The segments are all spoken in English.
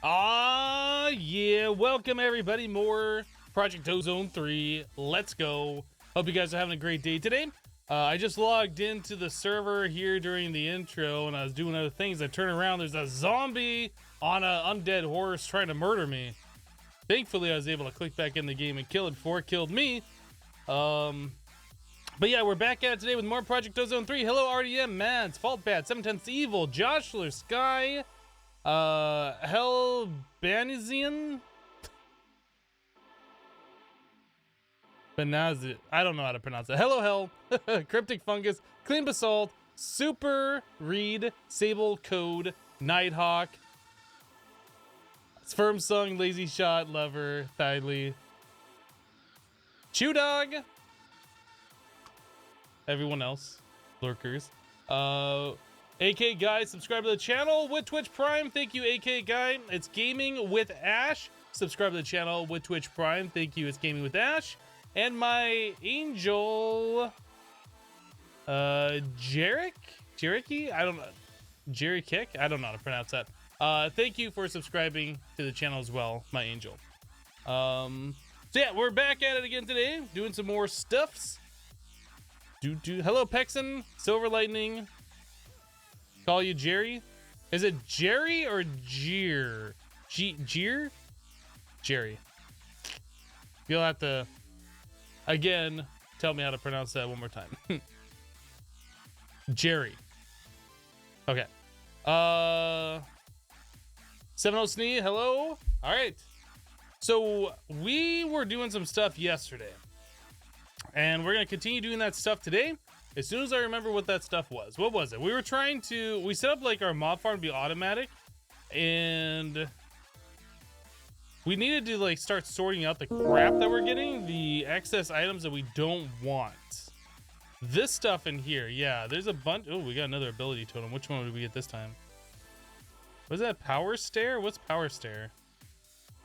Yeah, welcome everybody. More Project Ozone 3. Let's go. Hope you guys are having a great day today. I just logged into the server here during the intro and I was doing other things. I turn around, there's a zombie on an undead horse trying to murder me. Thankfully, I was able to click back in the game and kill it before it killed me. But yeah, we're back at it today with more Project Ozone 3. Hello, RDM, Mads, Faultbat, 710 Evil, Joshler, Sky, Hell Banizian, Benazit. I don't know how to pronounce it. Hello, Hell, Cryptic Fungus, Clean Basalt, Super Reed, Sable Code, Nighthawk, Firm Sung, Lazy Shot, Lover, Thidely, Chew Dog, everyone else, Lurkers, AK Guy, subscribe to the channel with Twitch Prime. Thank you, AK Guy. It's Gaming with Ash. Subscribe to the channel with Twitch Prime. Thank you, it's Gaming with Ash. And my angel, Jericky? I don't know. Jerry Kick? I don't know how to pronounce that. Thank you for subscribing to the channel as well, my angel. So yeah, we're back at it again today, doing some more stuffs. Hello, Pexon, Silver Lightning. Call you Jerry. Is it Jerry or Jeer? Jeer? Jerry. You'll have to, again, tell me how to pronounce that one more time. Jerry. Okay. 70 Snee, hello. All right. So we were doing some stuff yesterday, and we're gonna continue doing that stuff today. As soon as I remember what that stuff was. What was it? We set up like our mob farm to be automatic, and we needed to like start sorting out the crap that we're getting, the excess items that we don't want. This stuff in here, yeah, there's a bunch. Oh, we got another ability totem. Which one did we get this time? Was that Power Stare? What's Power Stare?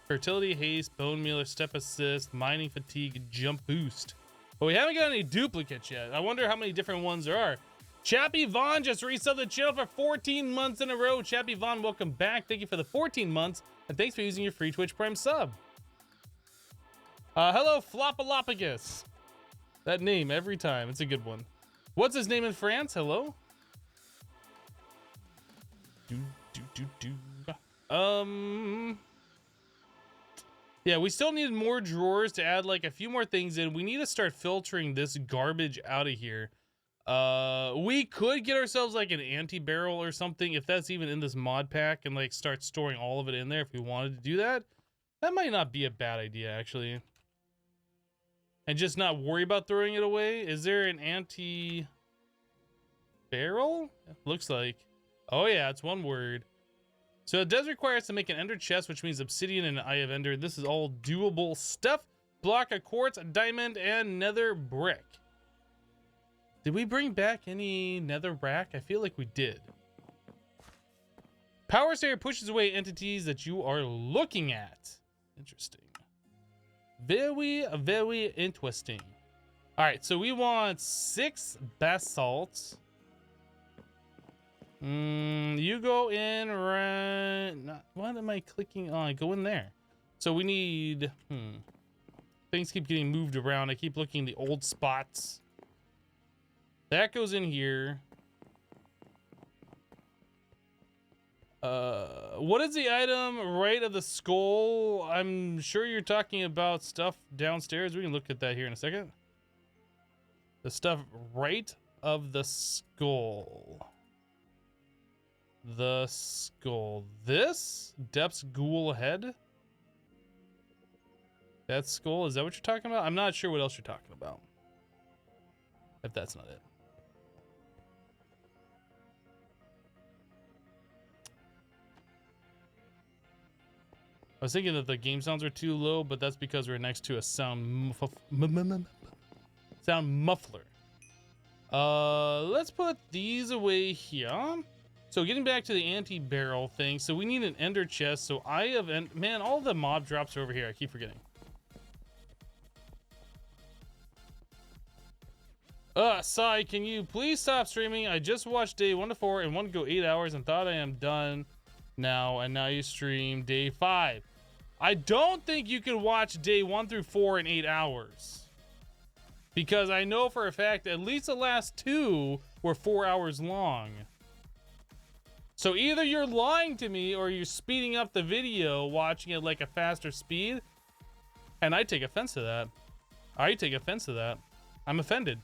Fertility, Haste, Bone Mealer, Step Assist, Mining Fatigue, Jump Boost. But we haven't got any duplicates yet. I wonder how many different ones there are. Chappie Vaughn just resubbed the channel for 14 months in a row. Chappie Vaughn, welcome back. Thank you for the 14 months, and thanks for using your free Twitch Prime sub. Hello, Flopalopagus. That name every time. It's a good one. What's his name in France? Hello? Yeah, we still need more drawers to add like a few more things in. We need to start filtering this garbage out of here. We could get ourselves like an anti-barrel or something, if that's even in this mod pack, and like start storing all of it in there if we wanted to do that. That might not be a bad idea, actually. And just not worry about throwing it away. Is there an anti-barrel? Looks like. Oh yeah, it's one word. So it does require us to make an ender chest, which means obsidian and an eye of ender. This is all doable stuff. Block of quartz, diamond, and nether brick. Did we bring back any nether rack? I feel like we did. Power Stare pushes away entities that you are looking at. Interesting. Very, very interesting. All right, so we want 6 basalts. You go in right. What am I clicking on? Go in there. So we need. Things keep getting moved around. I keep looking at the old spots. That goes in here. What is the item right of the skull? I'm sure you're talking about stuff downstairs. We can look at that here in a second. The stuff right of the skull. The skull. This? Depth's ghoul head? That skull? Is that what you're talking about? I'm not sure what else you're talking about. If that's not it. I was thinking that the game sounds are too low, but that's because we're next to a sound muffler. Let's put these away here. So getting back to the anti-barrel thing, so we need an ender chest. So man, all the mob drops are over here. I keep forgetting. Sai, can you please stop streaming? I just watched day 1 to 4 and want to go 8 hours and thought I am done. Now you stream day 5. I don't think you can watch day 1 through 4 in 8 hours. Because I know for a fact at least the last 2 were 4 hours long. So either you're lying to me or you're speeding up the video, watching it like a faster speed. And I take offense to that. I'm offended.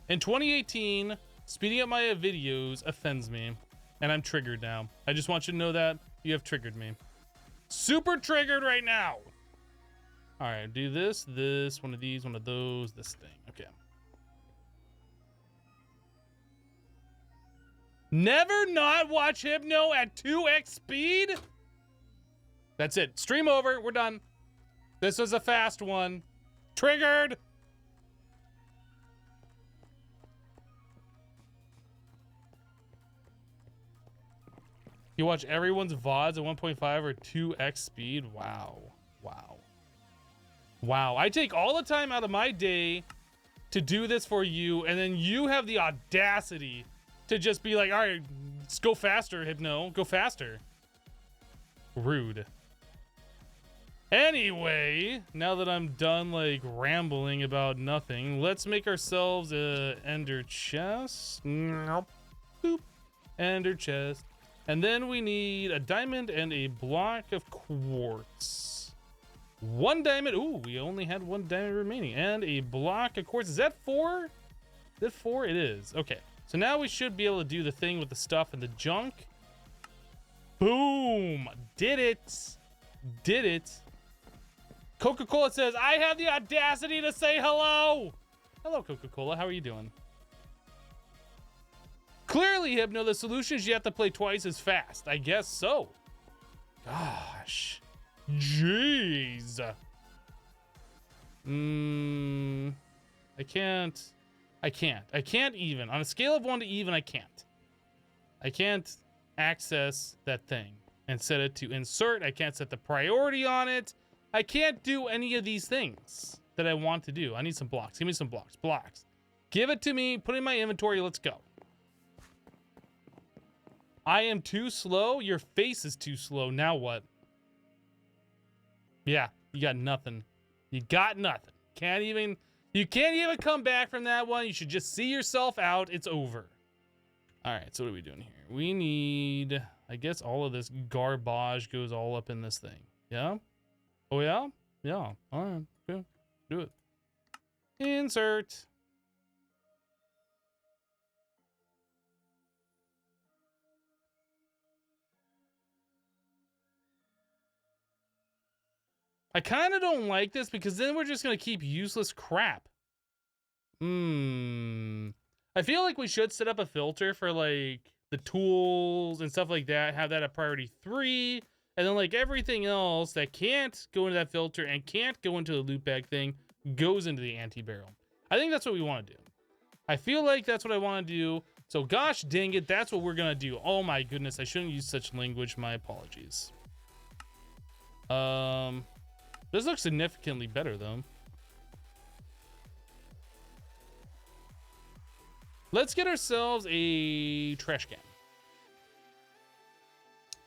In 2018, speeding up my videos offends me. And I'm triggered now. I just want you to know that you have triggered me. Super triggered right now. All right, do this, one of these, one of those, this thing. Okay. Never not watch Hypno at 2x speed? That's it. Stream over. We're done. This was a fast one. Triggered. You watch everyone's VODs at 1.5 or 2x speed? Wow. Wow. Wow. I take all the time out of my day to do this for you, and then you have the audacity to just be like, all right, let's go faster, Hypno. Go faster. Rude. Anyway, now that I'm done, like, rambling about nothing, let's make ourselves a ender chest. Nope. Boop. Ender chest. And then we need a diamond and a block of quartz. 1 diamond. Ooh, we only had 1 diamond remaining. And a block of quartz. Is that 4? Is that 4? It is. Okay. So now we should be able to do the thing with the stuff and the junk. Boom. Did it. Did it. Coca-Cola says, I have the audacity to say hello. Hello, Coca-Cola. How are you doing? Clearly, Hypno, the solution is you have to play twice as fast. I guess so. Gosh. Jeez. I can't even. On a scale of 1 to even, I can't. I can't access that thing and set it to insert. I can't set the priority on it. I can't do any of these things that I want to do. I need some blocks. Give me some blocks. Blocks. Give it to me. Put it in my inventory. Let's go. I am too slow. Your face is too slow. Now what? Yeah, you got nothing. You got nothing. You can't even come back from that one. You should just see yourself out. It's over. All right, so what are we doing here? We need, I guess all of this garbage goes all up in this thing. Yeah? Oh, yeah? Yeah. All right. Good. Do it. Insert. I kind of don't like this because then we're just going to keep useless crap. I feel like we should set up a filter for like the tools and stuff like that. Have that at priority 3. And then like everything else that can't go into that filter and can't go into the loot bag thing goes into the anti-barrel. I think that's what we want to do. I feel like that's what I want to do. So gosh dang it, that's what we're going to do. Oh my goodness, I shouldn't use such language. My apologies. This looks significantly better, though. Let's get ourselves a trash can.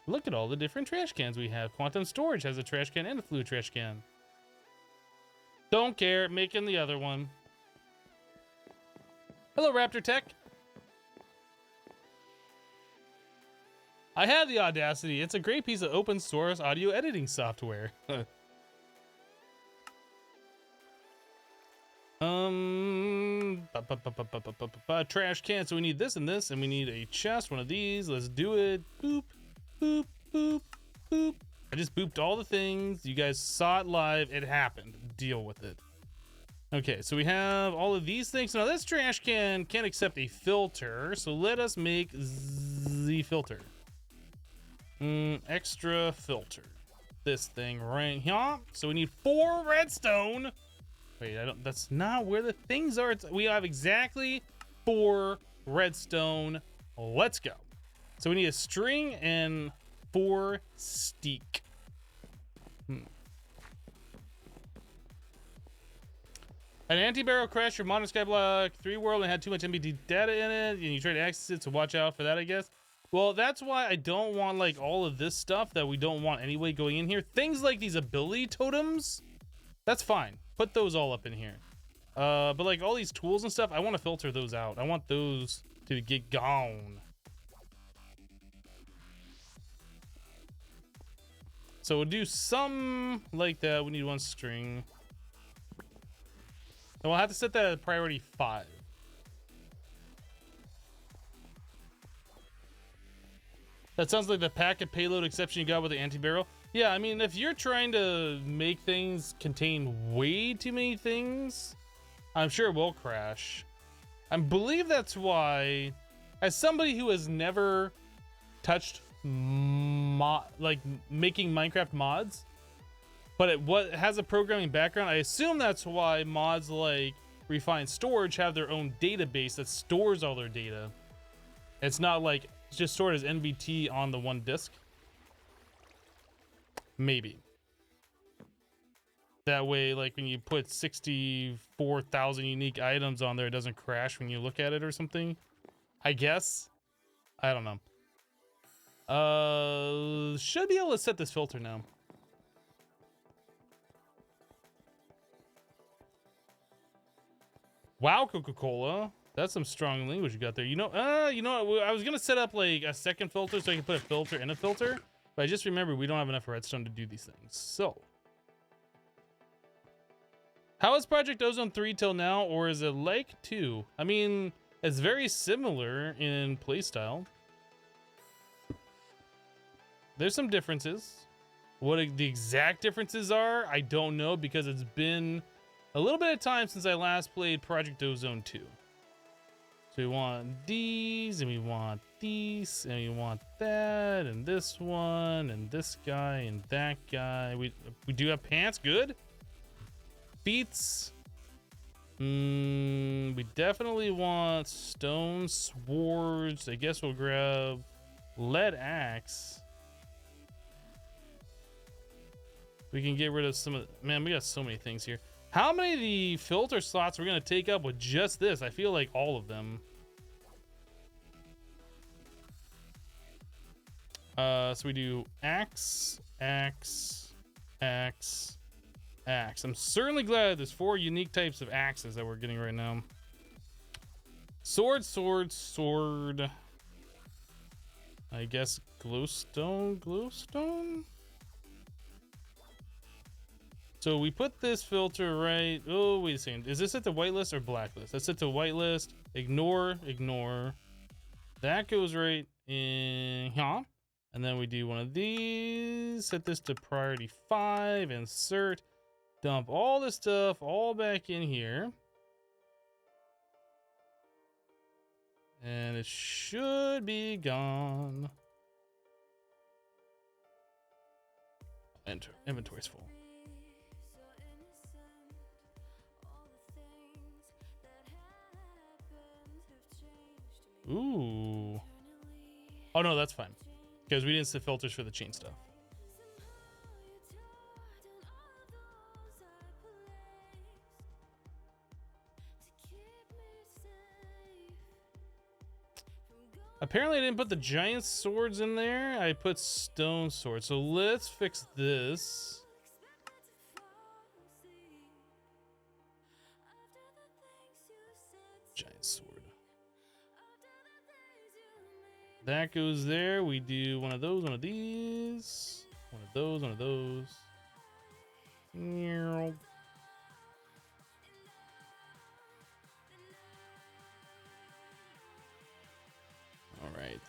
Look at all the different trash cans we have. Quantum Storage has a trash can and a fluid trash can. Don't care. Making the other one. Hello, Raptor Tech. I have the audacity. It's a great piece of open source audio editing software. Trash can. So we need this, and we need a chest, one of these. Let's do it. Boop, boop, boop, boop. I just booped all the things. You guys saw it live. It happened. Deal with it. Okay, so we have all of these things. Now this trash can can't accept a filter, so let us make the filter. Extra filter. This thing right here. So we need 4 redstone. Wait, that's not where the things are. We have exactly 4 redstone. Let's go. So we need a string and 4 steak. An anti-barrel crashed your modern Skyblock 3 world and had too much MBD data in it, and you tried to access it, so watch out for that, I guess. Well, that's why I don't want like all of this stuff that we don't want anyway going in here. Things like these ability totems, that's fine. Put those all up in here. But like all these tools and stuff, I want to filter those out. I want those to get gone. So we'll do some like that. We need one string. And we'll have to set that at priority 5. That sounds like the packet payload exception you got with the anti-barrel. Yeah, I mean, if you're trying to make things contain way too many things, I'm sure it will crash. I believe that's why, as somebody who has never touched like making Minecraft mods, but it has a programming background, I assume that's why mods like Refined Storage have their own database that stores all their data. It's not like it's just stored as NVT on the one disk. Maybe. That way, like when you put 64,000 unique items on there, it doesn't crash when you look at it or something. I guess. I don't know. Should be able to set this filter now. Wow, Coca-Cola. That's some strong language you got there. You know, I was gonna set up like a second filter so I can put a filter in a filter, but I just remembered we don't have enough redstone to do these things. So, how is Project Ozone 3 till now, or is it like 2? I mean, it's very similar in playstyle. There's some differences. What the exact differences are, I don't know, because it's been a little bit of time since I last played Project Ozone 2. So we want these, and we want these, and we want that, and this one, and this guy, and that guy. We do have pants, good. Beats. We definitely want stone swords. I guess we'll grab lead axe. We can get rid of some of man, we got so many things here. How many of the filter slots we're gonna take up with just this? I feel like all of them. So we do axe, axe, axe, axe. I'm certainly glad there's 4 unique types of axes that we're getting right now. Sword, sword, sword. I guess glowstone, glowstone. So we put this filter right. Oh, wait a second. Is this at the whitelist or blacklist? That's at the whitelist. Ignore, ignore. That goes right in here. And then we do one of these. Set this to priority 5. Insert. Dump all this stuff all back in here. And it should be gone. Enter. Inventory's full. Ooh. Oh no, that's fine. Because we didn't set filters for the chain stuff. Apparently I didn't put the giant swords in there. I put stone swords. So let's fix this. Giant sword. That goes there. We do one of those, one of these, one of those, one of those. All right.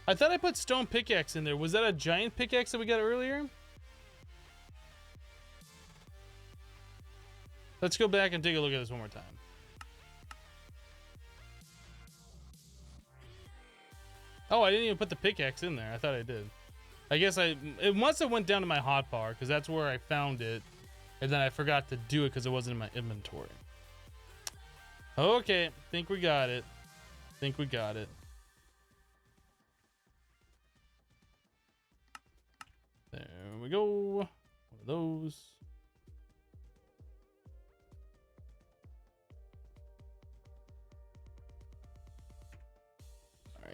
I thought I put stone pickaxe in there. Was that a giant pickaxe that we got earlier? Let's go back and take a look at this one more time. Oh, I didn't even put the pickaxe in there. I thought I did. I guess it must have went down to my hotbar because that's where I found it. And then I forgot to do it because it wasn't in my inventory. Okay, think we got it. Think we got it. There we go. One of those.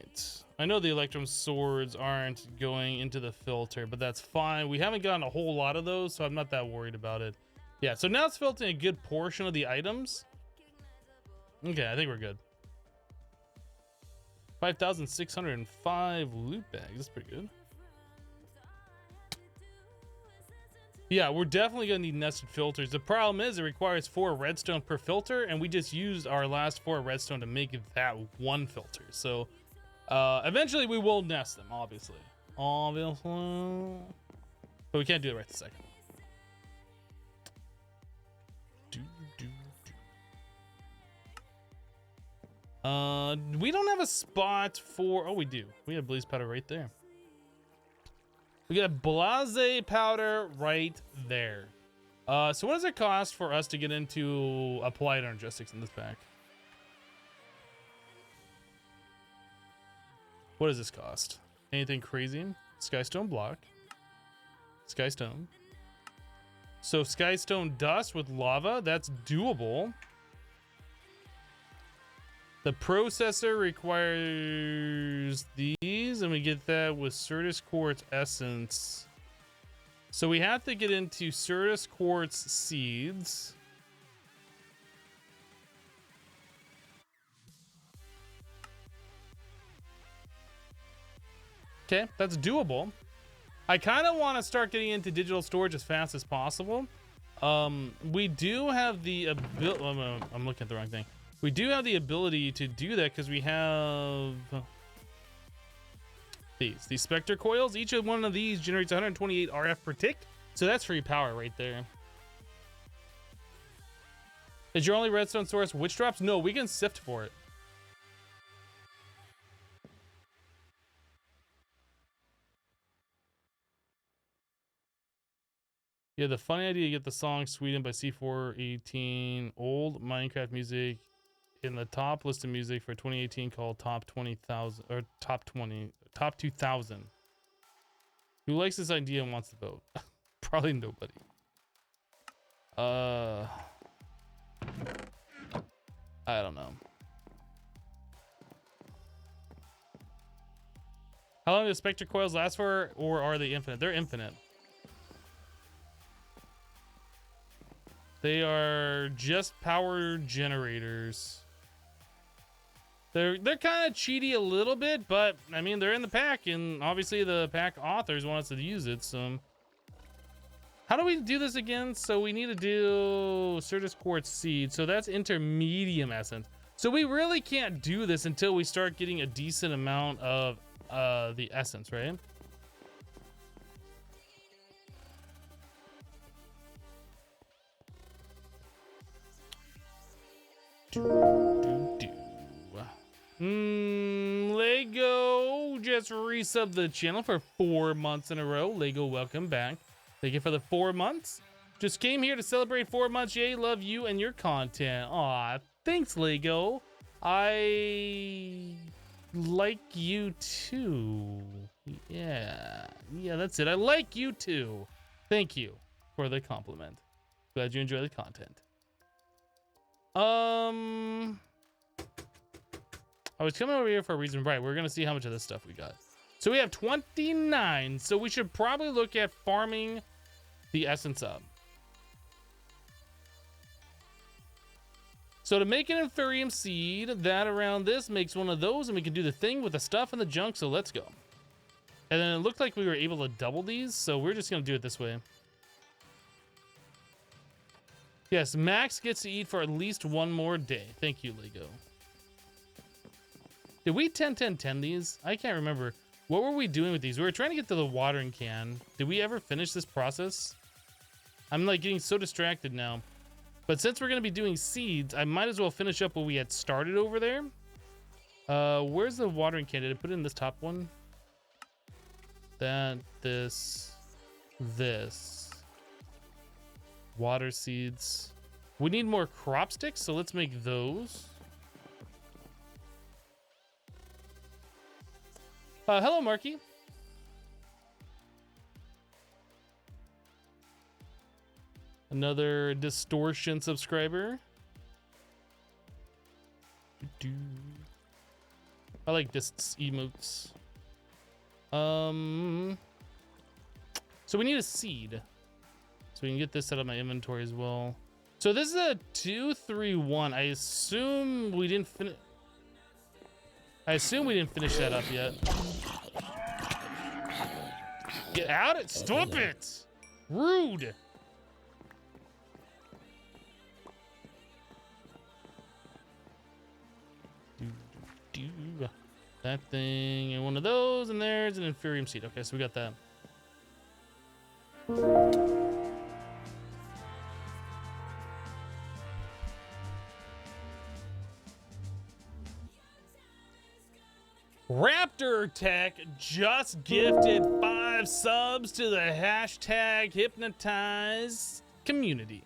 right. I know the Electrum swords aren't going into the filter, but that's fine. We haven't gotten a whole lot of those, so I'm not that worried about it. Yeah, so now it's filtering a good portion of the items. Okay, I think we're good. 5,605 loot bags. That's pretty good. Yeah, we're definitely going to need nested filters. The problem is it requires 4 redstone per filter, and we just used our last 4 redstone to make that 1 filter. So eventually we will nest them, obviously. Obviously. But we can't do it right this second. We don't have a spot for... Oh, we do. We have blaze powder right there. We got blase powder right there. So what does it cost for us to get into applied energistics in this pack? What does this cost? Anything crazy? Skystone block. Skystone. So skystone dust with lava, that's doable. The processor requires these, and we get that with Certus Quartz Essence. So we have to get into Certus Quartz Seeds. Okay, that's doable. I kind of want to start getting into digital storage as fast as possible. We do have the ability... I'm looking at the wrong thing. We do have the ability to do that because we have these Spectre coils. Each of one of these generates 128 RF per tick. So that's free power right there. Is your only redstone source witch drops? No, we can sift for it. Yeah, the funny idea to get the song Sweden by C418, old Minecraft music in the top list of music for 2018 called Top 20,000 or Top 2000. Who likes this idea and wants to vote? Probably nobody. I don't know. How long do Spectre coils last for, or are they infinite? They're infinite. They are just power generators. They're kind of cheaty a little bit, but I mean they're in the pack, and obviously the pack authors want us to use it. So how do we do this again? So we need to do Certus Quartz Seed. So that's intermedium essence. So we really can't do this until we start getting a decent amount of the essence, right? Lego just resubbed the channel for 4 months in a row. Lego, welcome back. Thank you for the 4 months. Just came here to celebrate 4 months. Yay, love you and your content. Aw, thanks, Lego. I like you too. Yeah, that's it. I like you too. Thank you for the compliment. Glad you enjoy the content. I was coming over here for a reason. Right, we're gonna see how much of this stuff we got. So we have 29. So we should probably look at farming the essence up. So to make an Inferium seed, that around this makes one of those, and we can do the thing with the stuff and the junk. So let's go. And then it looked like we were able to double these, so we're just gonna do it this way. Yes, Max gets to eat for at least 1 more day. Thank you, Lego. Did we 10-10-10 these? I can't remember. What were we doing with these? We were trying to get to the watering can. Did we ever finish this process? I'm like getting so distracted now. But since we're going to be doing seeds, I might as well finish up what we had started over there. Where's the watering can? Did I put it in this top one? That, this. Water seeds. We need more crop sticks, so let's make those. Hello, Marky. Another distortion subscriber. I like this emotes. So we need a seed. So we can get this out of my inventory as well. So this is a 2-3-1. I assume we didn't finish. That up yet. Get out it! Stop it! Rude! That thing and one of those, and there's an Inferium seed. Okay, so we got that. Raptor Tech just gifted 5 subs to the hashtag Hypnotize community.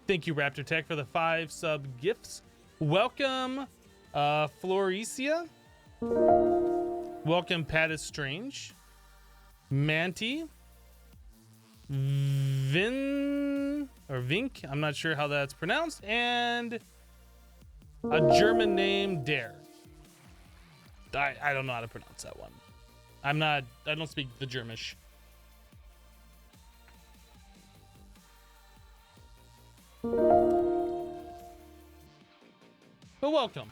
Thank you, Raptor Tech, for the 5 sub gifts. Welcome, Floricia. Welcome, Pat is Strange. Manti. Vink, I'm not sure how that's pronounced. And a German name, Dare. I don't know how to pronounce that one. I don't speak the Germish. But welcome.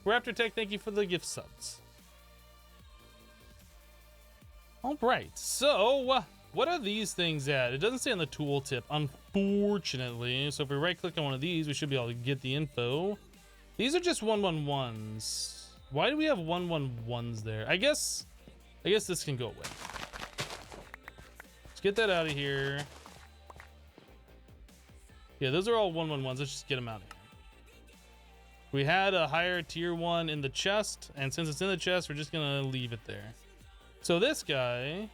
Raptor Tech, thank you for the gift subs. All right, so what are these things at? It doesn't say on the tooltip, unfortunately. So if we right click on one of these, we should be able to get the info. These are just 111s. Why do we have 111s there? I guess this can go away. Let's get that out of here. Yeah, those are all 111s. Let's just get them out of here. We had a higher tier 1 in the chest, and since it's in the chest, we're just gonna leave it there. So this guy,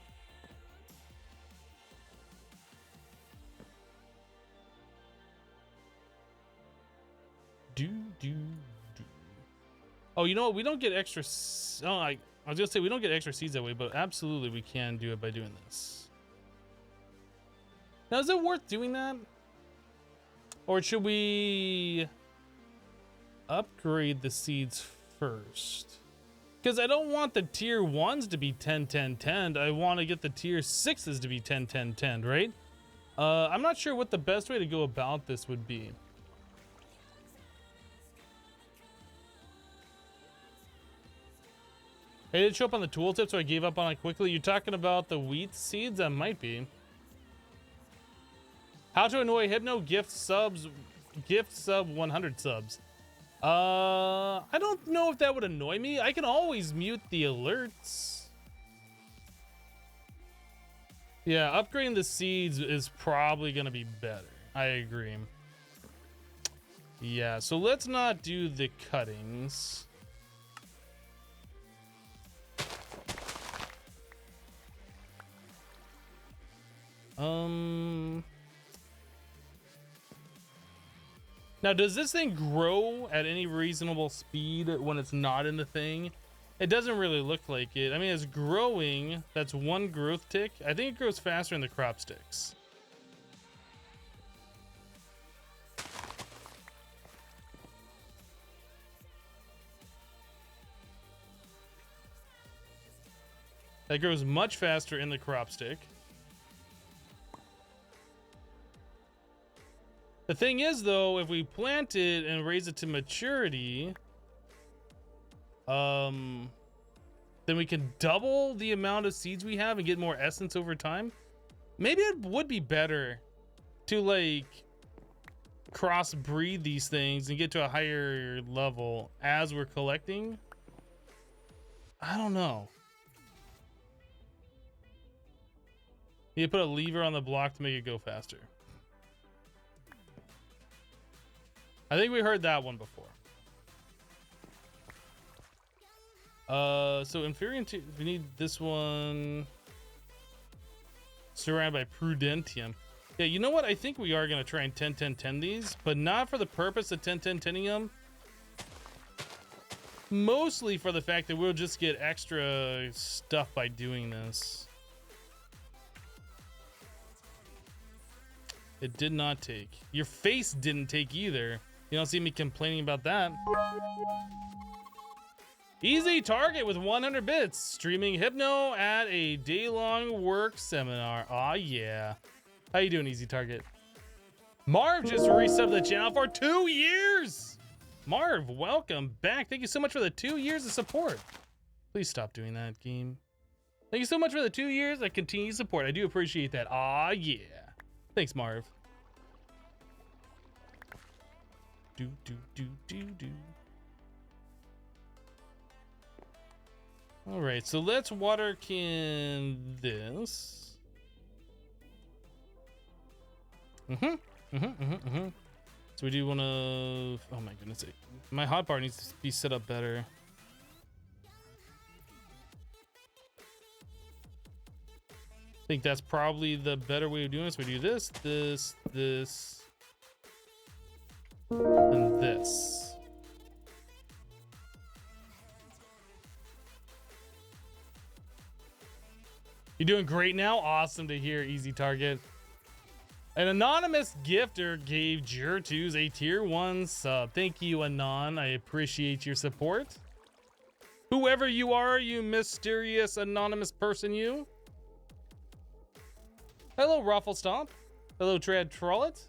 oh, you know what? We don't get extra. Oh, I was gonna say we don't get extra seeds that way, but absolutely we can do it by doing this. Now, is it worth doing that, or should we upgrade the seeds first? Because I don't want the tier 1s to be 10 10 10. I want to get the tier 6s to be 10 10 10, right? I'm not sure what the best way to go about this would be. It didn't show up on the tooltip, so I gave up on it quickly. You're talking about the wheat seeds? That might be. How to annoy Hypno? Gift sub 100 subs. I don't know if that would annoy me. I can always mute the alerts. Yeah, upgrading the seeds is probably gonna be better. I agree. Yeah, so let's not do the cuttings. Now, does this thing grow at any reasonable speed when it's not in the thing? It doesn't really look like it. I mean, it's growing. That's 1 growth tick. I think it grows faster in the crop sticks. That grows much faster in the crop stick. The thing is, though, if we plant it and raise it to maturity, then we can double the amount of seeds we have and get more essence over time. Maybe it would be better to like crossbreed these things and get to a higher level as we're collecting. I don't know. You put a lever on the block to make it go faster. I think we heard that one before. So Inferium, we need this one. Surrounded by Prudentium. Yeah, you know what? I think we are going to try and 10-10-10 these, but not for the purpose of 10-10-10ing them. Mostly for the fact that we'll just get extra stuff by doing this. It did not take. Your face didn't take either. You don't see me complaining about that. Easy Target with 100 bits. Streaming Hypno at a day-long work seminar. Aw, yeah. How you doing, Easy Target? Marv just resubbed the channel for 2 years. Marv, welcome back. Thank you so much for the 2 years of support. Please stop doing that, game. Thank you so much for the 2 years of continued support. I do appreciate that. Aw, yeah. Thanks, Marv. Do. All right, so let's water can this. So we do want to. Oh my goodness, my hotbar needs to be set up better. I think that's probably the better way of doing this. We do this, and this. You're doing great now? Awesome to hear, Easy Target. An anonymous gifter gave Jurtus a tier 1 sub. Thank you, Anon. I appreciate your support. Whoever you are, you mysterious anonymous person, you. Hello, Ruffle Stomp. Hello, Tread Trollet.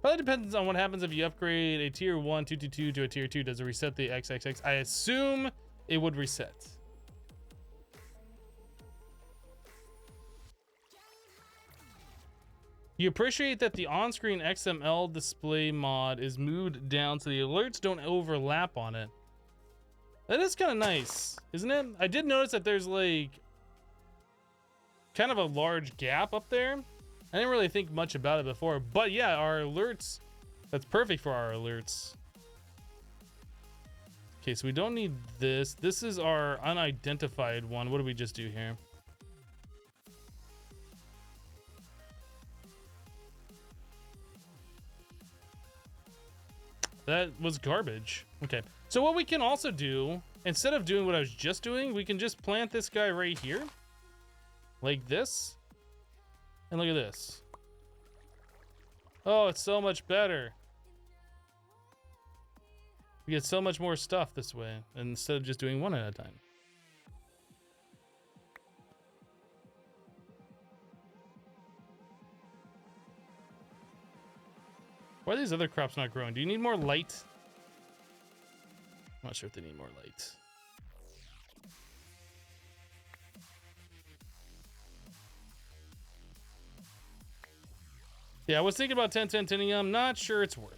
Probably depends on what happens if you upgrade a tier 1 222 to a tier 2. Does it reset the XXX? I assume it would reset. You appreciate that the on-screen XML display mod is moved down so the alerts don't overlap on it. That is kind of nice, isn't it? I did notice that there's like kind of a large gap up there. I didn't really think much about it before, but yeah, our alerts, that's perfect for our alerts. Okay, so we don't need this. This is our unidentified one. What do we just do here? That was garbage. Okay, so what we can also do, instead of doing what I was just doing, we can just plant this guy right here, like this. And look at this. Oh, it's so much better. We get so much more stuff this way, instead of just doing one at a time. Why are these other crops not growing? Do you need more light? I'm not sure if they need more light. Yeah, I was thinking about 1010. I'm not sure it's worth.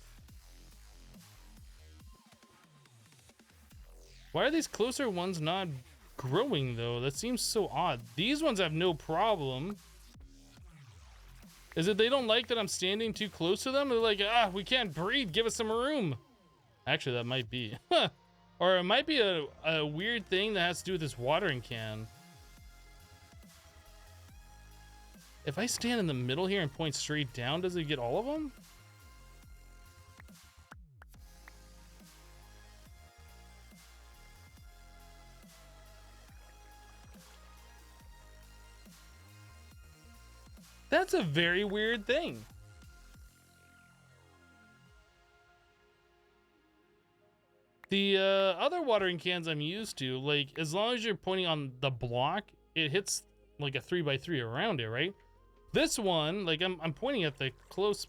Why are these closer ones not growing though? That seems so odd. These ones have no problem. Is it they don't like that I'm standing too close to them? They're like, we can't breed. Give us some room. Actually, that might be. Or it might be a weird thing that has to do with this watering can. If I stand in the middle here and point straight down, does it get all of them? That's a very weird thing. The other watering cans I'm used to, like, as long as you're pointing on the block, it hits like a 3x3 around it, right? This one, like I'm pointing at the close.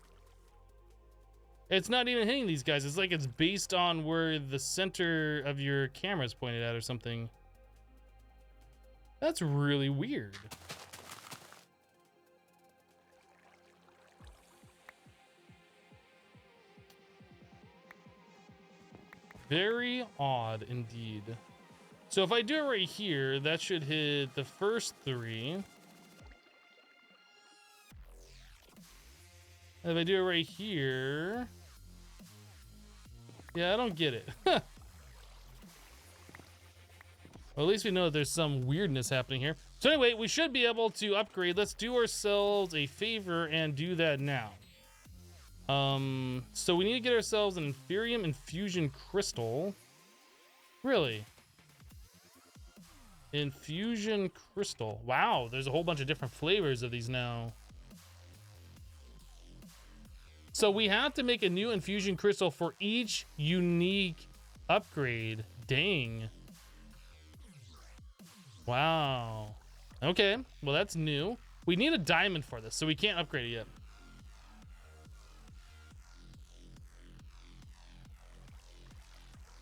It's not even hitting these guys. It's like it's based on where the center of your camera is pointed at or something. That's really weird. Very odd indeed. So if I do it right here, that should hit the first 3. If I do it right here, yeah, I don't get it. Well, at least we know that there's some weirdness happening here. So anyway, we should be able to upgrade. Let's do ourselves a favor and do that now. So we need to get ourselves an Inferium Infusion Crystal. Really? Infusion Crystal. Wow, there's a whole bunch of different flavors of these now. So we have to make a new infusion crystal for each unique upgrade. Dang. Wow. Okay, well that's new. We need a diamond for this, so we can't upgrade it yet.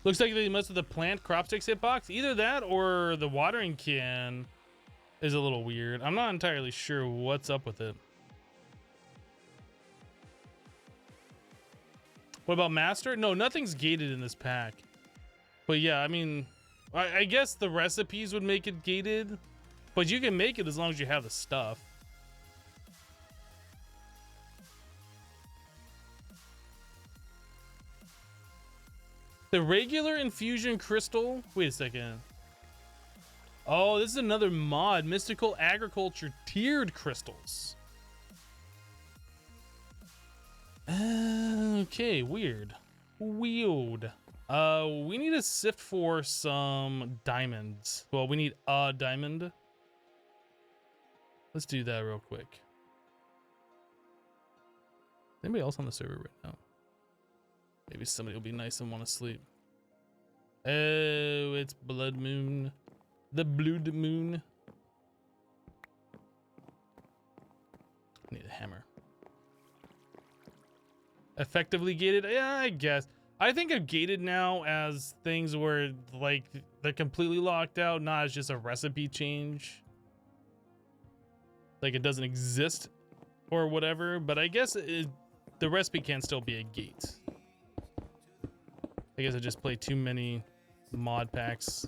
Looks like they messed with the plant crop sticks hitbox. Either that or the watering can is a little weird. I'm not entirely sure what's up with it. What about master? No, nothing's gated in this pack. But yeah, I mean, I guess the recipes would make it gated, but you can make it as long as you have the stuff. The regular infusion crystal. Wait a second. Oh, this is another mod. Mystical agriculture tiered crystals. Okay, weird. Weird. We need to sift for some diamonds. Well, we need a diamond. Let's do that real quick. Anybody else on the server right now? Maybe somebody will be nice and want to sleep. Oh, it's Blood Moon. The Blood Moon. I need a hammer. Effectively gated? Yeah, I guess. I think of gated now as things where like they're completely locked out, not as just a recipe change. Like it doesn't exist or whatever, but I guess the recipe can still be a gate. I guess I just play too many mod packs.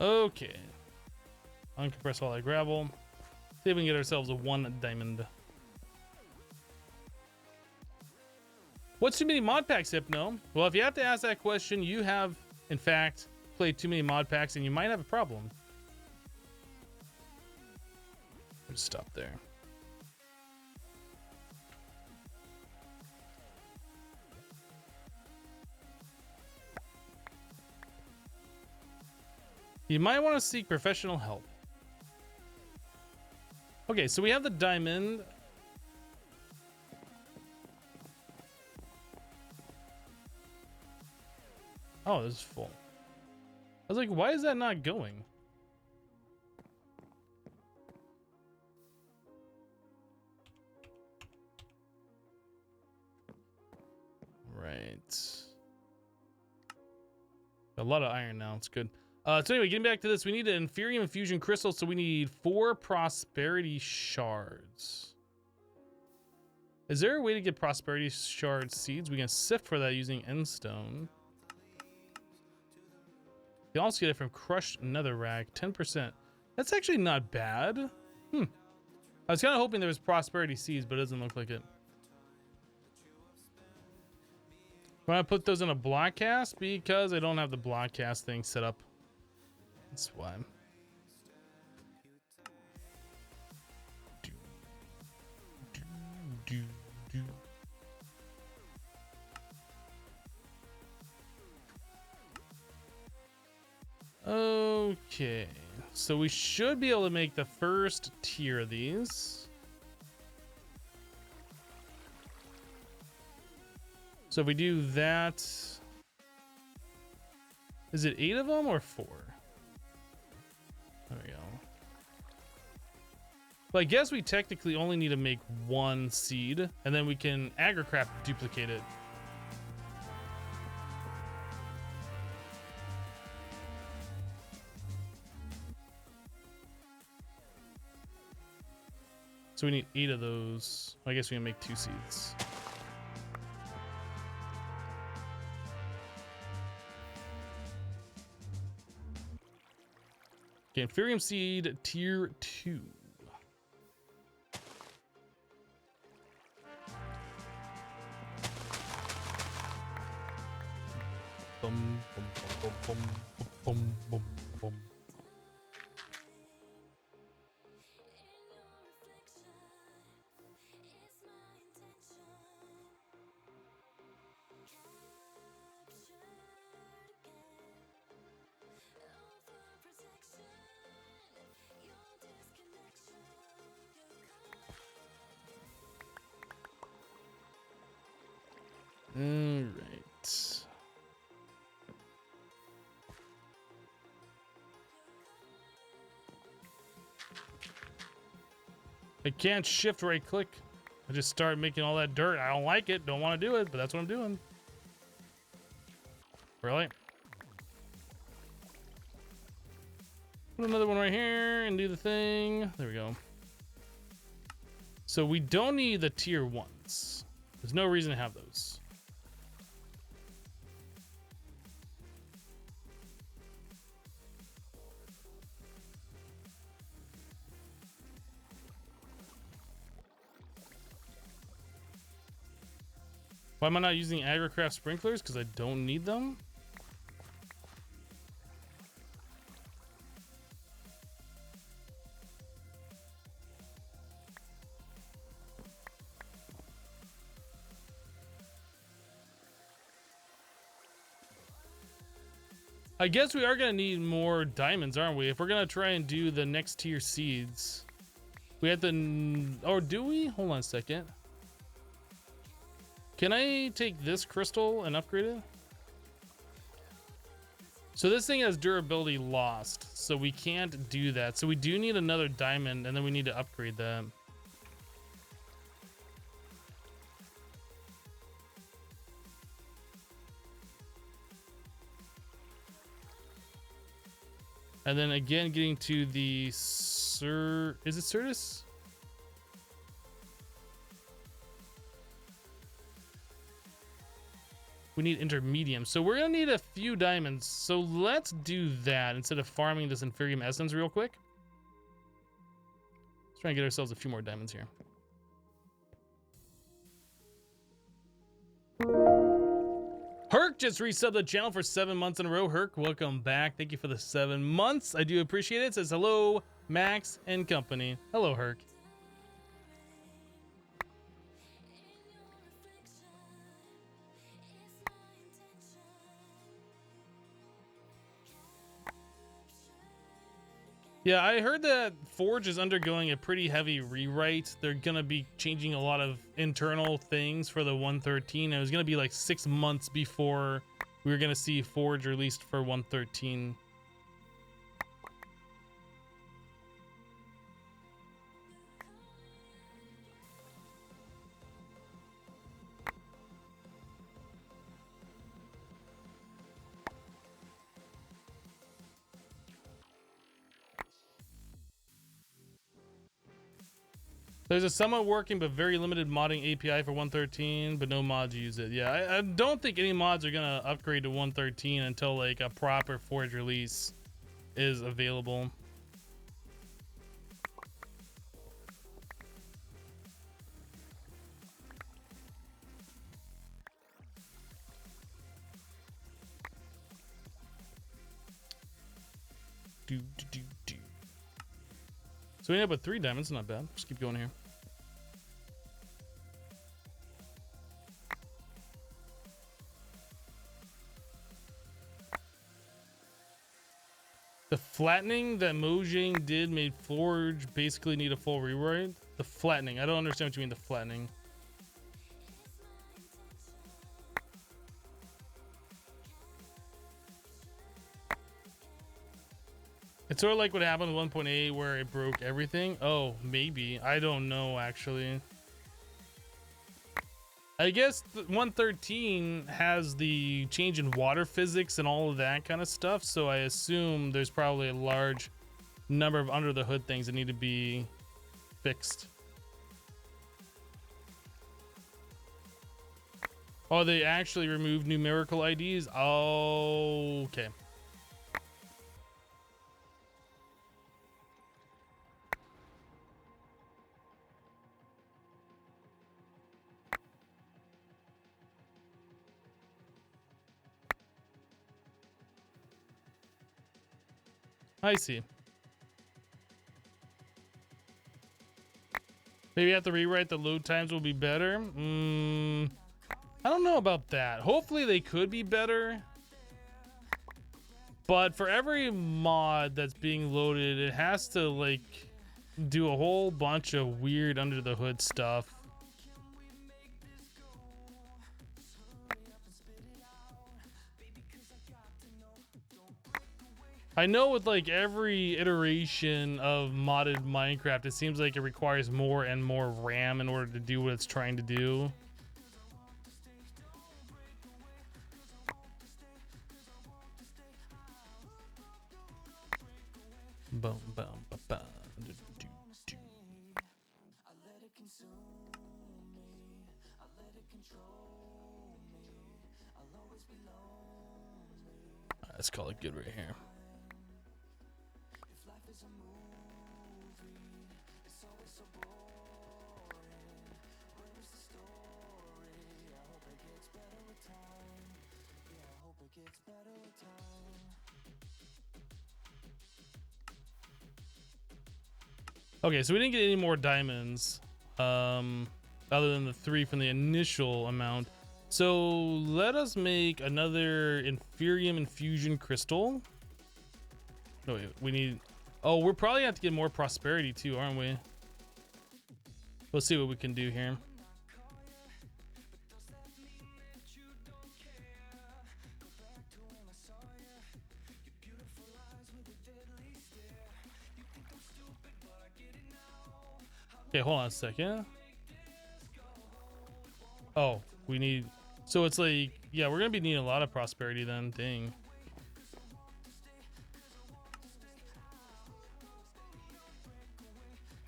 Okay. Uncompress all that gravel. See if we can get ourselves a 1 diamond. What's too many mod packs, Hypno? Well, if you have to ask that question, you have, in fact, played too many mod packs and you might have a problem. Let's stop there. You might want to seek professional help. Okay, so we have the diamond. Oh, this is full. I was like, why is that not going? Right. A lot of iron now. It's good. So anyway, getting back to this, we need an inferium infusion crystal, so we need 4 prosperity shards. Is there a way to get prosperity shard seeds? We can sift for that using endstone. You also get it from crushed netherrack, 10%. That's actually not bad. I was kind of hoping there was prosperity seeds, but it doesn't look like it. I'm gonna put those in a block cast because I don't have the block cast thing set up. That's why. Okay, so we should be able to make the first tier of these. So if we do that, is it 8 of them or 4? There we go. Well, I guess we technically only need to make 1 seed, and then we can agricraft duplicate it. So we need 8 of those. I guess we can make 2 seeds. Okay, Inferium Seed Tier 2. Bum, bum, bum, bum, bum, bum, bum. All right. I can't shift right click. I just start making all that dirt. I don't like it. Don't want to do it, but that's what I'm doing. Really? Put another one right here and do the thing. There we go. So we don't need the tier 1s. There's no reason to have those. Why am I not using agricraft sprinklers? Because I don't need them. I guess we are going to need more diamonds, aren't we? If we're going to try and do the next tier seeds. We have to... Or do we? Hold on a second. Can I take this crystal and upgrade it? So this thing has durability lost, so we can't do that. So we do need another diamond, and then we need to upgrade that. And then again, getting to the is it Certus? We need intermedium. So we're gonna need a few diamonds. So let's do that instead of farming this inferium essence real quick. Let's try and get ourselves a few more diamonds here. Herc just resubbed the channel for 7 months in a row. Herc, welcome back. Thank you for the 7 months. I do appreciate it. It says hello, Max and company. Hello, Herc. Yeah, I heard that Forge is undergoing a pretty heavy rewrite. They're going to be changing a lot of internal things for the 113. It was going to be like 6 months before we were going to see Forge released for 113. There's a somewhat working but very limited modding API for 113, but no mods use it. Yeah, I don't think any mods are gonna upgrade to 113 until like a proper Forge release is available. So we end up with 3 diamonds, not bad. Just keep going here. The flattening that Mojang did made Forge basically need a full rewrite. The flattening, I don't understand what you mean, the flattening. It's sort of like what happened with 1.8 where it broke everything. Oh, maybe. I don't know, actually. I guess 113 has the change in water physics and all of that kind of stuff, so I assume there's probably a large number of under the hood things that need to be fixed. Oh, they actually removed numerical IDs? Oh, okay. I see. Maybe I have to rewrite the load times will be better. I don't know about that. Hopefully they could be better. But for every mod that's being loaded, it has to like do a whole bunch of weird under the hood stuff. I know with like every iteration of modded Minecraft, it seems like it requires more and more RAM in order to do what it's trying to do. Boom, boom, ba, ba, do, do, do. Let's call it good right here. Okay, so we didn't get any more diamonds, other than the 3 from the initial amount. So let us make another Inferium Infusion Crystal. No, wait, we need... Oh, we're probably gonna have to get more prosperity too, aren't we? Let's see what we can do here. Okay, hold on a second. Oh, we need... So it's like... Yeah, we're gonna be needing a lot of prosperity then. Dang.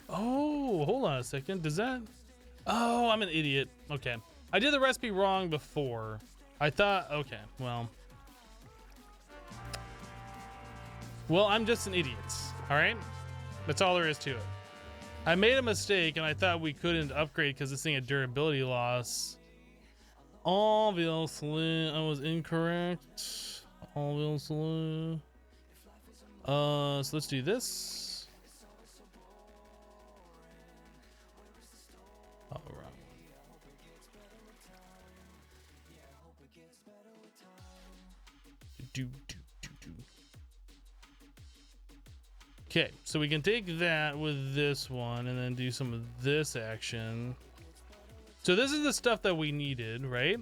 Oh, hold on a second. Does that... Oh, I'm an idiot. Okay. I did the recipe wrong before. I thought... Okay, well... Well, I'm just an idiot. Alright? That's all there is to it. I made a mistake and I thought we couldn't upgrade because this thing had durability loss. Obviously, I was incorrect. Obviously. So let's do this. All right. Okay, so we can take that with this one and then do some of this action. So this is the stuff that we needed, right?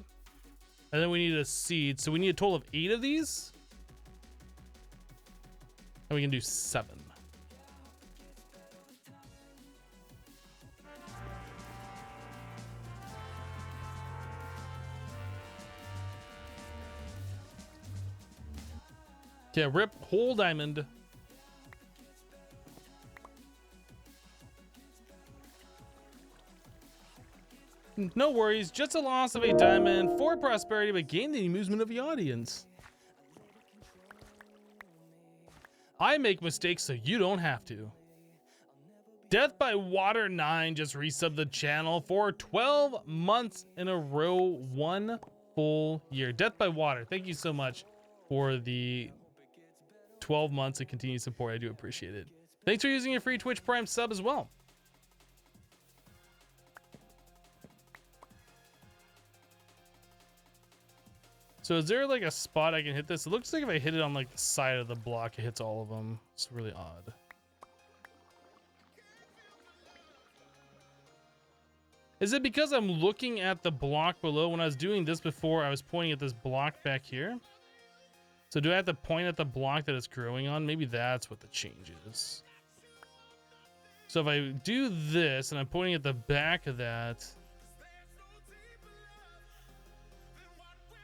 And then we need a seed. So we need a total of 8 of these. And we can do 7. Yeah, rip whole diamond. No worries, just a loss of a diamond for prosperity, but gain the amusement of the audience. I make mistakes so you don't have to. Death by Water 9 just resubbed the channel for 12 months in a row, 1 full year. Death by Water, thank you so much for the 12 months of continued support. I do appreciate it. Thanks for using your free Twitch Prime sub as well. So is there like a spot I can hit this? It looks like if I hit it on like the side of the block, it hits all of them. It's really odd. Is it because I'm looking at the block below? When I was doing this before, I was pointing at this block back here. So do I have to point at the block that it's growing on? Maybe that's what the change is. So if I do this and I'm pointing at the back of that...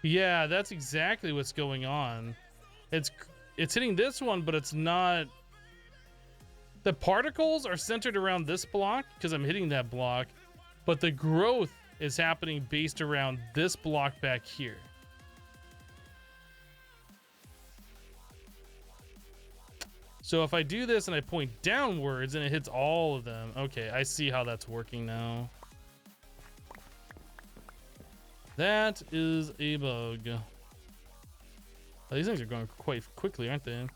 Yeah, that's exactly what's going on. It's hitting this one, but it's not... The particles are centered around this block because I'm hitting that block, but the growth is happening based around this block back here. So if I do this and I point downwards and it hits all of them, okay, I see how that's working now. That is a bug. Oh, these things are going quite quickly, aren't they?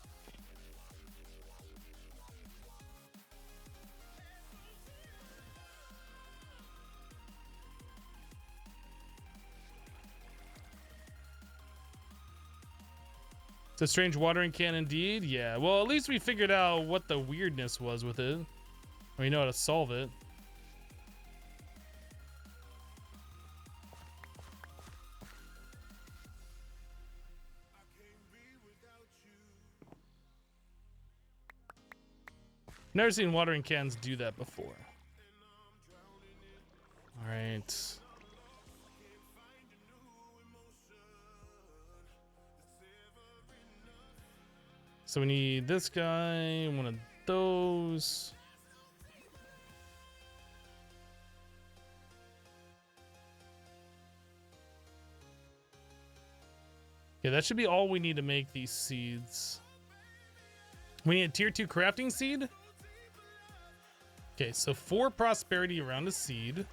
It's a strange watering can indeed. Yeah, well, at least we figured out what the weirdness was with it. We know how to solve it. Never seen watering cans do that before. All right. So we need this guy, one of those. Yeah, that should be all we need to make these seeds. We need a tier 2 crafting seed. Okay, so 4 prosperity around a seed.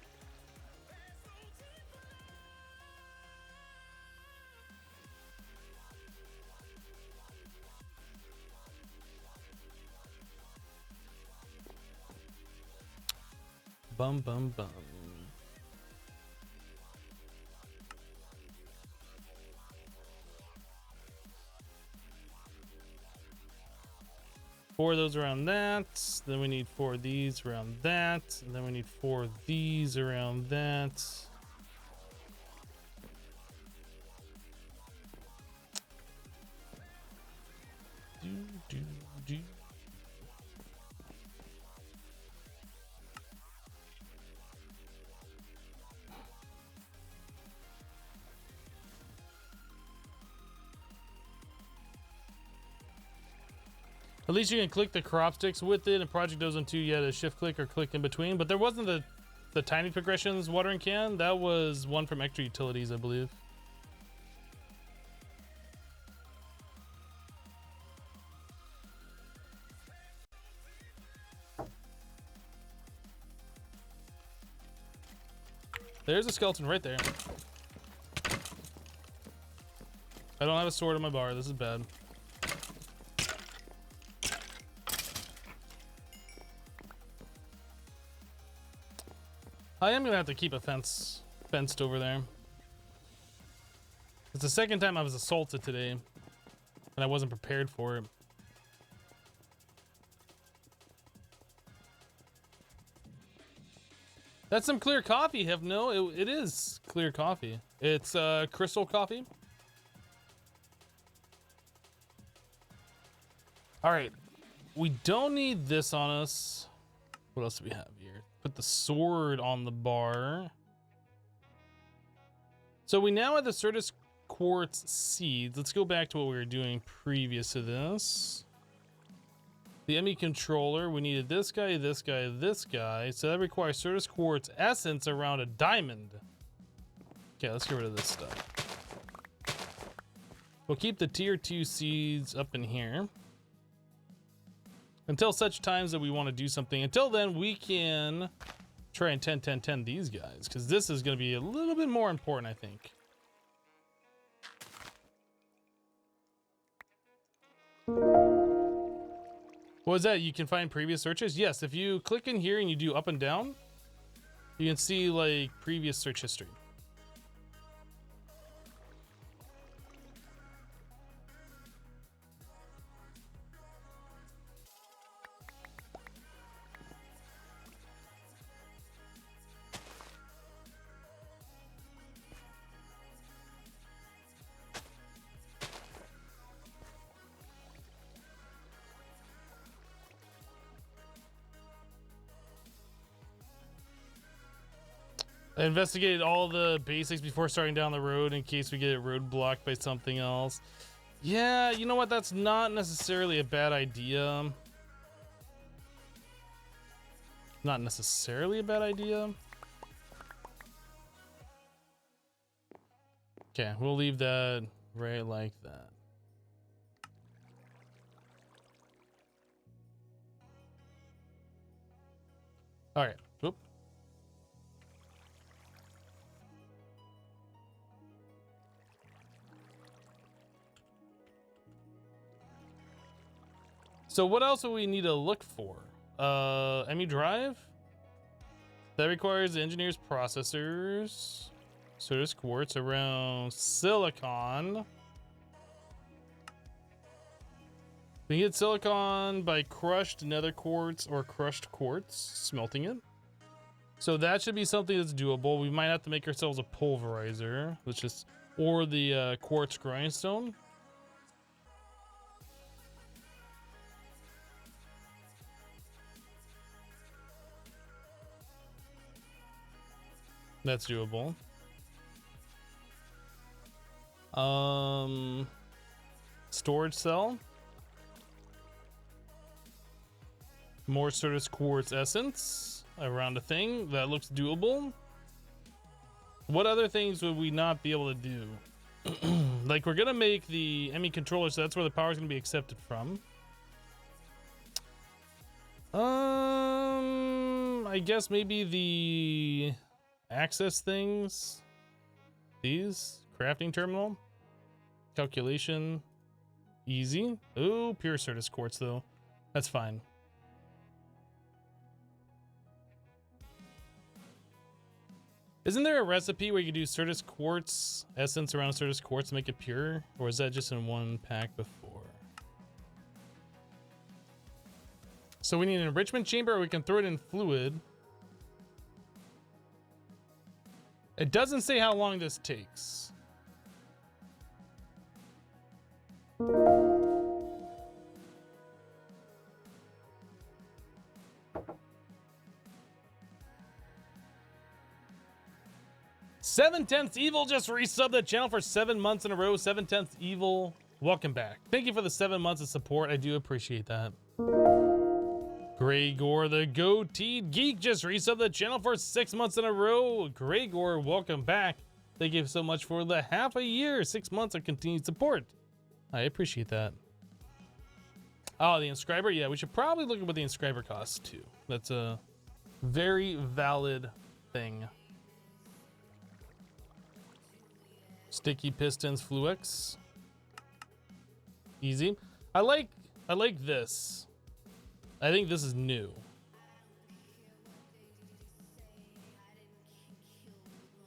Bum, bum, bum. Four of those around that. Then we need 4 of these around that. And then we need 4 of these around that. Do, do, do. At least you can click the crop sticks with it. In Project Ozone 2, you had a shift click or click in between, but there wasn't the tiny progressions watering can. That was one from extra utilities, I believe. There's a skeleton right there. I don't have a sword on my bar. This is bad. I am gonna have to keep a fenced over there. It's the second time I was assaulted today, and I wasn't prepared for it. That's some clear coffee, Hypno. It is clear coffee. It's crystal coffee. All right, we don't need this on us. What else do we have here? Put the sword on the bar. So we now have the Certus quartz seeds. Let's go back to what we were doing previous to this. The ME controller, we needed this guy, this guy, this guy. So that requires Certus quartz essence around a diamond. Okay, let's get rid of this stuff. We'll keep the tier 2 seeds up in here until such times that we want to do something. Until then, we can try and 10 these guys, because this is going to be a little bit more important, I think. What was that? You can find previous searches? Yes, if you click in here and you do up and down, you can see like previous search history. I investigated all the basics before starting down the road in case we get roadblocked by something else. Yeah, you know what? That's not necessarily a bad idea. Not necessarily a bad idea. Okay, we'll leave that right like that. All right. Whoop. So what else do we need to look for? ME drive? That requires the engineer's processors. So there's quartz around silicon. We get silicon by crushed nether quartz or crushed quartz, smelting it. So that should be something that's doable. We might have to make ourselves a pulverizer, which is, or the quartz grindstone. That's doable. Storage cell. More Certus Quartz Essence around a thing. That looks doable. What other things would we not be able to do? Like, we're gonna make the ME controller, so that's where the power is gonna be accepted from. I guess maybe the access things. These crafting terminal, calculation, easy. Ooh, pure Certus Quartz though. That's fine. Isn't there a recipe where you can do Certus Quartz essence around Certus Quartz to make it pure? Or is that just in one pack before? So we need an enrichment chamber, or we can throw it in fluid. It doesn't say how long this takes. Seven Tenths Evil just resubbed the channel for 7 months in a row. 7 Tenths Evil, welcome back. Thank you for the 7 months of support. I do appreciate that. Gregor the Goateed Geek just resubbed the channel for 6 months in a row. Gregor, welcome back. Thank you so much for the half a year, 6 months of continued support. I appreciate that. Oh, the inscriber? Yeah, we should probably look at what the inscriber costs too. That's a very valid thing. Sticky pistons, Fluix. Easy. I like this. I think this is new.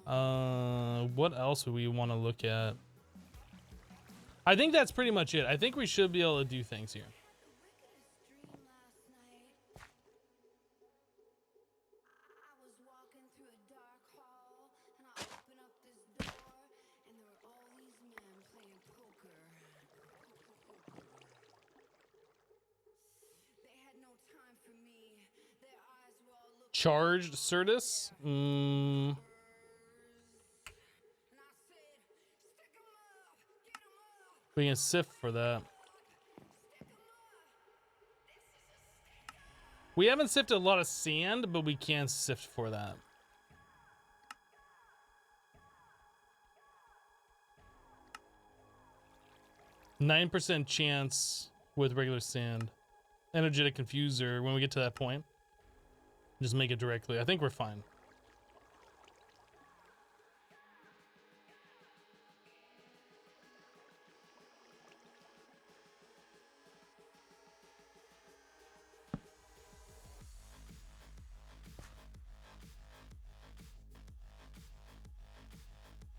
What else would we want to look at? I think that's pretty much it. I think we should be able to do things here. Charged Certus? We can sift for that. We haven't sifted a lot of sand, but we can sift for that. %9 chance with regular sand. Energetic Confuser when we get to that point. Just make it directly. I think we're fine.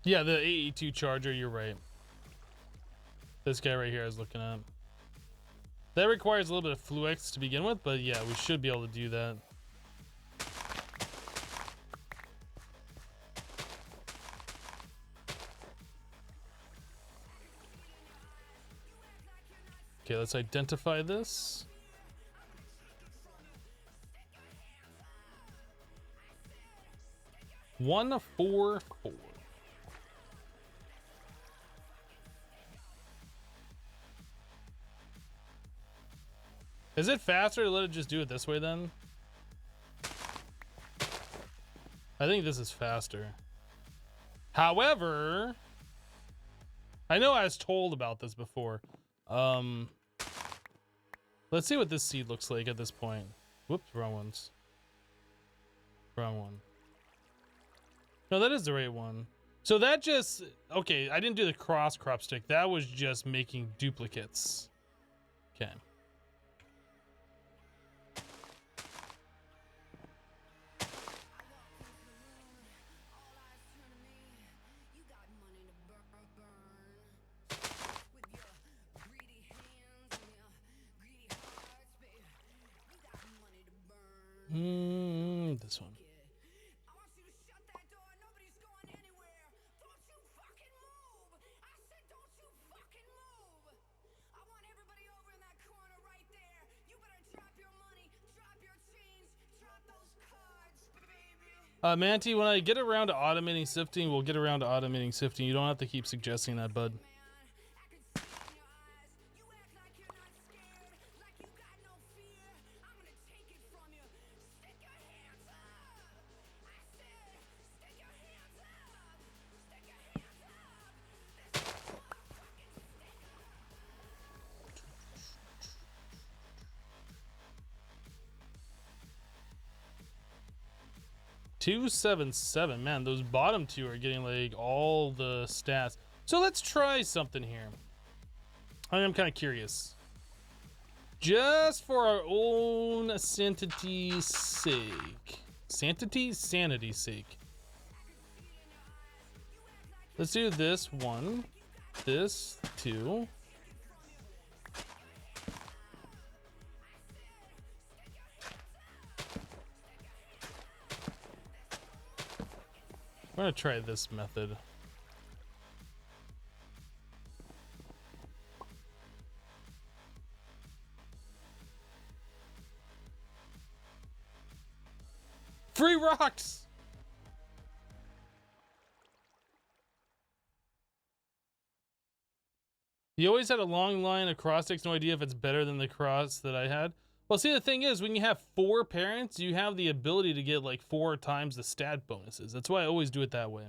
Yeah, the AE2 charger, you're right. This guy right here I was looking at. That requires a little bit of Fluix to begin with, but yeah, we should be able to do that. Okay, let's identify this. One, 4, 4. Is it faster to let it just do it this way then? I think this is faster. However, I know I was told about this before. Let's see what this seed looks like at this point. Whoops, wrong ones. Wrong one. No, that is the right one. So that just, okay, I didn't do the cross crop stick. That was just making duplicates. Okay. This one. Manti, when I get around to automating sifting, we'll get around to automating sifting. You don't have to keep suggesting that, bud. $277. Man, those bottom two are getting like all the stats. So let's try something here. I am kind of curious. Just for our own sanity's sake. Sanity's sake. Let's do this one. This two. I'm gonna try this method. Free rocks! You always had a long line of cross sticks, no idea if it's better than the cross that I had. Well, see, the thing is, when you have 4 parents, you have the ability to get like 4 times the stat bonuses. That's why I always do it that way.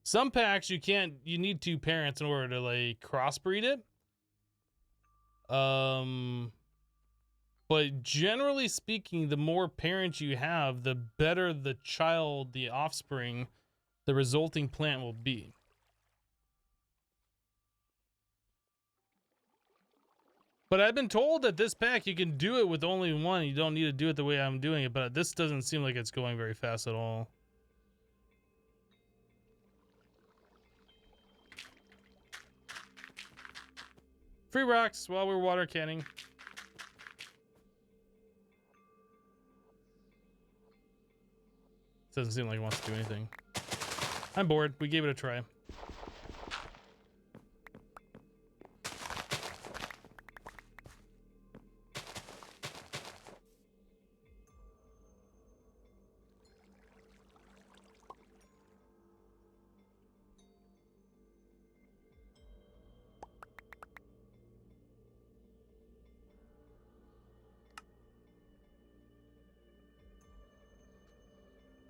Some packs you can't, you need 2 parents in order to like crossbreed it. But generally speaking, the more parents you have, the better the child, the offspring, the resulting plant will be. But I've been told that this pack, you can do it with only 1. You don't need to do it the way I'm doing it, but this doesn't seem like it's going very fast at all. Free rocks while we're water canning. Doesn't seem like it wants to do anything. I'm bored. We gave it a try.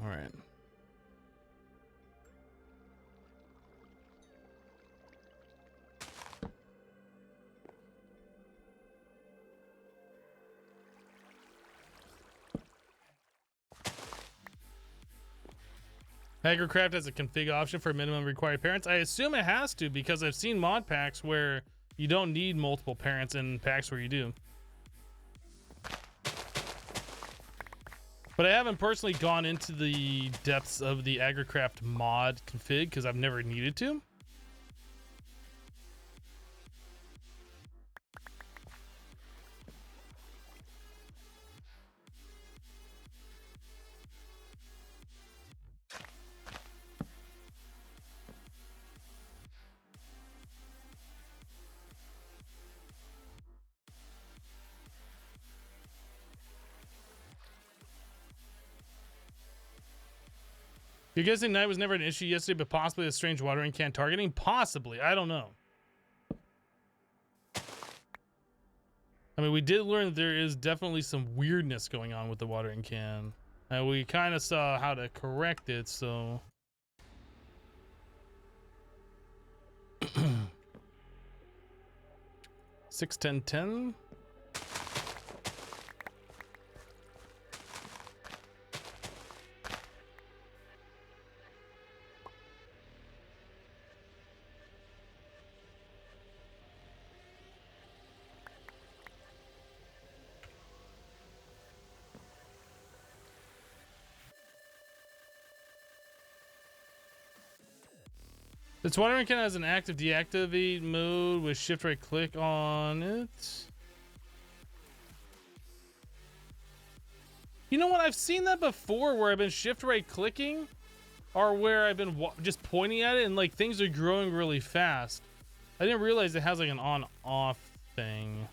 All right. Agricraft has a config option for minimum required parents. I assume it has to, because I've seen mod packs where you don't need multiple parents and packs where you do. But I haven't personally gone into the depths of the Agricraft mod config because I've never needed to. You're guessing night was never an issue yesterday, but possibly a strange watering can targeting? Possibly. I don't know. I mean, we did learn that there is definitely some weirdness going on with the watering can. And we kind of saw how to correct it, so... 6-10-10. This watering can has an active deactivate mode with shift right click on it. You know what? I've seen that before where I've been shift right clicking or where I've been just pointing at it and like things are growing really fast. I didn't realize it has like an on off thing.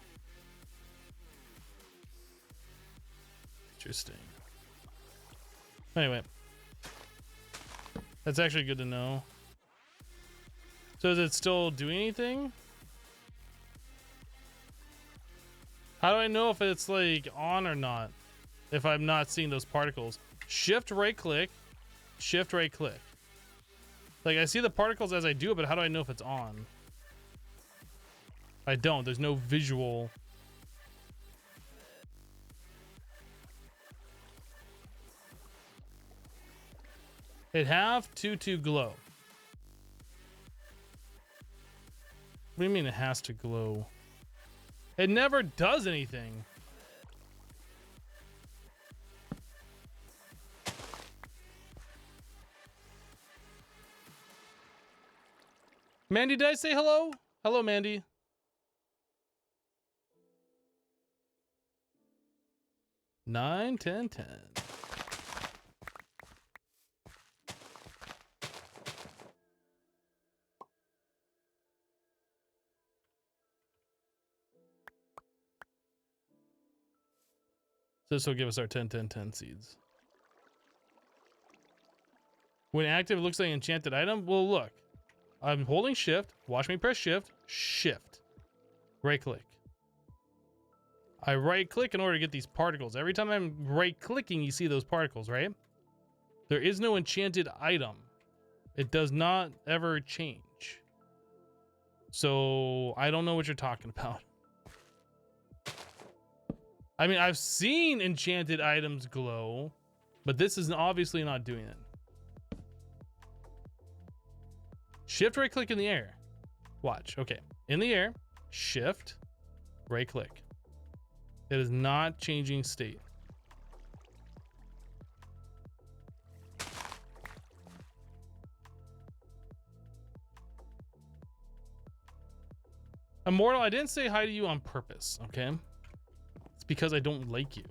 Interesting. Anyway, that's actually good to know. So is it still doing anything? How do I know if it's like on or not? If I'm not seeing those particles. Shift right click. Shift right click. Like I see the particles as I do it, but how do I know if it's on? I don't. There's no visual. It have to glow. What do you mean it has to glow? It never does anything. Mandy, did I say hello? Hello, Mandy. Nine, 10, 10. This will give us our 10, 10, 10 seeds. When active, it looks like an enchanted item. Well, look. I'm holding shift. Watch me press shift. Shift. Right click. I right click in order to get these particles. Every time I'm right clicking, you see those particles, right? There is no enchanted item. It does not ever change. So I don't know what you're talking about. I mean, I've seen enchanted items glow, but this is obviously not doing it. Shift right click in the air. Watch. Okay. In the air, shift, right click. It is not changing state. Immortal, I didn't say hi to you on purpose, okay? It's because I don't like you.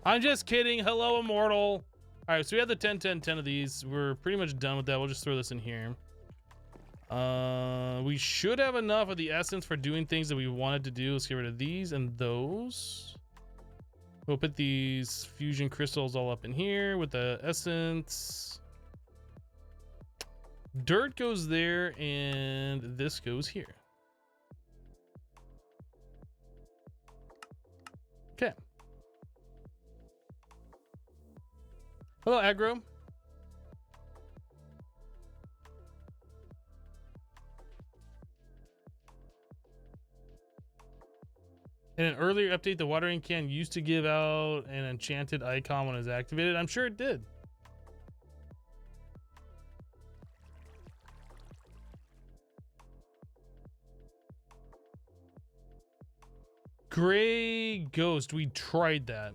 I'm just kidding. Hello, Immortal. All right, so we have the 10, 10, 10 of these. We're pretty much done with that. We'll just throw this in here. We should have enough of the essence for doing things that we wanted to do. Let's get rid of these and those. We'll put these fusion crystals all up in here with the essence. Dirt goes there and this goes here. Okay. Hello, Aggro. In an earlier update, the watering can used to give out an enchanted icon when it was activated. I'm sure it did. Gray Ghost, we tried that.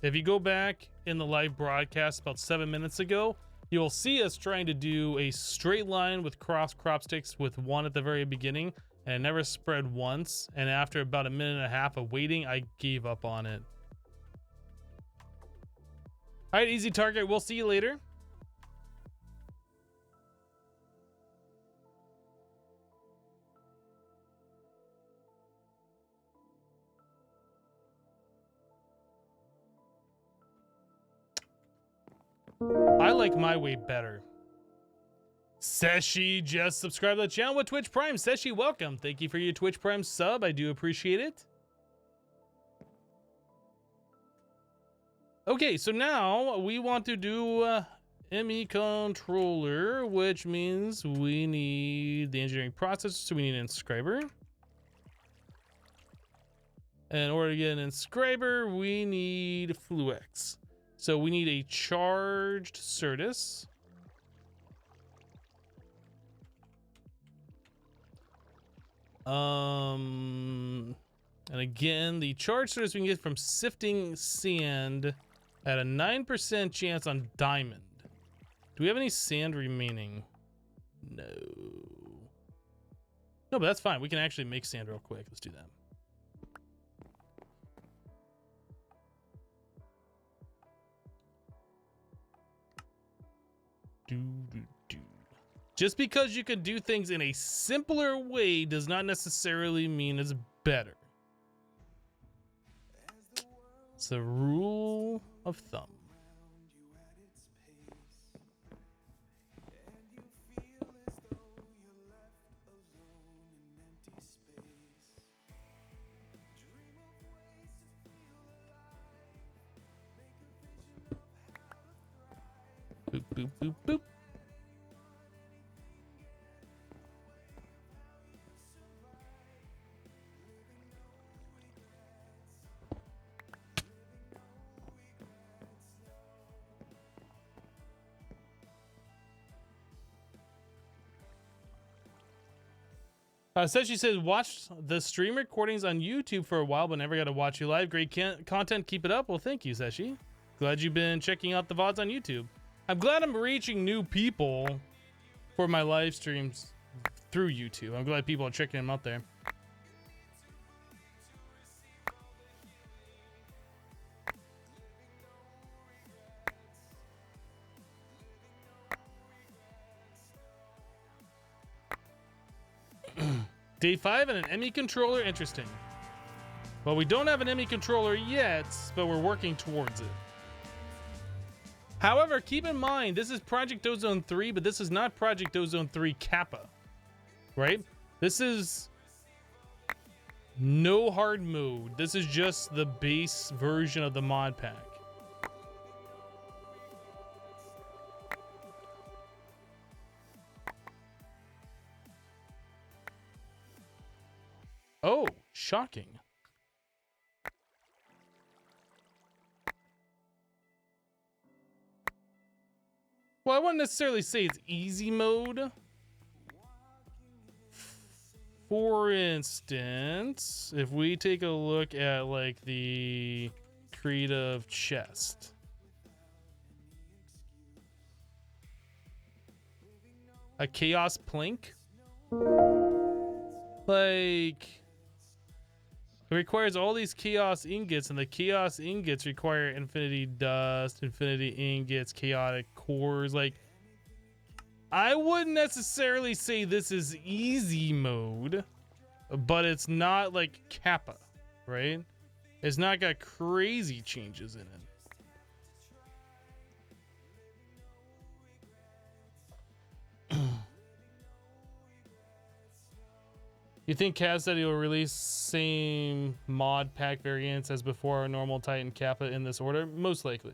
If you go back in the live broadcast about 7 minutes ago, you'll see us trying to do a straight line with cross crop sticks with one at the very beginning, and it never spread once. And after about a minute and a half of waiting, I gave up on it. All right, easy target. We'll see you later. I like my way better. Seshi just subscribed to the channel with Twitch Prime. Seshi, welcome. Thank you for your Twitch Prime sub. I do appreciate it. Okay, so now we want to do ME controller, which means we need the engineering processor, so we need an inscriber. And in order to get an inscriber, we need Fluex. So we need a charged Certus. And again, the charged Certus we can get from sifting sand at a 9% chance on diamond. Do we have any sand remaining? No. No, but that's fine. We can actually make sand real quick. Let's do that. Just because you can do things in a simpler way does not necessarily mean it's better. It's the rule of thumb. Boop, boop, boop, boop. She says, watched the stream recordings on YouTube for a while, but never got to watch you live. Great content. Keep it up. Well, thank you, Seshi. Glad you've been checking out the VODs on YouTube. I'm glad I'm reaching new people for my live streams through YouTube. I'm glad people are checking them out there. Day 5 and an ME controller. Interesting. Well, we don't have an ME controller yet, but we're working towards it. However, keep in mind, this is Project Ozone 3, but this is not Project Ozone 3 Kappa, right? This is no hard mode. This is just the base version of the mod pack. Oh, shocking. Well, I wouldn't necessarily say it's easy mode. For instance, if we take a look at like the creative chest. A chaos plank. Like, it requires all these chaos ingots, and the chaos ingots require infinity dust, infinity ingots, chaotic cores. Like, I wouldn't necessarily say this is easy mode, but it's not like Kappa, right? It's not got crazy changes in it. You think Kaz said he will release same mod pack variants as before our normal Titan Kappa in this order? Most likely.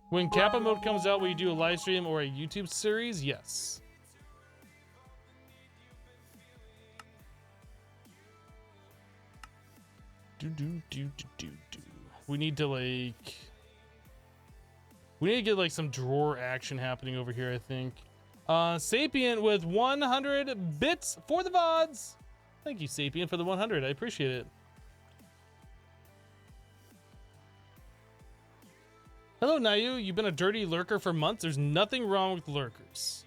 When Kappa mode comes out, will you do a live stream or a YouTube series? Yes. We need to like... We need to get like some drawer action happening over here, I think. Sapient with 100 bits for the VODs. Thank you, Sapient, for the 100. I appreciate it. Hello, Nayu. You've been a dirty lurker for months. There's nothing wrong with lurkers.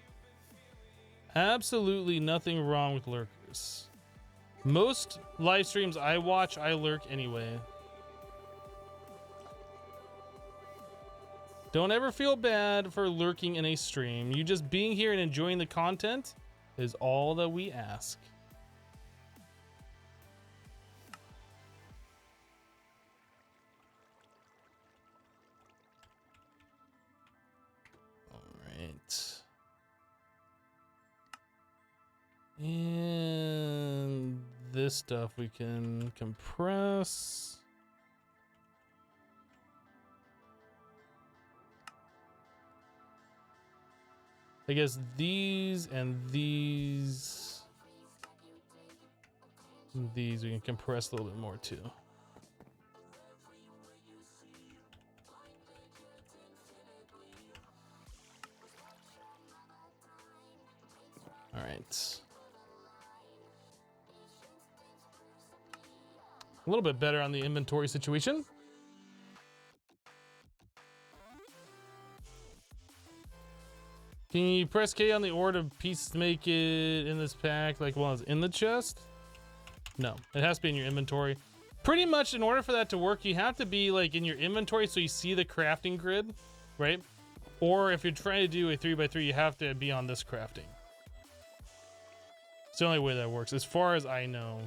Absolutely nothing wrong with lurkers. Most live streams I watch, I lurk anyway. Don't ever feel bad for lurking in a stream. You just being here and enjoying the content is all that we ask. All right. And this stuff we can compress. I guess these and these we can compress a little bit more too. All right. A little bit better on the inventory situation. Can you press K on the order piece to make it in this pack like while it's in the chest? No, it has to be in your inventory. Pretty much in order for that to work, you have to be like in your inventory so you see the crafting grid, right? Or if you're trying to do a 3x3, you have to be on this crafting. So the only way that works, as far as I know.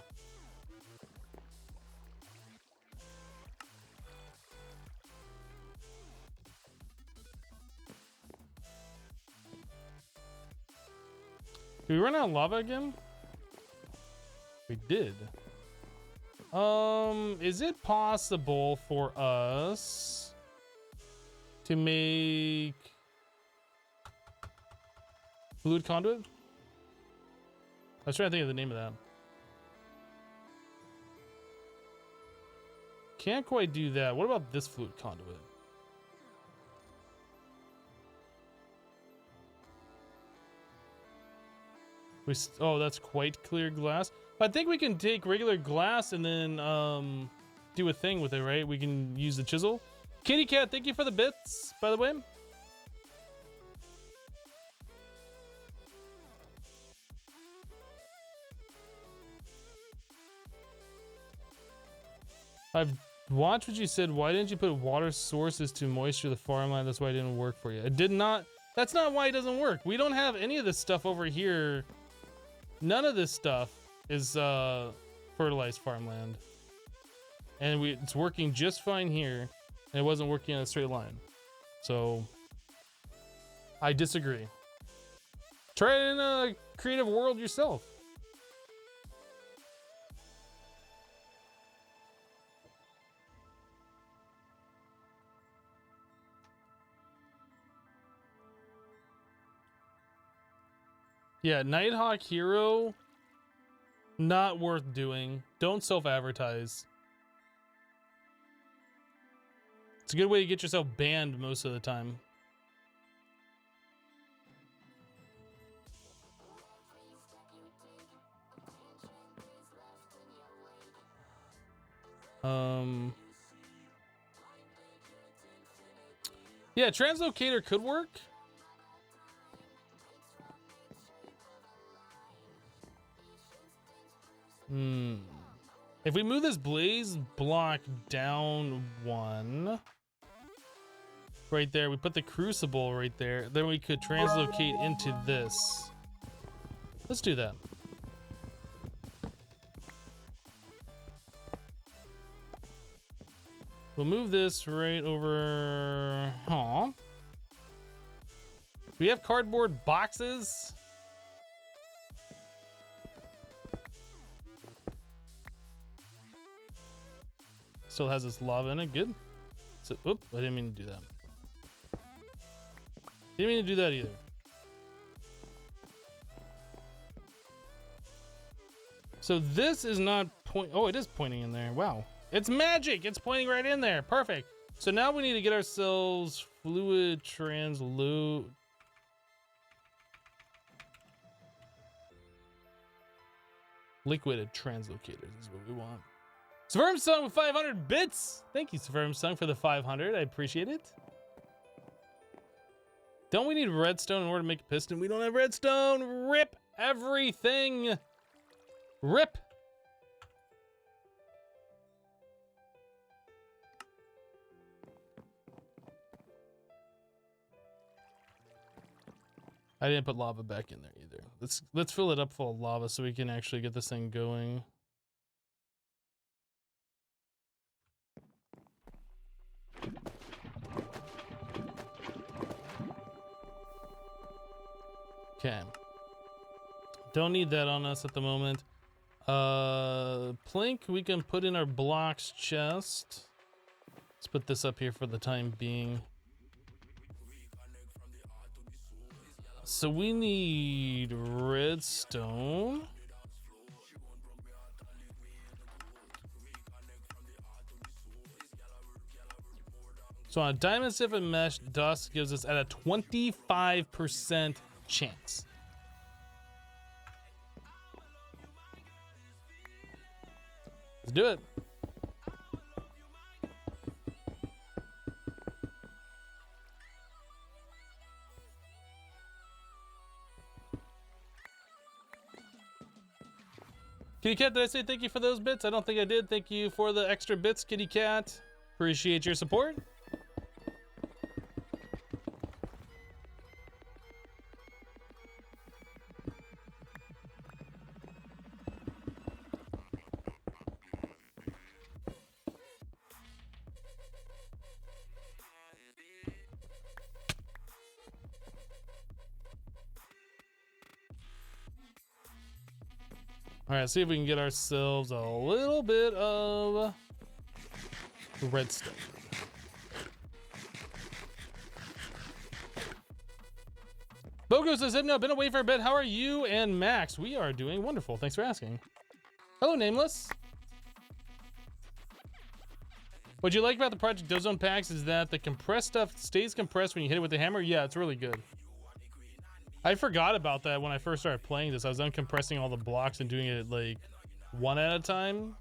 Did we run out of lava again? We did. Is it possible for us to make fluid conduit? I was trying to think of the name of that. Can't quite do that. What about this fluid conduit? Oh, that's quite clear glass. I think we can take regular glass and then do a thing with it, right? We can use the chisel. Kitty Cat, thank you for the bits, by the way. I've watched what you said. Why didn't you put water sources to moisture the farmland? That's why it didn't work for you. It did not. That's not why it doesn't work. We don't have any of this stuff over here. None of this stuff is fertilized farmland. And it's working just fine here. And it wasn't working on a straight line. So I disagree. Try it in a creative world yourself. Yeah, Nighthawk Hero, not worth doing. Don't self-advertise. It's a good way to get yourself banned most of the time. Yeah, translocator could work. If we move this blaze block down one, right there, we put the crucible right there, then we could translocate into this. Let's do that. We'll move this right over. Aw. We have cardboard boxes. Still has this lava in it. Good. So, oop, I didn't mean to do that. Didn't mean to do that either. So this is not point. Oh, it is pointing in there. Wow. It's magic. It's pointing right in there. Perfect. So now we need to get ourselves fluid transload. Liquid translocators is what we want. Sperm Sung with 500 bits. Thank you, Sperm Sung, for the 500. I appreciate it. Don't we need redstone in order to make a piston? We don't have redstone. Rip everything. Rip. I didn't put lava back in there either. Let's fill it up full of lava so we can actually get this thing going. Okay. Don't need that on us at the moment. Plank we can put in our blocks chest. Let's put this up here for the time being. So we need redstone. So on a diamond siphon mesh, dust gives us at a 25% chance. Let's do it. Kitty Cat, did I say thank you for those bits? I don't think I did. Thank you for the extra bits, Kitty Cat. Appreciate your support. All right, see if we can get ourselves a little bit of redstone. Bogo says, Hypno, been away for a bit. How are you and Max? We are doing wonderful. Thanks for asking. Hello, Nameless. What you like about the Project Ozone packs is that the compressed stuff stays compressed when you hit it with the hammer. Yeah, it's really good. I forgot about that when I first started playing this. I was uncompressing all the blocks and doing it like one at a time.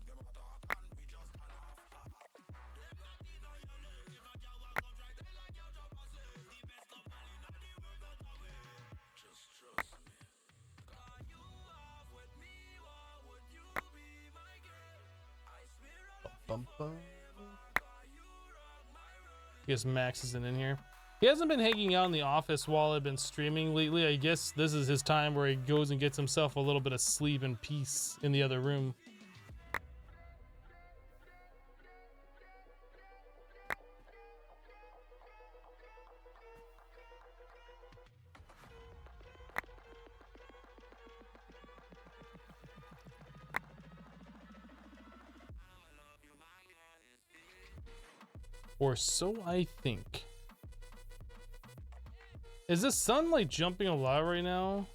Bum, bum. I guess Max isn't in here. He hasn't been hanging out in the office while I've been streaming lately. I guess this is his time where he goes and gets himself a little bit of sleep and peace in the other room. Or so I think. Is the sun like jumping a lot right now?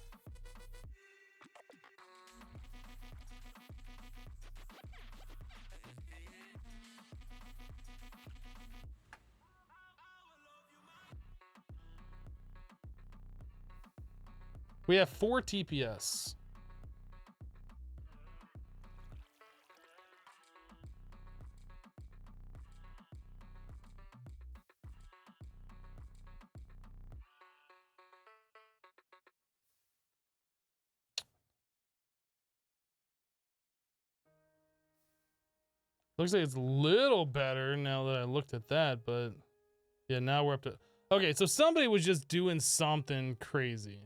We have 4 TPS. Looks like it's a little better now that I looked at that, but yeah, now we're up to... Okay, so somebody was just doing something crazy.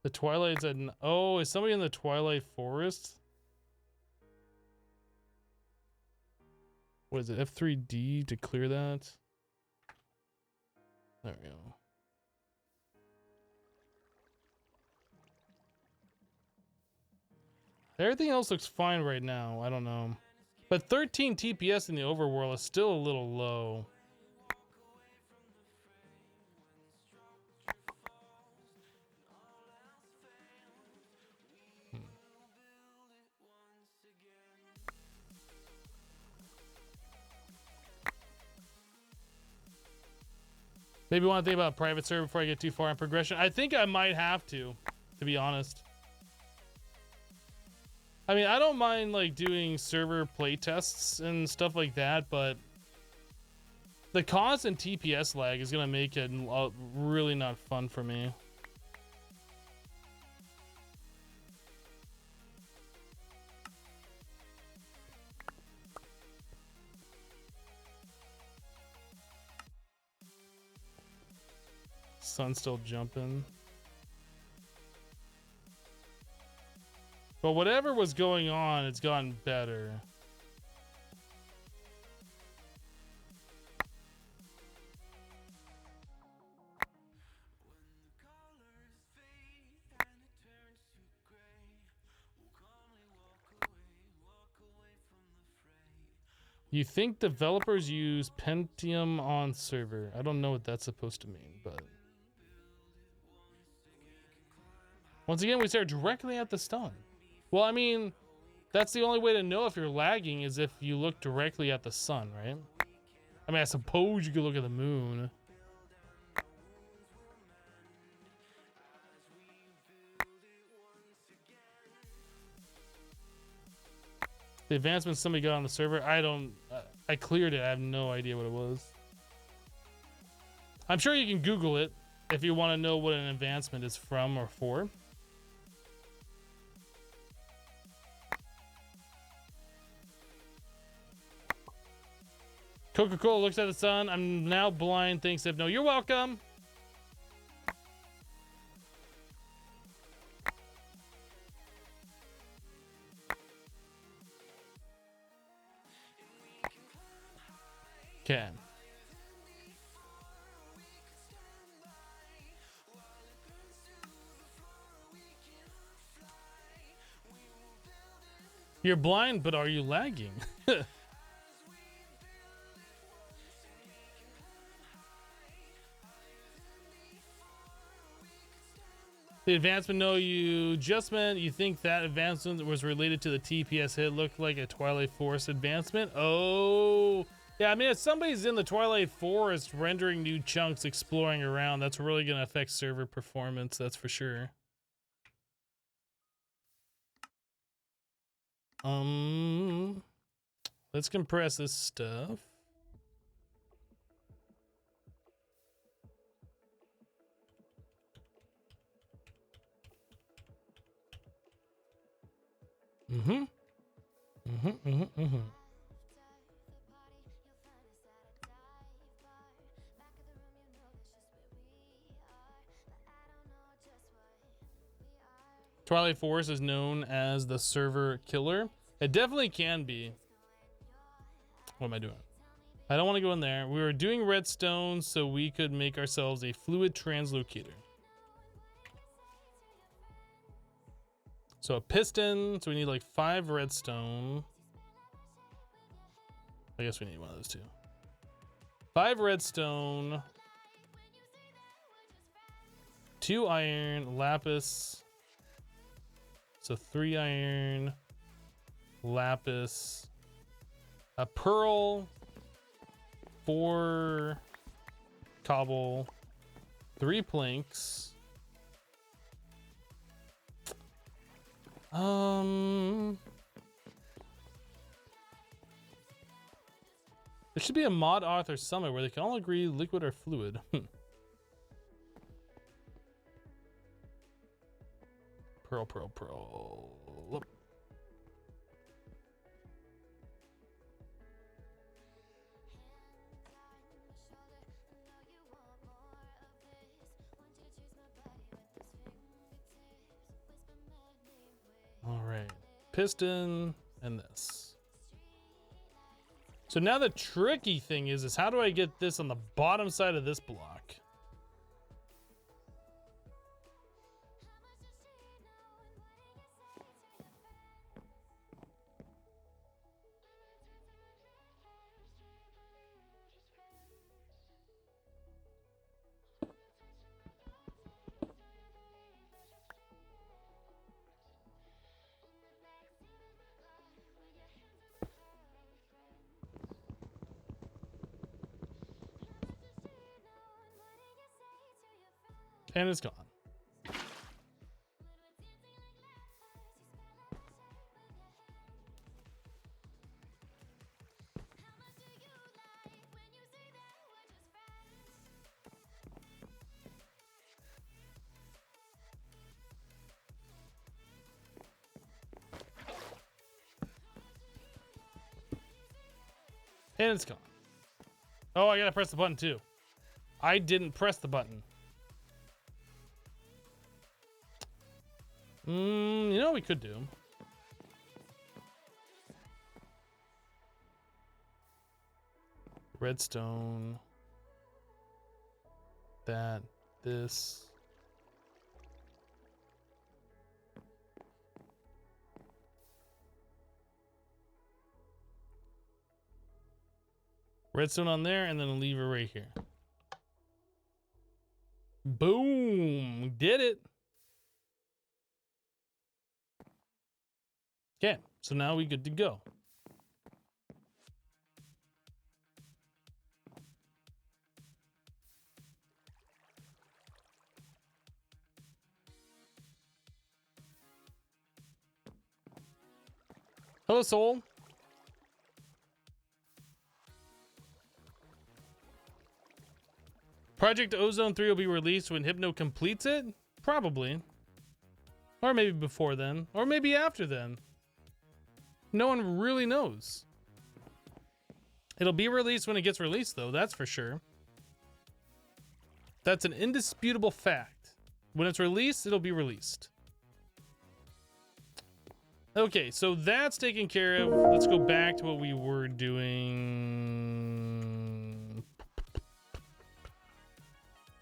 The Twilight's at... Oh, is somebody in the Twilight Forest? What is it, F3D to clear that? There we go. Everything else looks fine right now. I don't know. But 13 TPS in the overworld is still a little low. Maybe want to think about a private server before I get too far in progression. I think I might have to be honest. I mean, I don't mind like doing server playtests and stuff like that, but the constant TPS lag is gonna make it really not fun for me. Sun's still jumping. But whatever was going on, it's gotten better. You think developers use Pentium on server? I don't know what that's supposed to mean, but... Once again, we stare directly at the sun. Well, I mean, that's the only way to know if you're lagging is if you look directly at the sun, right? I mean, I suppose you could look at the moon. The advancement somebody got on the server, I cleared it. I have no idea what it was. I'm sure you can Google it if you want to know what an advancement is from or for. Coca-Cola looks at the sun. I'm now blind. Thanks, Hypno. You're welcome. Okay. You're blind, but are you lagging? The advancement, no, you just meant you think that advancement was related to the TPS hit. Looked like a Twilight Forest advancement. Oh, yeah, I mean, if somebody's in the Twilight Forest rendering new chunks, exploring around, that's really going to affect server performance, that's for sure. Let's compress this stuff. Twilight Forest is known as the server killer. It definitely can be. What am I doing? I don't want to go in there. We were doing redstone so we could make ourselves a fluid translocator. So a piston. So we need like 5 redstone. I guess we need one of those too. 5 redstone. 2 iron, lapis. So 3 iron, lapis, a pearl, 4 cobble, 3 planks. There should be a mod author somewhere where they can all agree liquid or fluid. Pearl. Look. All right, piston and this. So now the tricky thing is how do I get this on the bottom side of this block? And it's gone. And it's gone. Oh, I gotta press the button too. I didn't press the button. You know what we could do? Redstone. That. This. Redstone on there, and then a lever right here. Boom! Did it! Okay, so now we good to go. Hello, Soul. Project Ozone 3 will be released when Hypno completes it? Probably. Or maybe before then. Or maybe after then. No one really knows. It'll be released when it gets released, though. That's for sure. That's an indisputable fact. When it's released, it'll be released. Okay, so that's taken care of. Let's go back to what we were doing.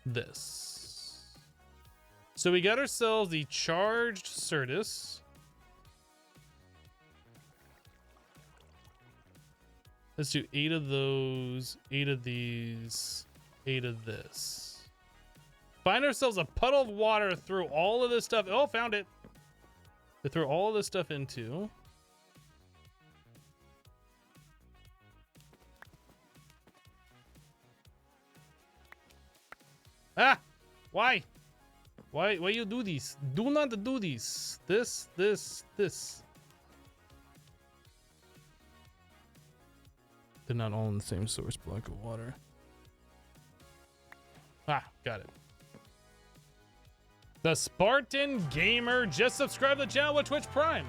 This. So we got ourselves the charged Certus. Let's do 8 of those, 8 of these, 8 of this. Find ourselves a puddle of water through all of this stuff. Oh, found it. To throw all of this stuff into. Ah! Why? Why you do this? Do not do this. This. They're not all in the same source block of water. Ah, got it. The Spartan Gamer just subscribed to the channel with Twitch Prime.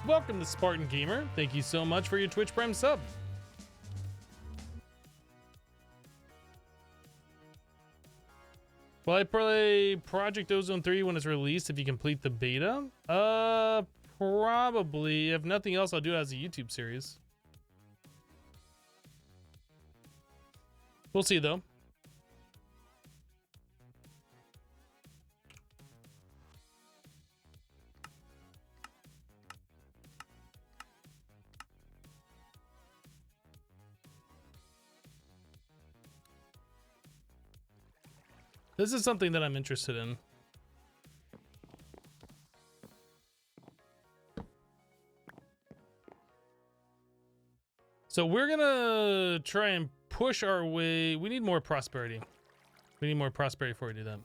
Welcome to Spartan Gamer. Thank you so much for your Twitch Prime sub. Will I play Project Ozone 3 when it's released if you complete the beta? Probably. If nothing else, I'll do it as a YouTube series. We'll see though. This is something that I'm interested in. So we're gonna try and push our way. We need more prosperity. We need more prosperity before we do that.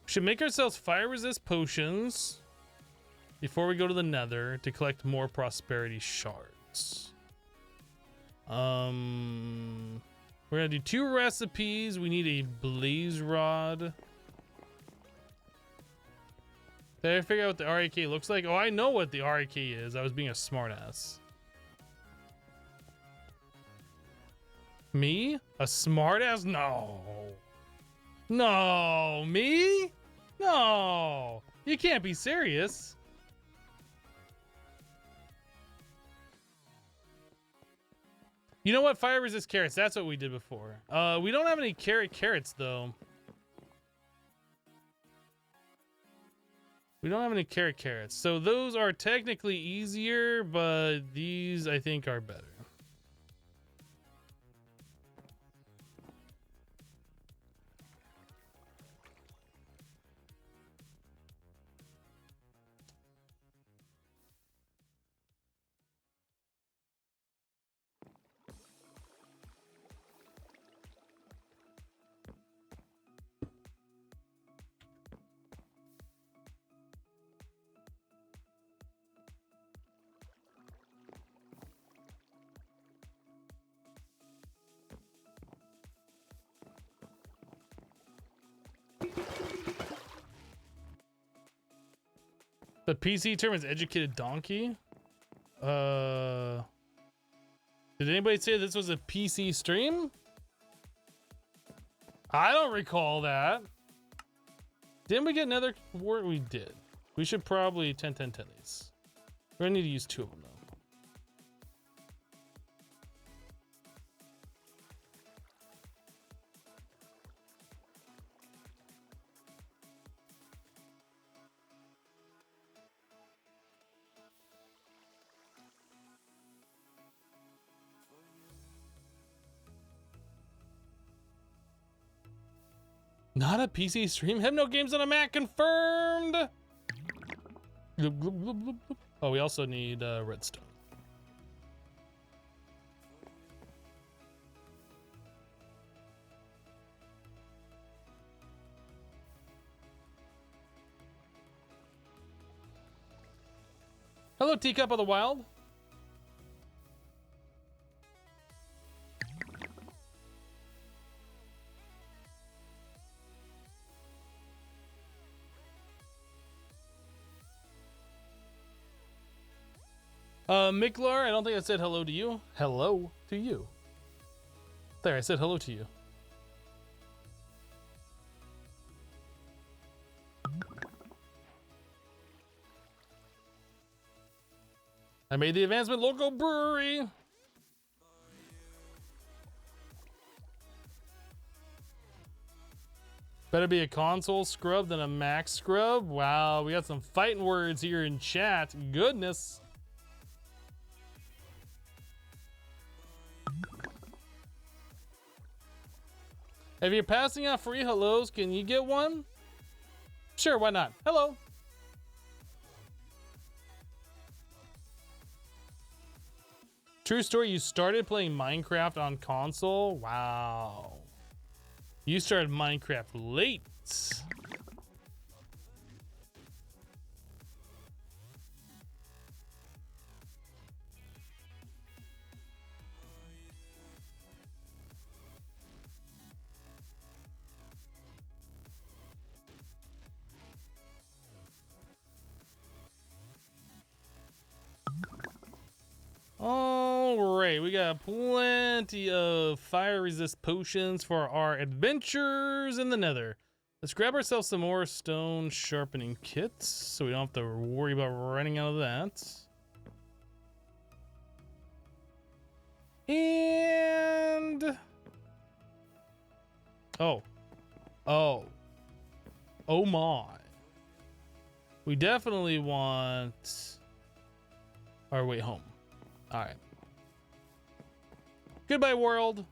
Should make ourselves fire resist potions before we go to the nether to collect more prosperity shards. We're gonna do 2 recipes. We need a blaze rod. Did I figure out what the RAK looks like? Oh, I know what the RAK is. I was being a smartass. Me? A smartass? No. No, me? No, you can't be serious. You know what? Fire resist carrots. That's what we did before. We don't have any carrots though. We don't have any carrots. So those are technically easier, but these I think are better. The PC term is educated donkey. Did anybody say this was a PC stream? I don't recall that. Didn't we get another word? We did. We should probably 10 these. We're gonna need to use 2 of them though. Not a PC stream. Hypno games on a Mac confirmed. Oh, we also need redstone. Hello, Teacup of the Wild. Miklar, I don't think I said hello to you. Hello to you. There, I said hello to you. I made the advancement local brewery. Better be a console scrub than a Mac scrub. Wow, we got some fighting words here in chat. Goodness. If you're passing out free hellos, can you get one? Sure, why not? Hello. True story, you started playing Minecraft on console? Wow. You started Minecraft late. All right, we got plenty of fire resist potions for our adventures in the nether. Let's grab ourselves some more stone sharpening kits so we don't have to worry about running out of that. And oh my, we definitely want our way home. All right. Goodbye, world.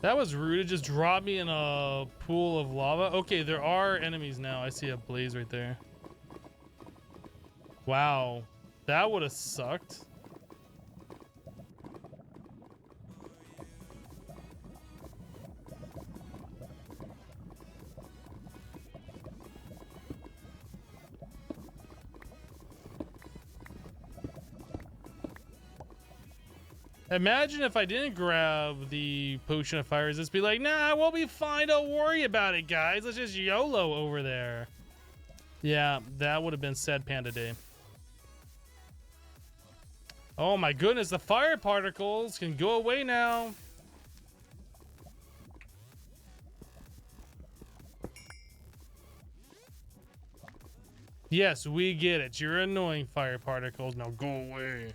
That was rude. It just dropped me in a pool of lava. Okay, there are enemies now. I see a blaze right there. Wow, that would have sucked. Imagine if I didn't grab the potion of fire resist, be like, nah, we'll be fine. Don't worry about it, guys. Let's just YOLO over there. Yeah, that would have been sad panda day. Oh my goodness, the fire particles can go away now. Yes, we get it. You're annoying, fire particles. Now go away.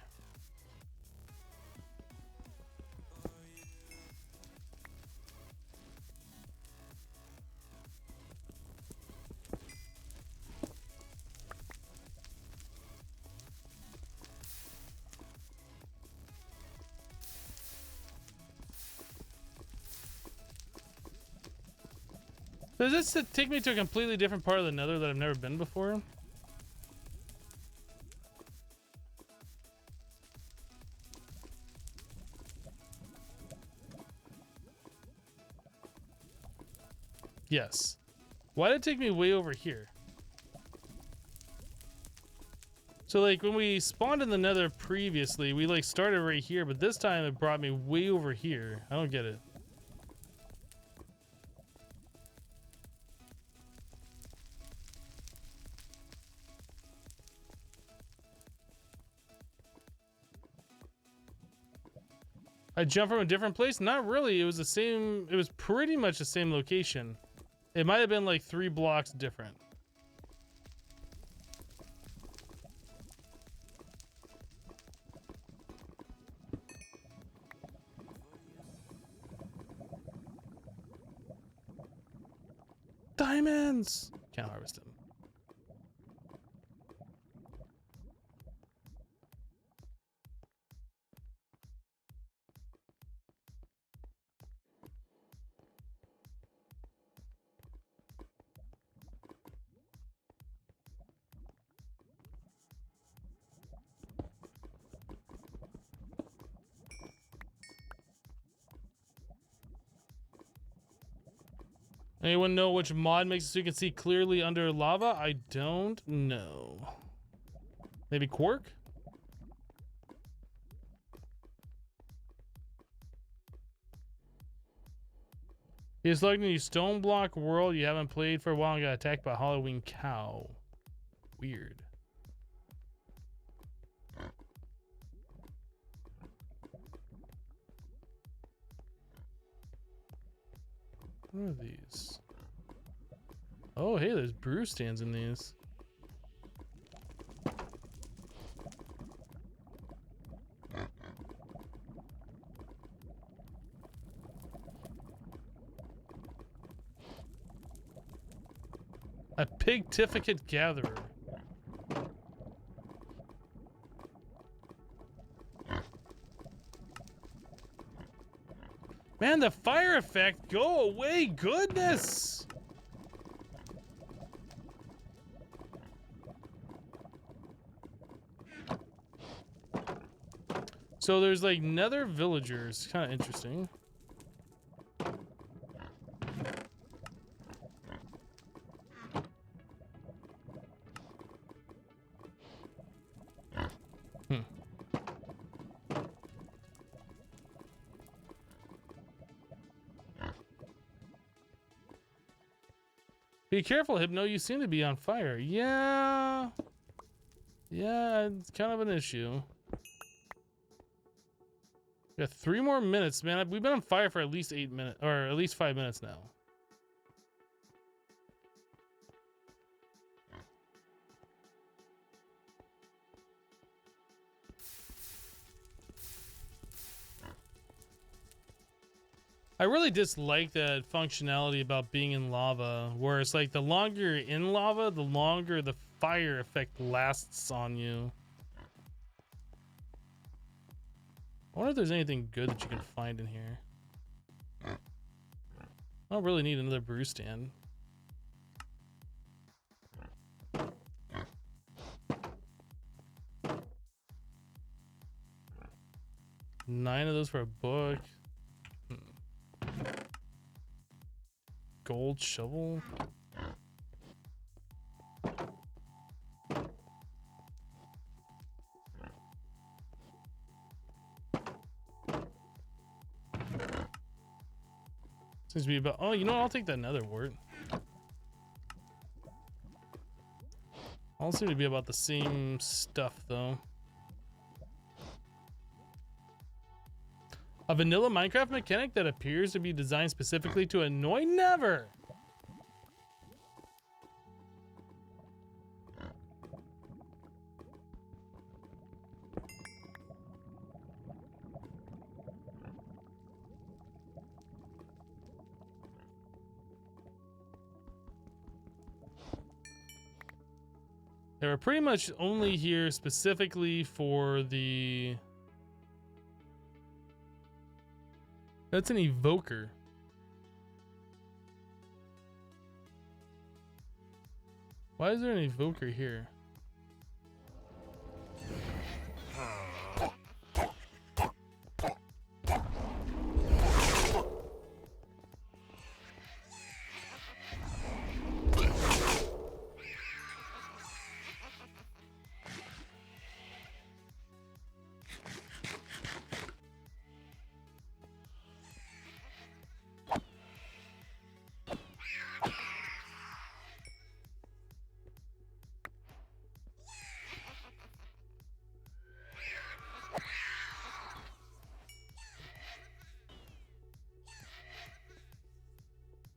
Does this take me to a completely different part of the nether that I've never been before? Yes. Why did it take me way over here? So like when we spawned in the nether previously, we like started right here, but this time it brought me way over here. I don't get it. I jumped from a different place? Not really. It was the same. It was pretty much the same location. It might have been like 3 blocks different. Diamonds! Can't harvest them. Anyone know which mod makes it so you can see clearly under lava? I don't know. Maybe Quark? He's logged in the stone block world you haven't played for a while and got attacked by a Halloween cow. Weird. What are these? Oh, hey, there's brew stands in these. A pigtificate gatherer. Man, the fire effect, go away, goodness! So there's like nether villagers, kind of interesting. Be careful, Hypno, you seem to be on fire. Yeah, it's kind of an issue. We got 3 more minutes, man. We've been on fire for at least 8 minutes, or at least 5 minutes now. I really dislike that functionality about being in lava, where it's like the longer you're in lava, the longer the fire effect lasts on you. I wonder if there's anything good that you can find in here. I don't really need another brew stand. Nine of those for a book. Gold shovel. Seems to be about, oh, you know what? I'll take that nether wart. All seem to be about the same stuff, though. A vanilla Minecraft mechanic that appears to be designed specifically to annoy? Never! They were pretty much only here specifically for the... That's an evoker. Why is there an evoker here?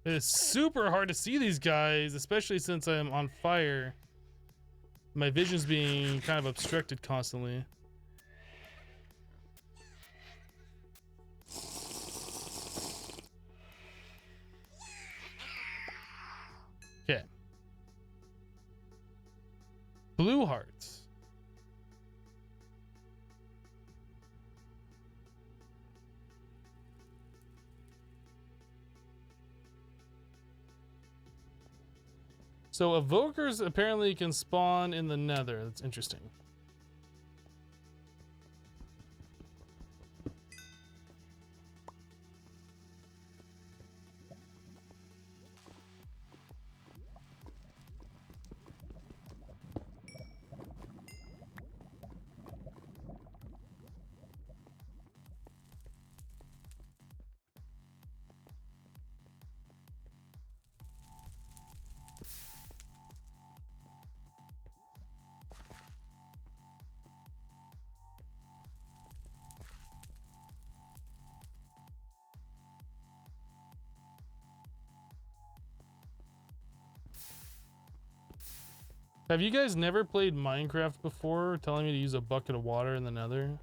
It is super hard to see these guys, especially since I'm on fire. My vision's being kind of obstructed constantly. Okay. Blue hearts. So evokers apparently can spawn in the nether. That's interesting. Have you guys never played Minecraft before, telling me to use a bucket of water in the nether?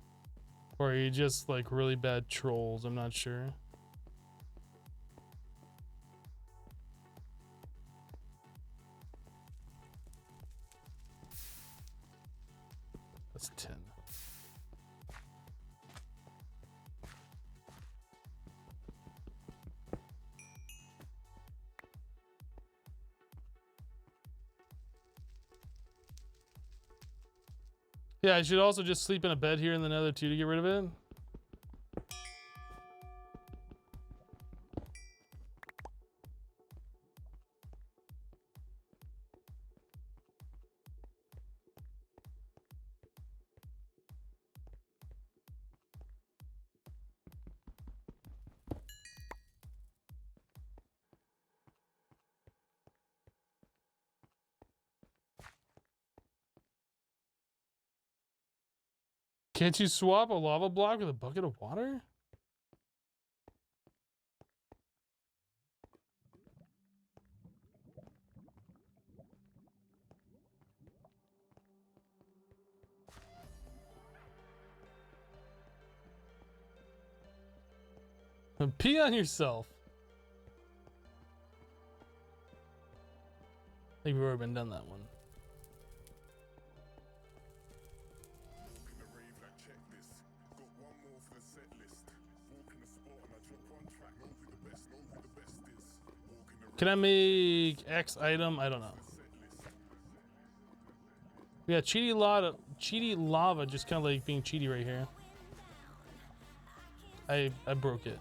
Or are you just like really bad trolls? I'm not sure. That's 10. Yeah, I should also just sleep in a bed here in the nether too to get rid of it. Can't you swap a lava block with a bucket of water? Pee on yourself. I think we've already been done that one. Can I make X item? I don't know. Yeah, cheaty lava just kind of like being cheaty right here. I broke it.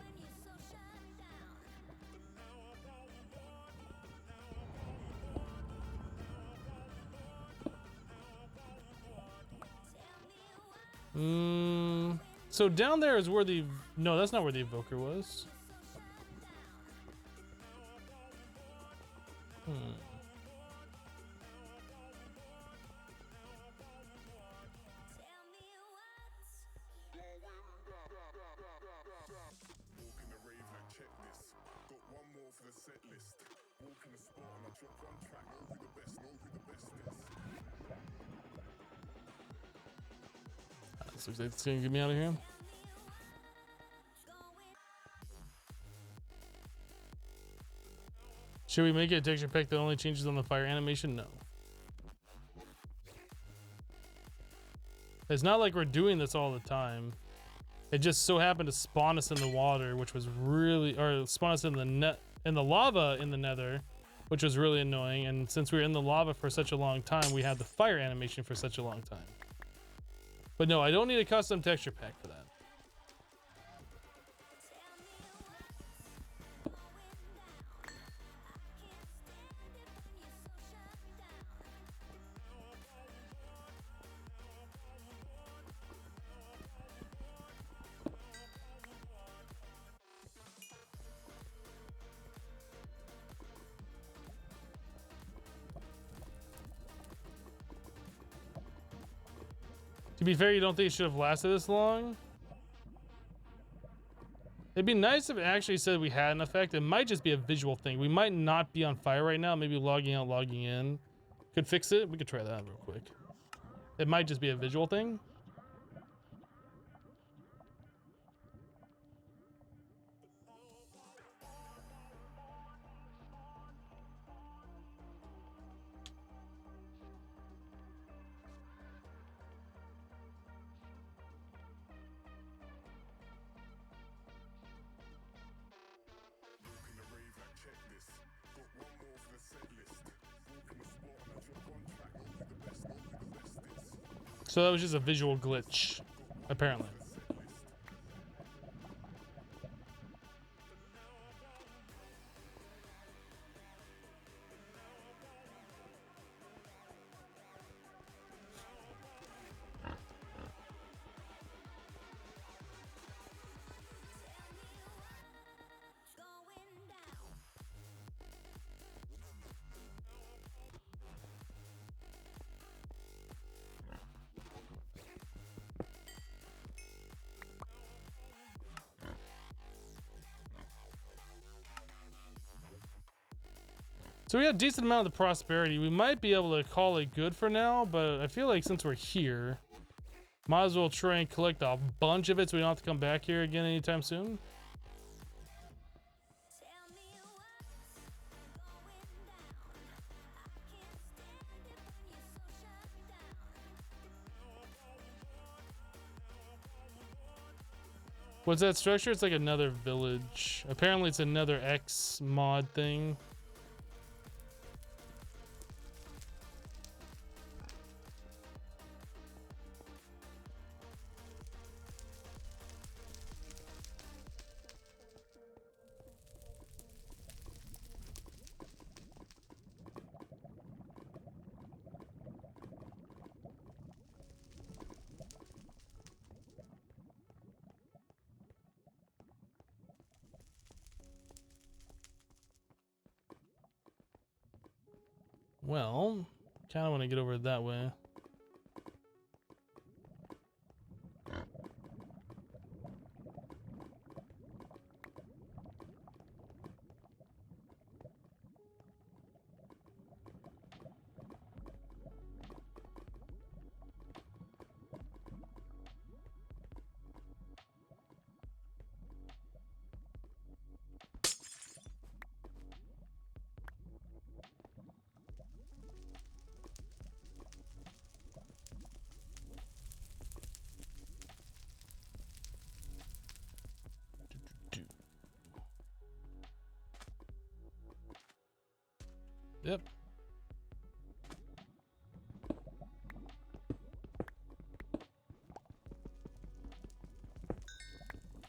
So down there is where the... No, that's not where the evoker was. This looks like it's gonna get me out of here. Should we make it a texture pack that only changes on the fire animation? No. It's not like we're doing this all the time. It just so happened to spawn us in the water, which was really, or spawn us in the lava in the nether, which was really annoying. And since we were in the lava for such a long time, we had the fire animation for such a long time. But no, I don't need a custom texture pack for that. To be fair, you don't think it should have lasted this long? It'd be nice if it actually said we had an effect. It might just be a visual thing. We might not be on fire right now. Maybe logging out, logging in could fix it. We could try that real quick. It might just be a visual thing. So that was just a visual glitch, apparently. So we got a decent amount of the prosperity. We might be able to call it good for now, but I feel like since we're here, might as well try and collect a bunch of it so we don't have to come back here again anytime soon. What's that structure? It's like another village. Apparently it's another X mod thing. Well, kind of want to get over that way. Yep.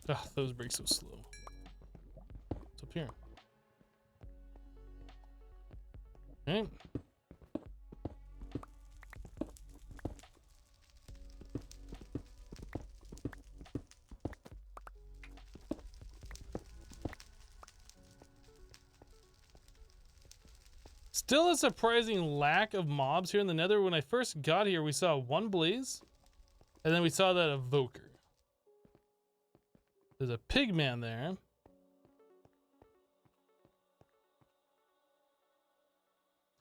Ah, those break so slow. What's up here? Okay. Still a surprising lack of mobs here in the Nether. When I first got here, we saw one blaze, and then we saw that evoker. There's a pig man there.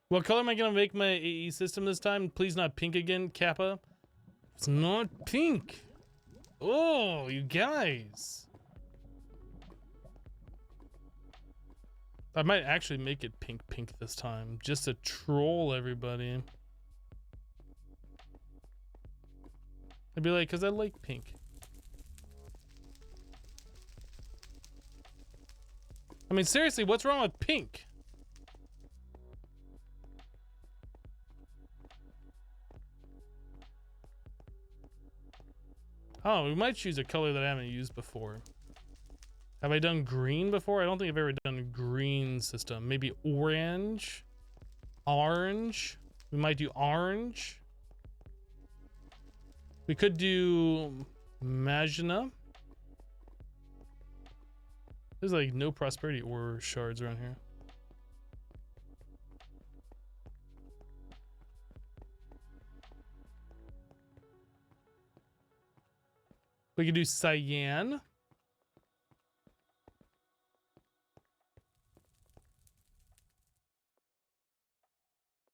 What color am I gonna make my AE system this time? Please not pink again, Kappa. It's not pink. Oh, you guys. I might actually make it pink this time, just to troll everybody. I'd be like, cause I like pink. I mean, seriously, what's wrong with pink? Oh, we might choose a color that I haven't used before. Have I done green before? I don't think I've ever done a green system. Maybe orange? Orange? We might do orange. We could do magenta. There's like no prosperity ore shards around here. We could do cyan.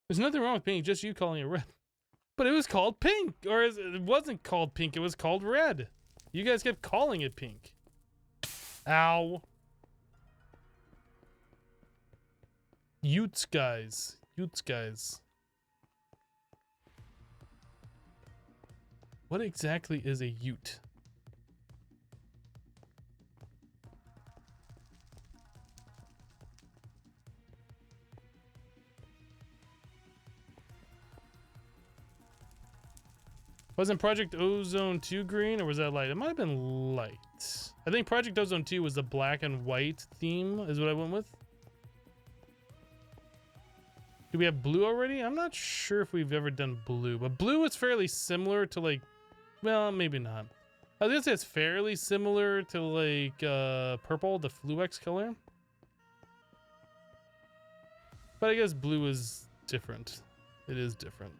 There's nothing wrong with pink, just you calling it red. But it was called pink, or it wasn't called pink, it was called red. You guys kept calling it pink. Ow. Utes, guys. Utes, guys. What exactly is a ute? Wasn't Project Ozone 2 green, or was that light? It might have been light. I think Project Ozone 2 was the black and white theme, is what I went with. Do we have blue already? I'm not sure if we've ever done blue, but blue is fairly similar to like, well, maybe not. I was gonna say it's fairly similar to like purple, the Fluex color. But I guess blue is different. It is different.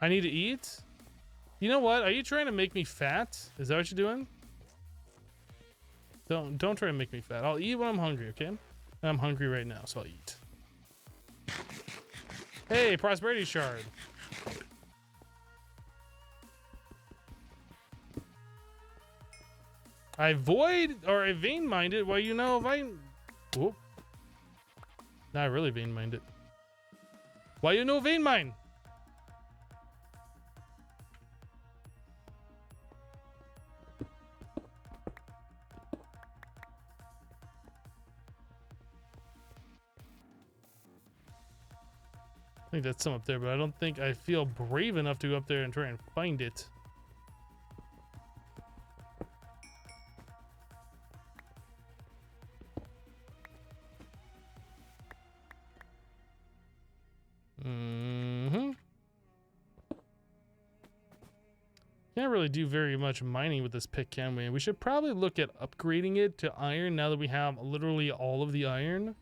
I need to eat? You know what? Are you trying to make me fat? Is that what you're doing? Don't try to make me fat. I'll eat when I'm hungry, okay? I'm hungry right now, so I'll eat. Hey, prosperity shard. I void or I vein mind it. Well, you know, if I. Whoop. Nah, I really vein mind it. Why you no vein mine? I think that's some up there, but I don't think I feel brave enough to go up there and try and find it. Can't really do very much mining with this pick, can we? We should probably look at upgrading it to iron now that we have literally all of the iron.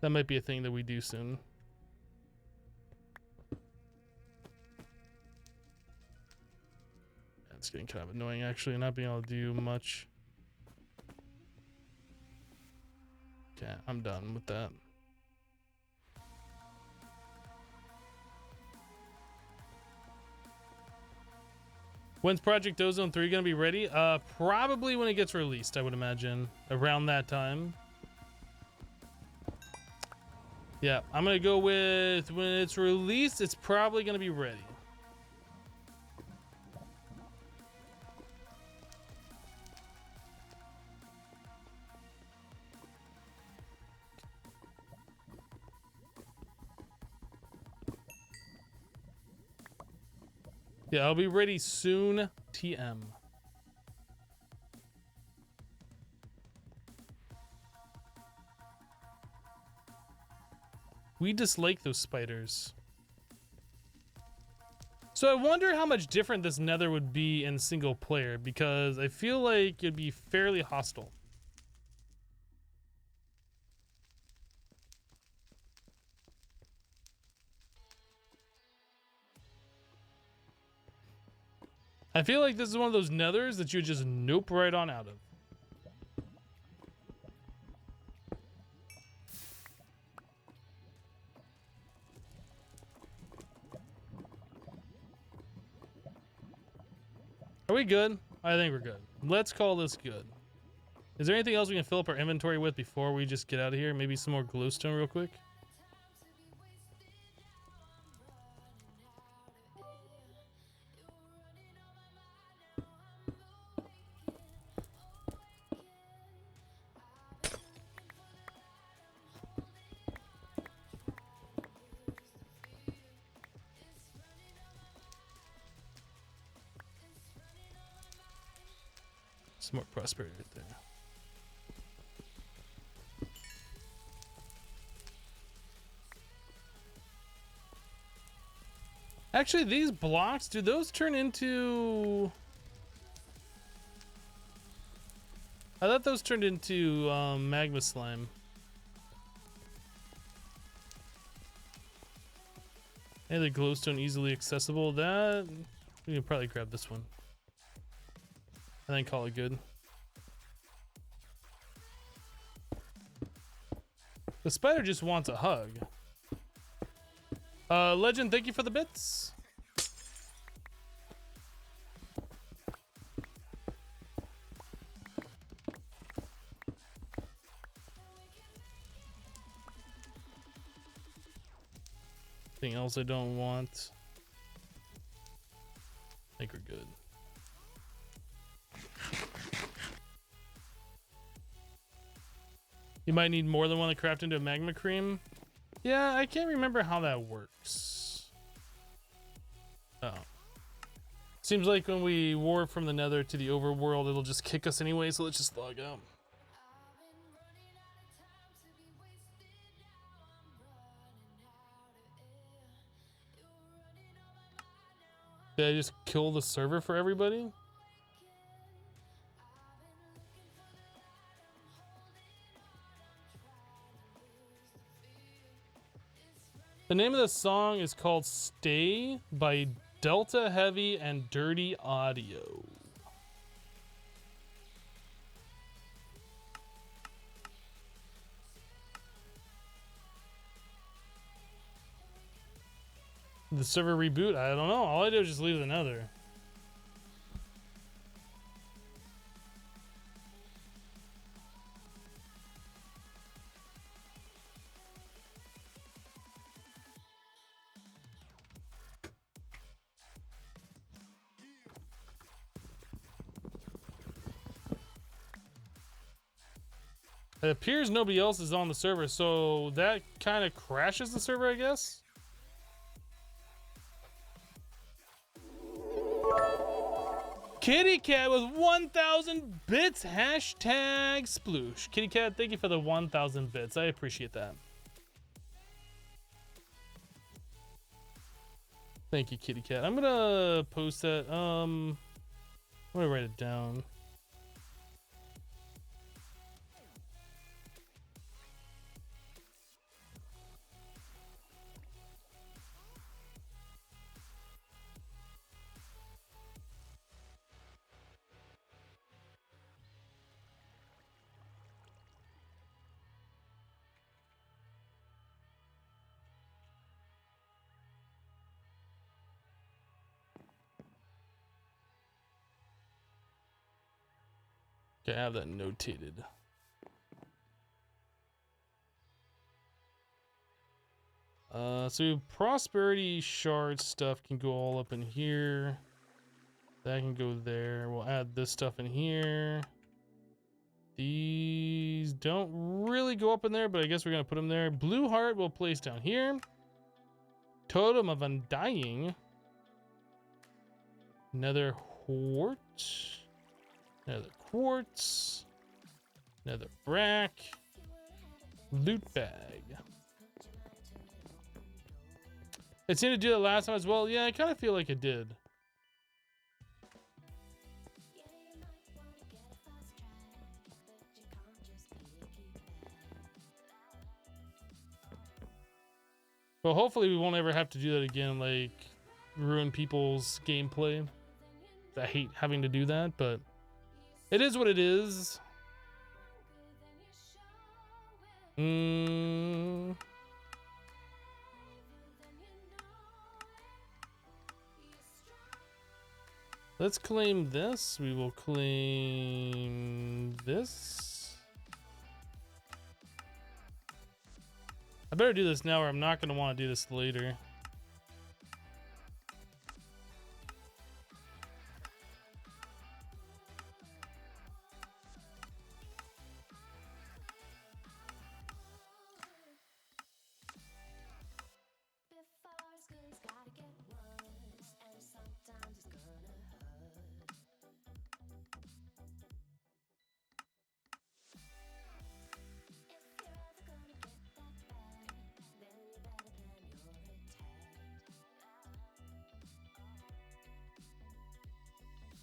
That might be a thing that we do soon. It's getting kind of annoying actually, not being able to do much. Okay, I'm done with that. When's Project Ozone 3 gonna be ready? Probably when it gets released, I would imagine. Around that time. Yeah, I'm gonna go with when it's released, it's probably gonna be ready. Yeah, I'll be ready soon, TM. We dislike those spiders. So I wonder how much different this nether would be in single player, because I feel like it'd be fairly hostile. I feel like this is one of those nethers that you just nope right on out of. Are we good? I think we're good. Let's call this good. Is there anything else we can fill up our inventory with before we just get out of here? Maybe some more glowstone real quick? Some more prosperity right there. Actually, these blocks, do those turn into... I thought those turned into magma slime. And the glowstone easily accessible. That we can probably grab this one. And then call it good. The spider just wants a hug. Legend, thank you for the bits. Anything else I don't want? I think we're good. You might need more than one to craft into a magma cream. Yeah, I can't remember how that works. Oh. Seems like when we warp from the nether to the overworld, it'll just kick us anyway, so let's just log out. Did I just kill the server for everybody? The name of the song is called Stay by Delta heavy and dirty audio. The server reboot? I don't know. All I do is just leave another. It appears nobody else is on the server, so that kind of crashes the server, I guess. Kitty Cat with 1,000 bits. Hashtag sploosh. Kitty Cat, thank you for the 1,000 bits. I appreciate that. Thank you, Kitty Cat. I'm gonna post that. I'm gonna write it down. Okay, I have that notated. So prosperity shard stuff can go all up in here. That can go there. We'll add this stuff in here. These don't really go up in there, but I guess we're gonna put them there. Blue heart we'll place down here. Totem of Undying. Nether quartz. Nether quartz. Nether brack. Loot bag. It seemed to do that last time as well. Yeah, I kind of feel like it did. Well, hopefully we won't ever have to do that again, like ruin people's gameplay. I hate having to do that, but it is what it is. Let's claim this. We will claim this. I better do this now or I'm not going to want to do this later.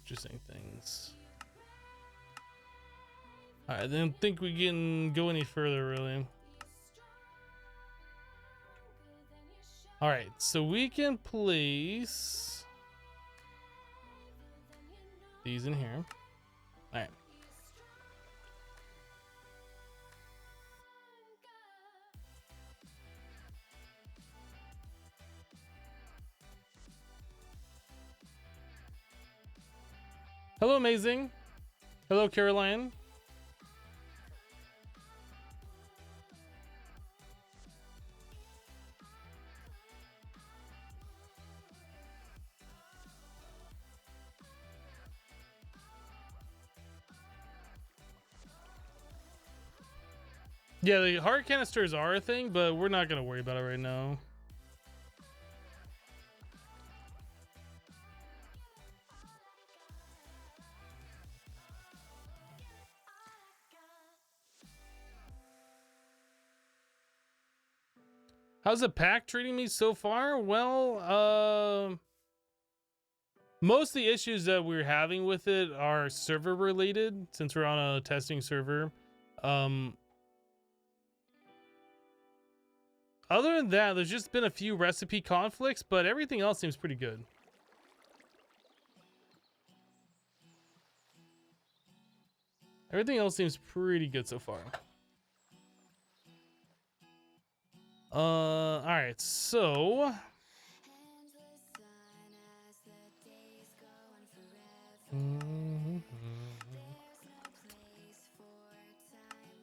Interesting things. I didn't think we can go any further, really. All right, so we can place these in here. All right. Hello, Amazing. Hello, Caroline. Yeah, the heart canisters are a thing, but we're not going to worry about it right now. How's the pack treating me so far? Well, most of the issues that we're having with it are server related, since we're on a testing server. Other than that, there's just been a few recipe conflicts, but everything else seems pretty good. Everything else seems pretty good so far. All right, so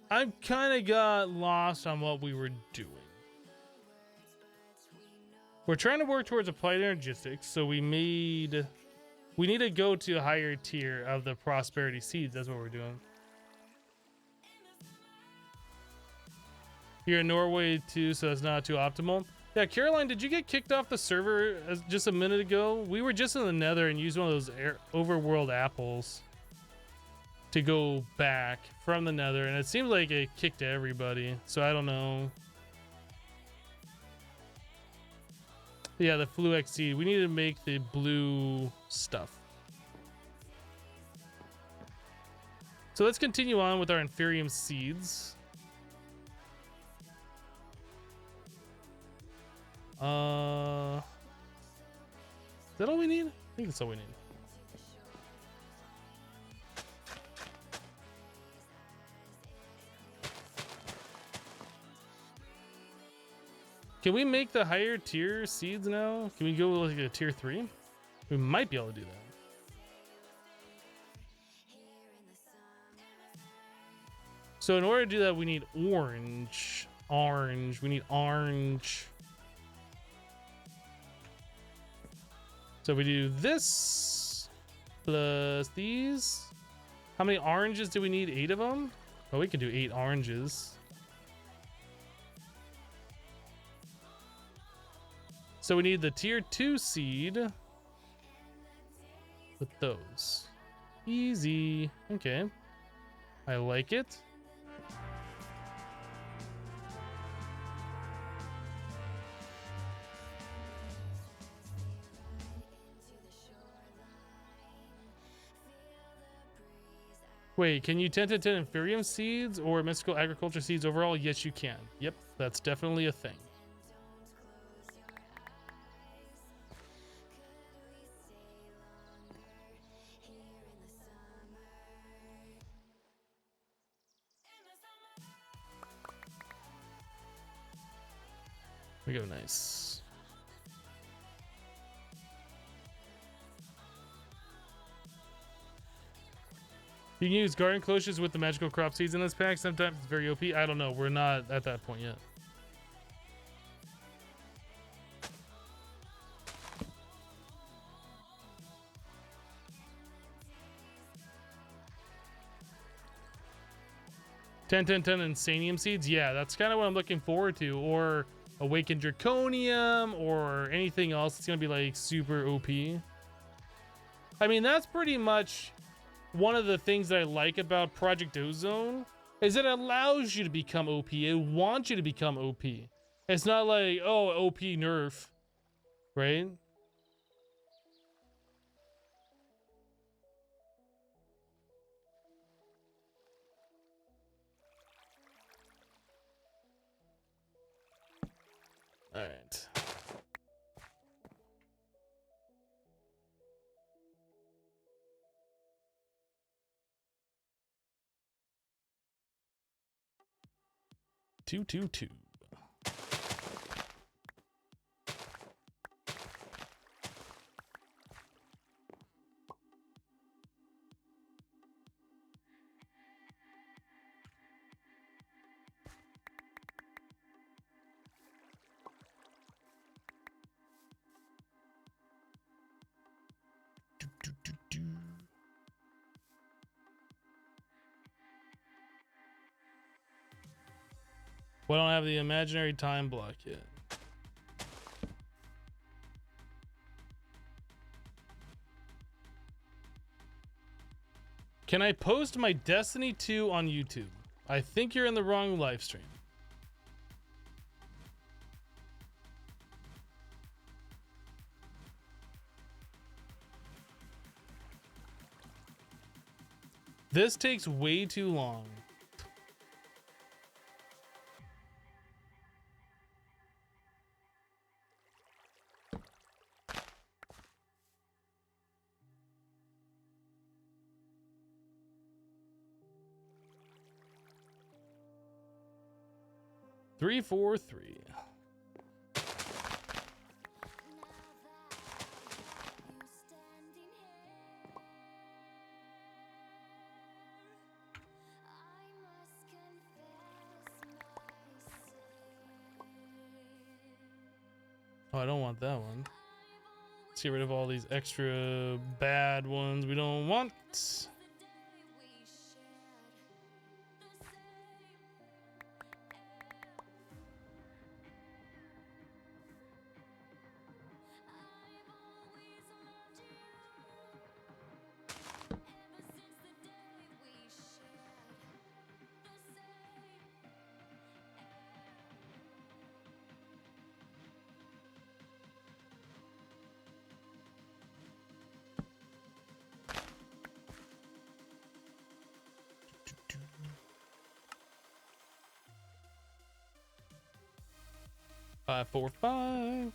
I kind of got lost on what we were doing. We're trying to work towards applied energistics, so we need to go to a higher tier of the prosperity seeds. That's what we're doing. You're in Norway too, so it's not too optimal. Yeah, Caroline, did you get kicked off the server just a minute ago? We were just in the Nether and used one of those overworld apples to go back from the Nether, and it seems like it kicked everybody, so I don't know. Yeah, the Fluix seed. We need to make the blue stuff. So let's continue on with our Inferium seeds. Is that all we need? I think that's all we need. Can we make the higher tier seeds now? Can we go like a tier 3? We might be able to do that. So in order to do that, we need orange. We need orange. So we do this plus these. How many oranges do we need? 8 of them? Oh, we can do 8 oranges. So we need the tier 2 seed with those. Easy. Okay. I like it. Wait, can you 10 Inferium seeds or mystical agriculture seeds overall? Yes, you can. Yep, that's definitely a thing. We go, nice. You can use garden cloches with the magical crop seeds in this pack. Sometimes it's very OP. I don't know. We're not at that point yet. Ten Insanium seeds. Yeah, that's kind of what I'm looking forward to. Or Awakened Draconium or anything else. It's going to be like super OP. I mean, that's pretty much one of the things that I like about Project Ozone is that it allows you to become OP. It wants you to become OP. It's not like, oh, OP nerf, right? All right. Two. Well, I don't have the imaginary time block yet. Can I post my Destiny 2 on YouTube? I think you're in the wrong live stream. This takes way too long. 343. Oh, I don't want that one. Let's get rid of all these extra bad ones we don't want. Five, 4, 5.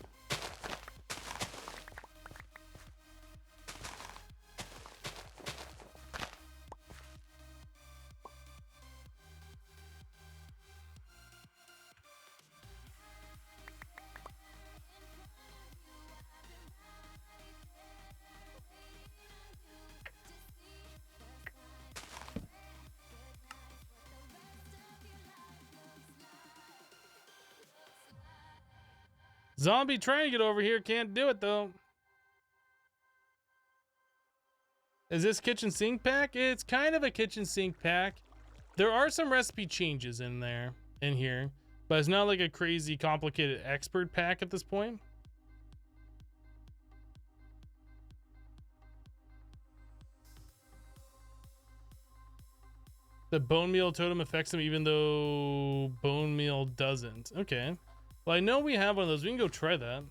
Zombie trying to get over here, can't do it though. Is this kitchen sink pack? It's kind of a kitchen sink pack. There are some recipe changes in here, but it's not like a crazy complicated expert pack at this point. The bone meal totem affects them even though bone meal doesn't. Okay. Well, I know we have one of those. We can go try that.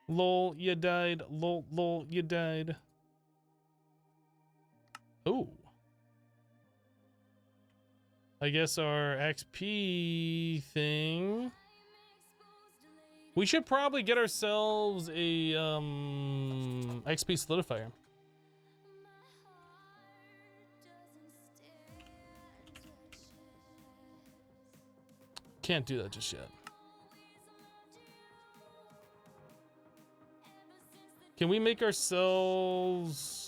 Lol, you died. Lol, lol, you died. Oh. I guess our XP thing. We should probably get ourselves a XP solidifier. Can't do that just yet. Can we make ourselves...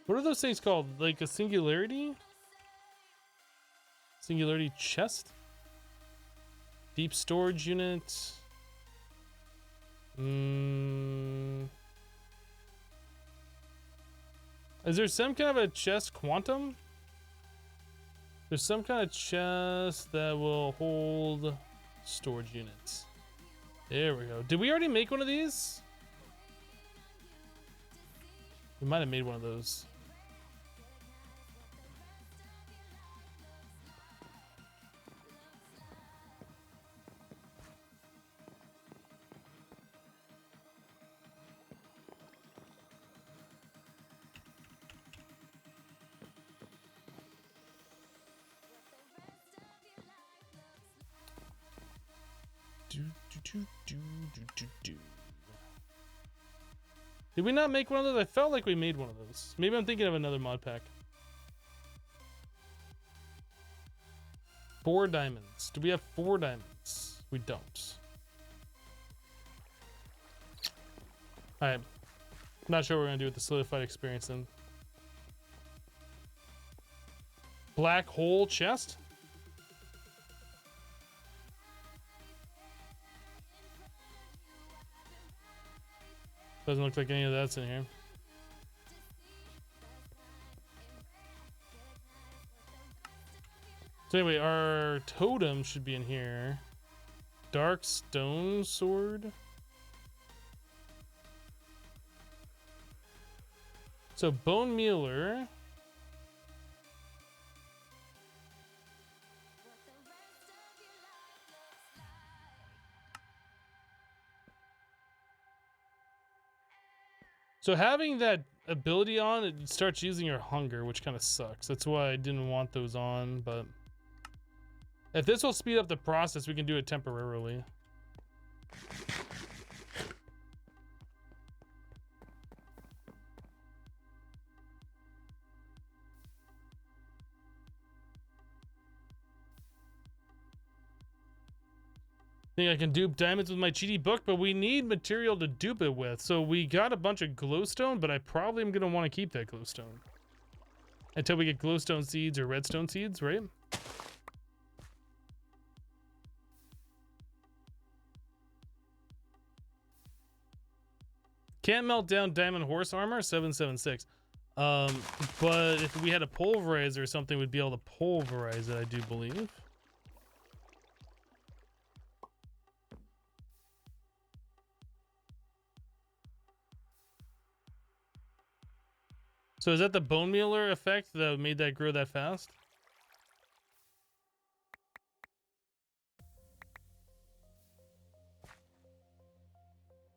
What are those things called? Like a singularity? Singularity chest? Deep storage unit? Is there some kind of a chest quantum? There's some kind of chest that will hold storage units. There we go. Did we already make one of these? We might have made one of those. Did we not make one of those? I felt like we made one of those. Maybe I'm thinking of another mod pack. 4 diamonds. Do we have 4 diamonds? We don't. Alright. Not sure what we're gonna do with the solidified experience then. Black hole chest? Doesn't look like any of that's in here. So anyway, our totem should be in here. Dark stone sword. So bone mealer. So having that ability on, it starts using your hunger, which kind of sucks. That's why I didn't want those on, but if this will speed up the process, we can do it temporarily. Think I can dupe diamonds with my cheaty book, but we need material to dupe it with. So we got a bunch of glowstone, but I probably am gonna want to keep that glowstone until we get glowstone seeds or redstone seeds, right? Can't melt down diamond horse armor, 776. But if we had a pulverizer or something, we'd be able to pulverize it, I do believe. So is that the bone mealer effect that made that grow that fast?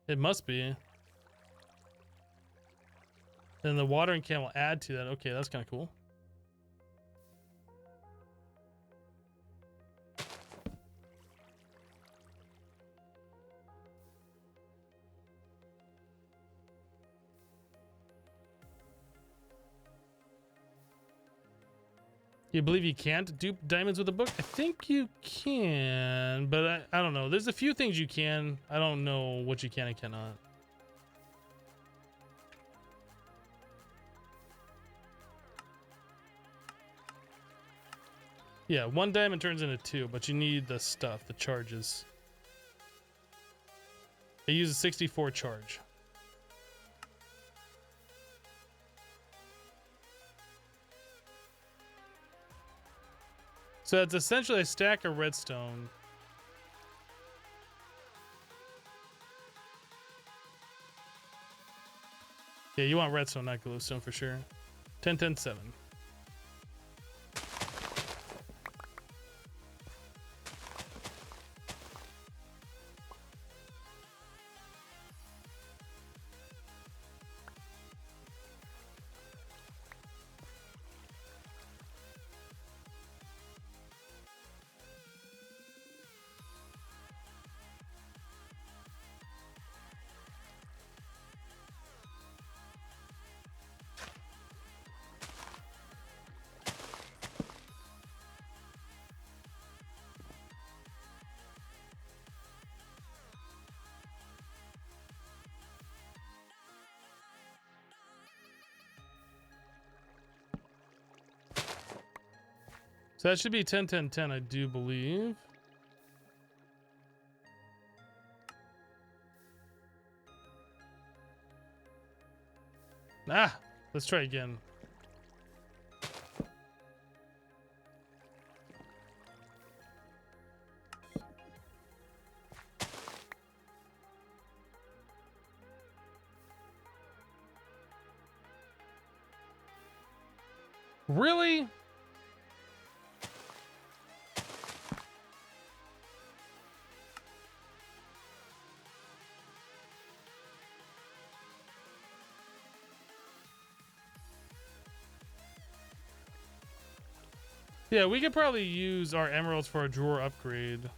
It must be. And the watering can will add to that. Okay, that's kind of cool. You believe you can't dupe diamonds with a book? I think you can, but I don't know. There's a few things you can. I don't know what you can and cannot. Yeah, 1 diamond turns into 2, but you need the stuff, the charges. They use a 64 charge. So it's essentially a stack of redstone. Yeah, you want redstone, not glowstone for sure. 10, 10, 7. So that should be 10, 10, 10, I do believe. Ah, let's try again. Really? Yeah, we could probably use our emeralds for a drawer upgrade. Do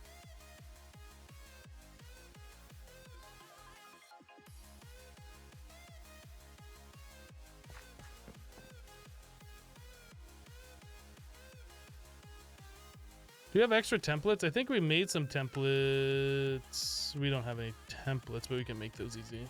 we have extra templates? I think we made some templates. We don't have any templates, but we can make those easy.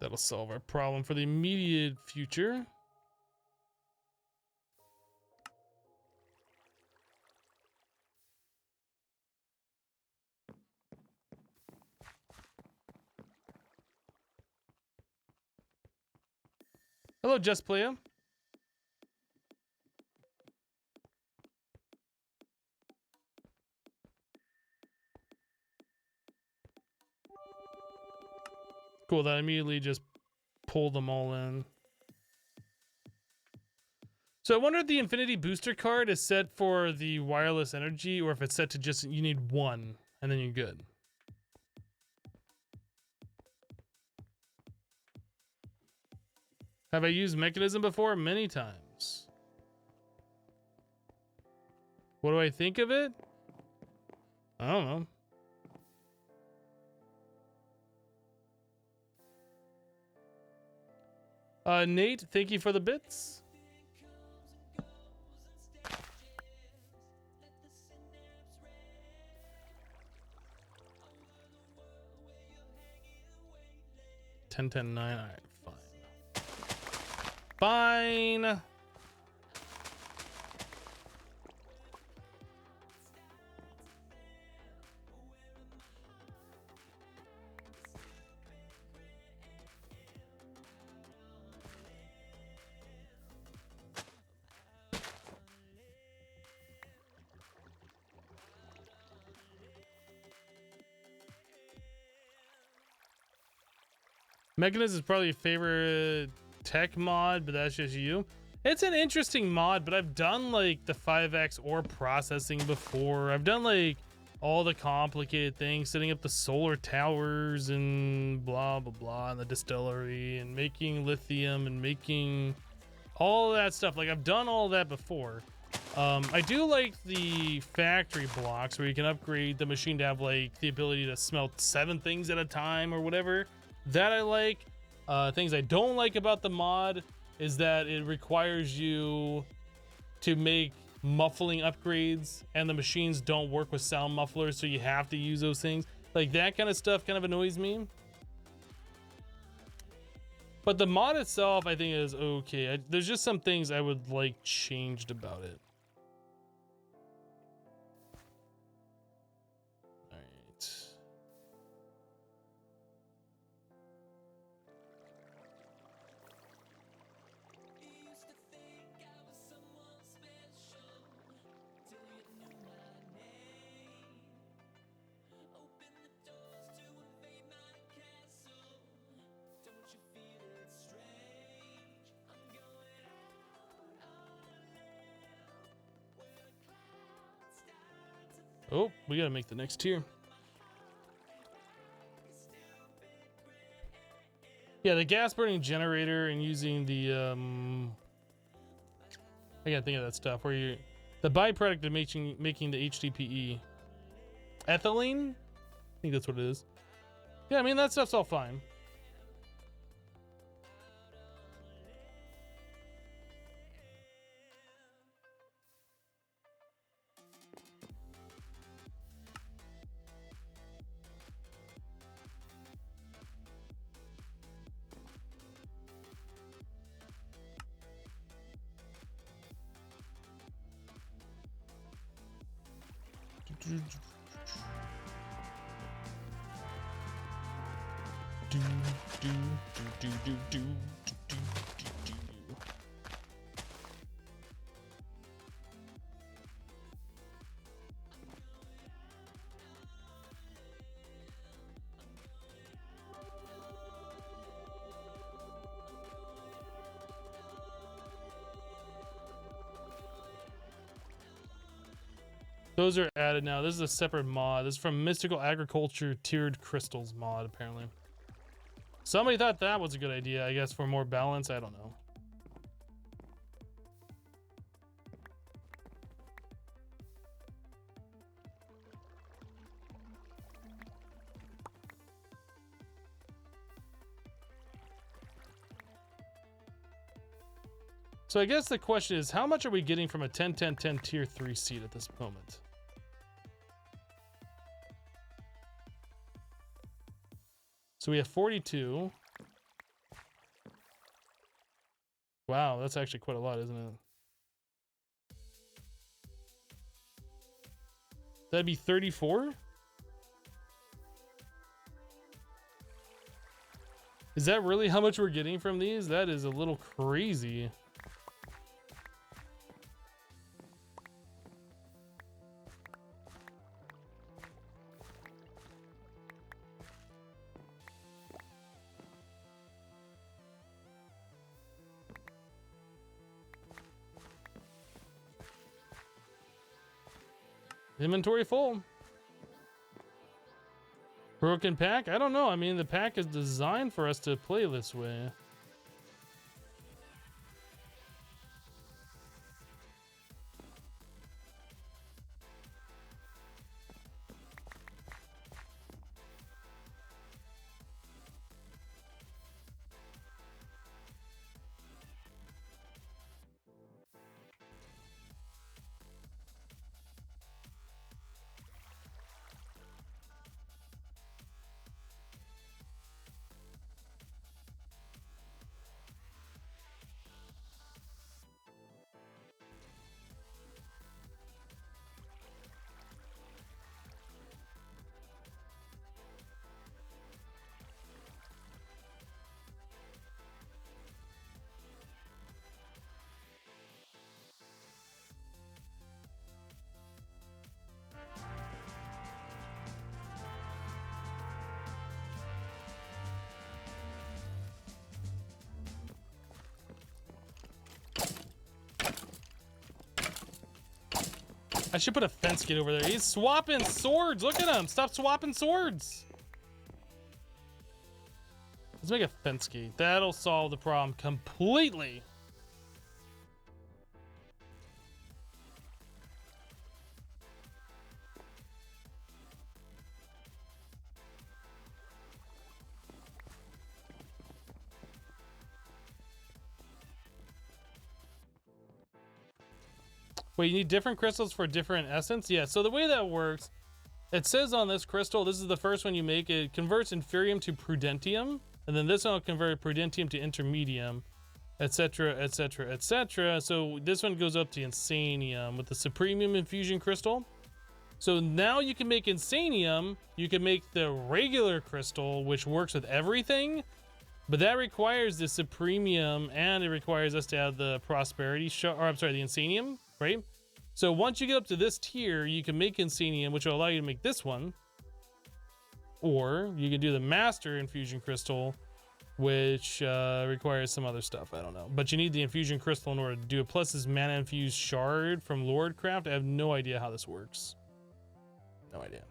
That'll solve our problem for the immediate future. Hello, Just Playa. Cool, that immediately just pulled them all in. So I wonder if the Infinity Booster card is set for the wireless energy or if it's set to just, you need one and then you're good. Have I used Mechanism before? Many times. What do I think of it? I don't know. Nate, thank you for the bits. Ten, 10, 9. All right, fine. Fine. Mechanism is probably your favorite tech mod, but that's just you. It's an interesting mod, but I've done like the 5x ore processing before. I've done like all the complicated things, setting up the solar towers and blah, blah, blah, and the distillery and making lithium and making all that stuff. Like I've done all that before. I do like the factory blocks where you can upgrade the machine to have like the ability to smelt 7 things at a time or whatever. That I like. Things I don't like about the mod is that it requires you to make muffling upgrades and the machines don't work with sound mufflers, so you have to use those things. Like that kind of stuff kind of annoys me. But the mod itself I think is okay. There's just some things I would like changed about it. Oh, we gotta make the next tier. Yeah, the gas burning generator and using the I can't think of that stuff where you the byproduct of making the HDPE. Ethylene? I think that's what it is. Yeah, I mean that stuff's all fine. Those are added now. This is a separate mod. This is from Mystical Agriculture Tiered Crystals mod, apparently. Somebody thought that was a good idea, I guess, for more balance. I don't know. So I guess the question is, how much are we getting from a 10-10-10 tier 3 seed at this moment? So we have 42. Wow, that's actually quite a lot, isn't it? That'd be 34? Is that really how much we're getting from these? That is a little crazy. Inventory full. Broken pack? I don't know. I mean, the pack is designed for us to play this way. I should put a fence gate over there. He's swapping swords. Look at him. Stop swapping swords. Let's make a fence gate. That'll solve the problem completely. Wait, you need different crystals for different essence? Yeah, so the way that works, it says on this crystal, this is the first one you make, it converts inferium to prudentium, and then this one will convert prudentium to intermedium, etc, etc, etc. So this one goes up to insanium with the supremium infusion crystal. So now you can make insanium, you can make the regular crystal, which works with everything, but that requires the supremium, and it requires us to have the prosperity shard, or I'm sorry, the insanium, right? So once you get up to this tier, you can make insanium, which will allow you to make this one, or you can do the master infusion crystal, which requires some other stuff. I don't know, but you need the infusion crystal in order to do it. Plus this mana infused shard from Lordcraft. I have no idea how this works. No idea.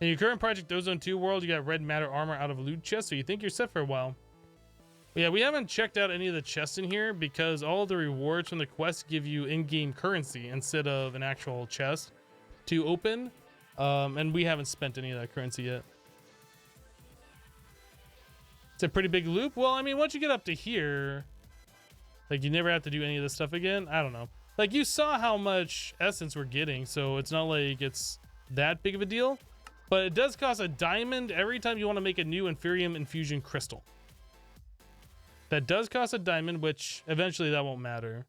In your current Project Ozone 2 world, you got red matter armor out of a loot chest, so you think you're set for a while. But yeah, we haven't checked out any of the chests in here because all of the rewards from the quests give you in-game currency instead of an actual chest to open, and we haven't spent any of that currency yet. It's a pretty big loop. Well, I mean, once you get up to here, like, you never have to do any of this stuff again. I don't know. Like, you saw how much essence we're getting, so it's not like it's that big of a deal. But it does cost a diamond every time you want to make a new inferium infusion crystal. That does cost a diamond, which eventually that won't matter.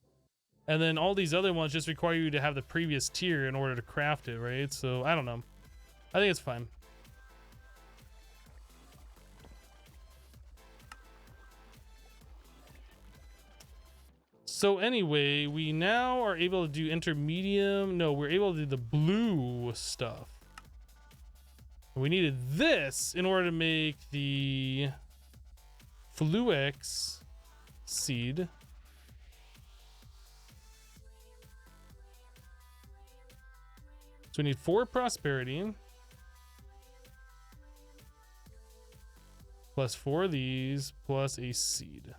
And then all these other ones just require you to have the previous tier in order to craft it, right? So, I don't know. I think it's fine. So anyway, we now are able to do intermedium. No, we're able to do the blue stuff. We needed this in order to make the Fluix seed. So we need 4 prosperity. Plus 4 of these, plus a seed.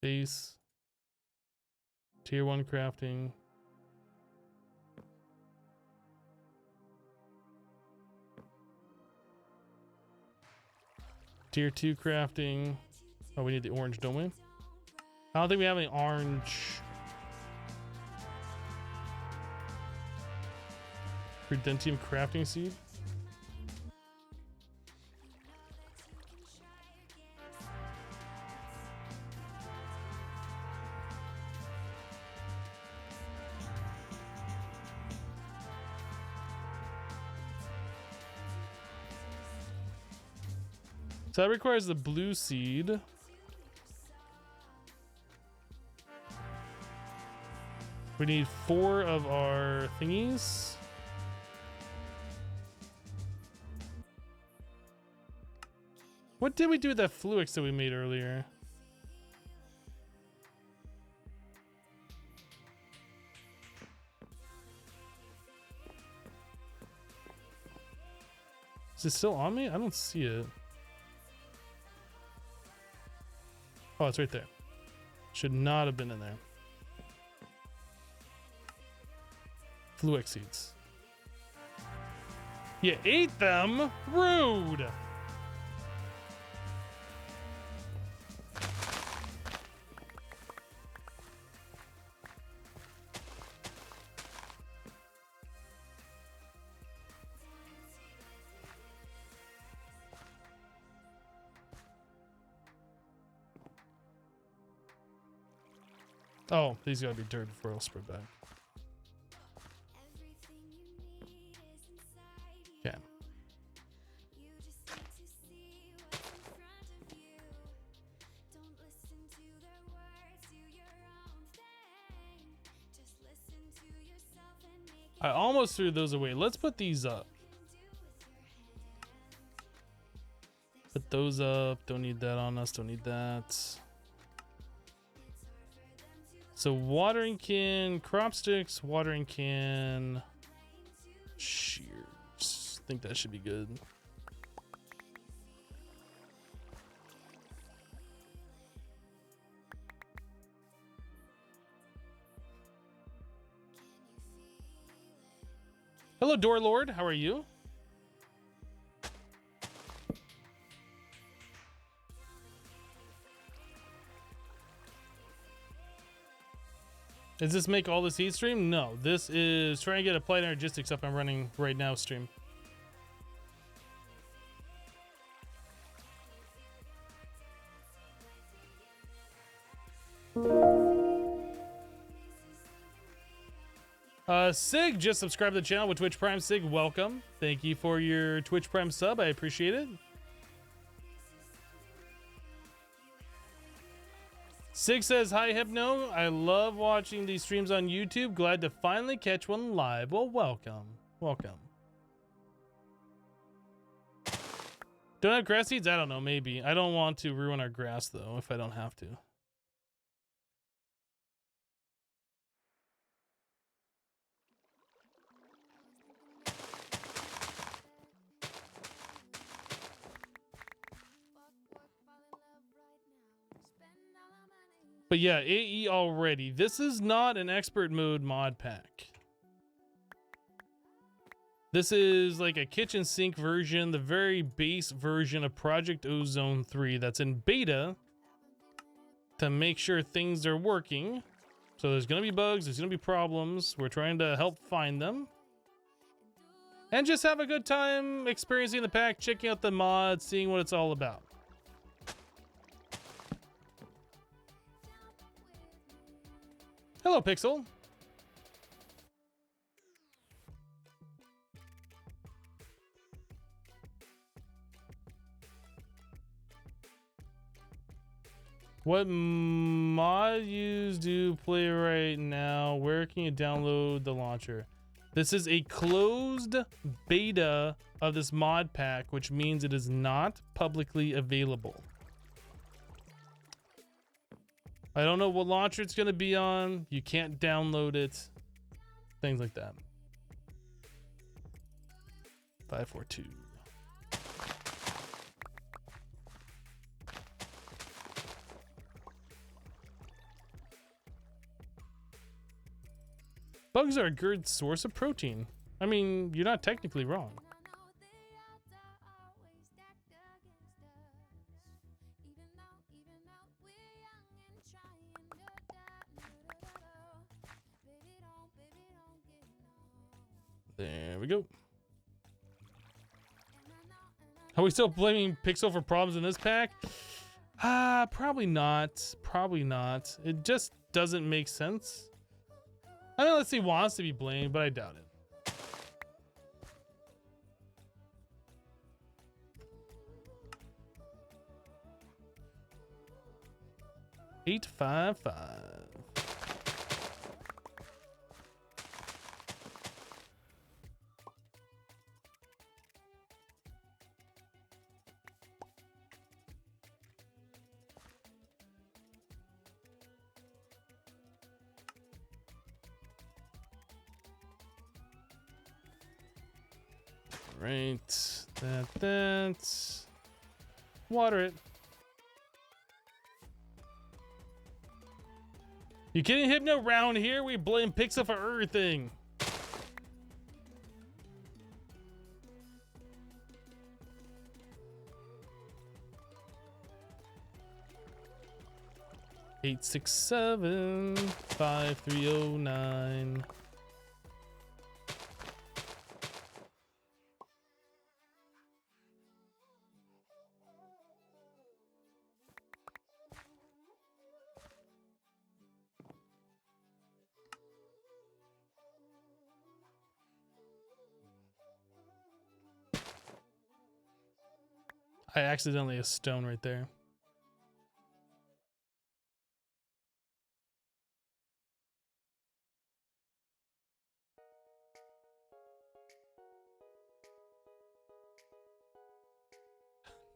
Base. Tier 1 crafting. Tier 2 crafting. Oh, we need the orange, don't we? I don't think we have any orange. Prudentium crafting seed. So that requires the blue seed. We need 4 of our thingies. What did we do with that Fluix that we made earlier? Is it still on me? I don't see it. Oh, it's right there. Should not have been in there. Fluix seeds. You ate them? Rude! Oh, these gotta be dirt before I'll spread back. Okay. I almost threw those away. Let's put these up. Put those up. Don't need that on us. Don't need that. So watering can, crop sticks, watering can, shears. I think that should be good. Hello, Door Lord. How are you? Does this make all the seed stream? No, this is trying to get Applied Energistics up and running right now stream. Sig just subscribed to the channel with Twitch Prime. Sig, welcome. Thank you for your Twitch Prime sub. I appreciate it. Sig says, hi, Hypno. I love watching these streams on YouTube. Glad to finally catch one live. Well, welcome. Welcome. Don't have grass seeds? I don't know. Maybe. I don't want to ruin our grass, though, if I don't have to. But yeah, AE already. This is not an expert mode mod pack. This is like a kitchen sink version, the very base version of Project Ozone 3 that's in beta to make sure things are working. So there's going to be bugs, there's going to be problems. We're trying to help find them. And just have a good time experiencing the pack, checking out the mods, seeing what it's all about. Hello, Pixel. What modules do you play right now? Where can you download the launcher? This is a closed beta of this mod pack, which means it is not publicly available. I don't know what launcher it's going to be on. You can't download it. Things like that. 542. Bugs are a good source of protein. I mean, you're not technically wrong. There we go. Are we still blaming Pixel for problems in this pack? Probably not. Probably not. It just doesn't make sense. I know unless he wants to be blamed, but I doubt it. $855. right. That. Water it. You kidding, Hypno? Round here, we blame Pixel for everything. Eight, 6, 7, 5, 3, 0, 9. I accidentally a stone right there.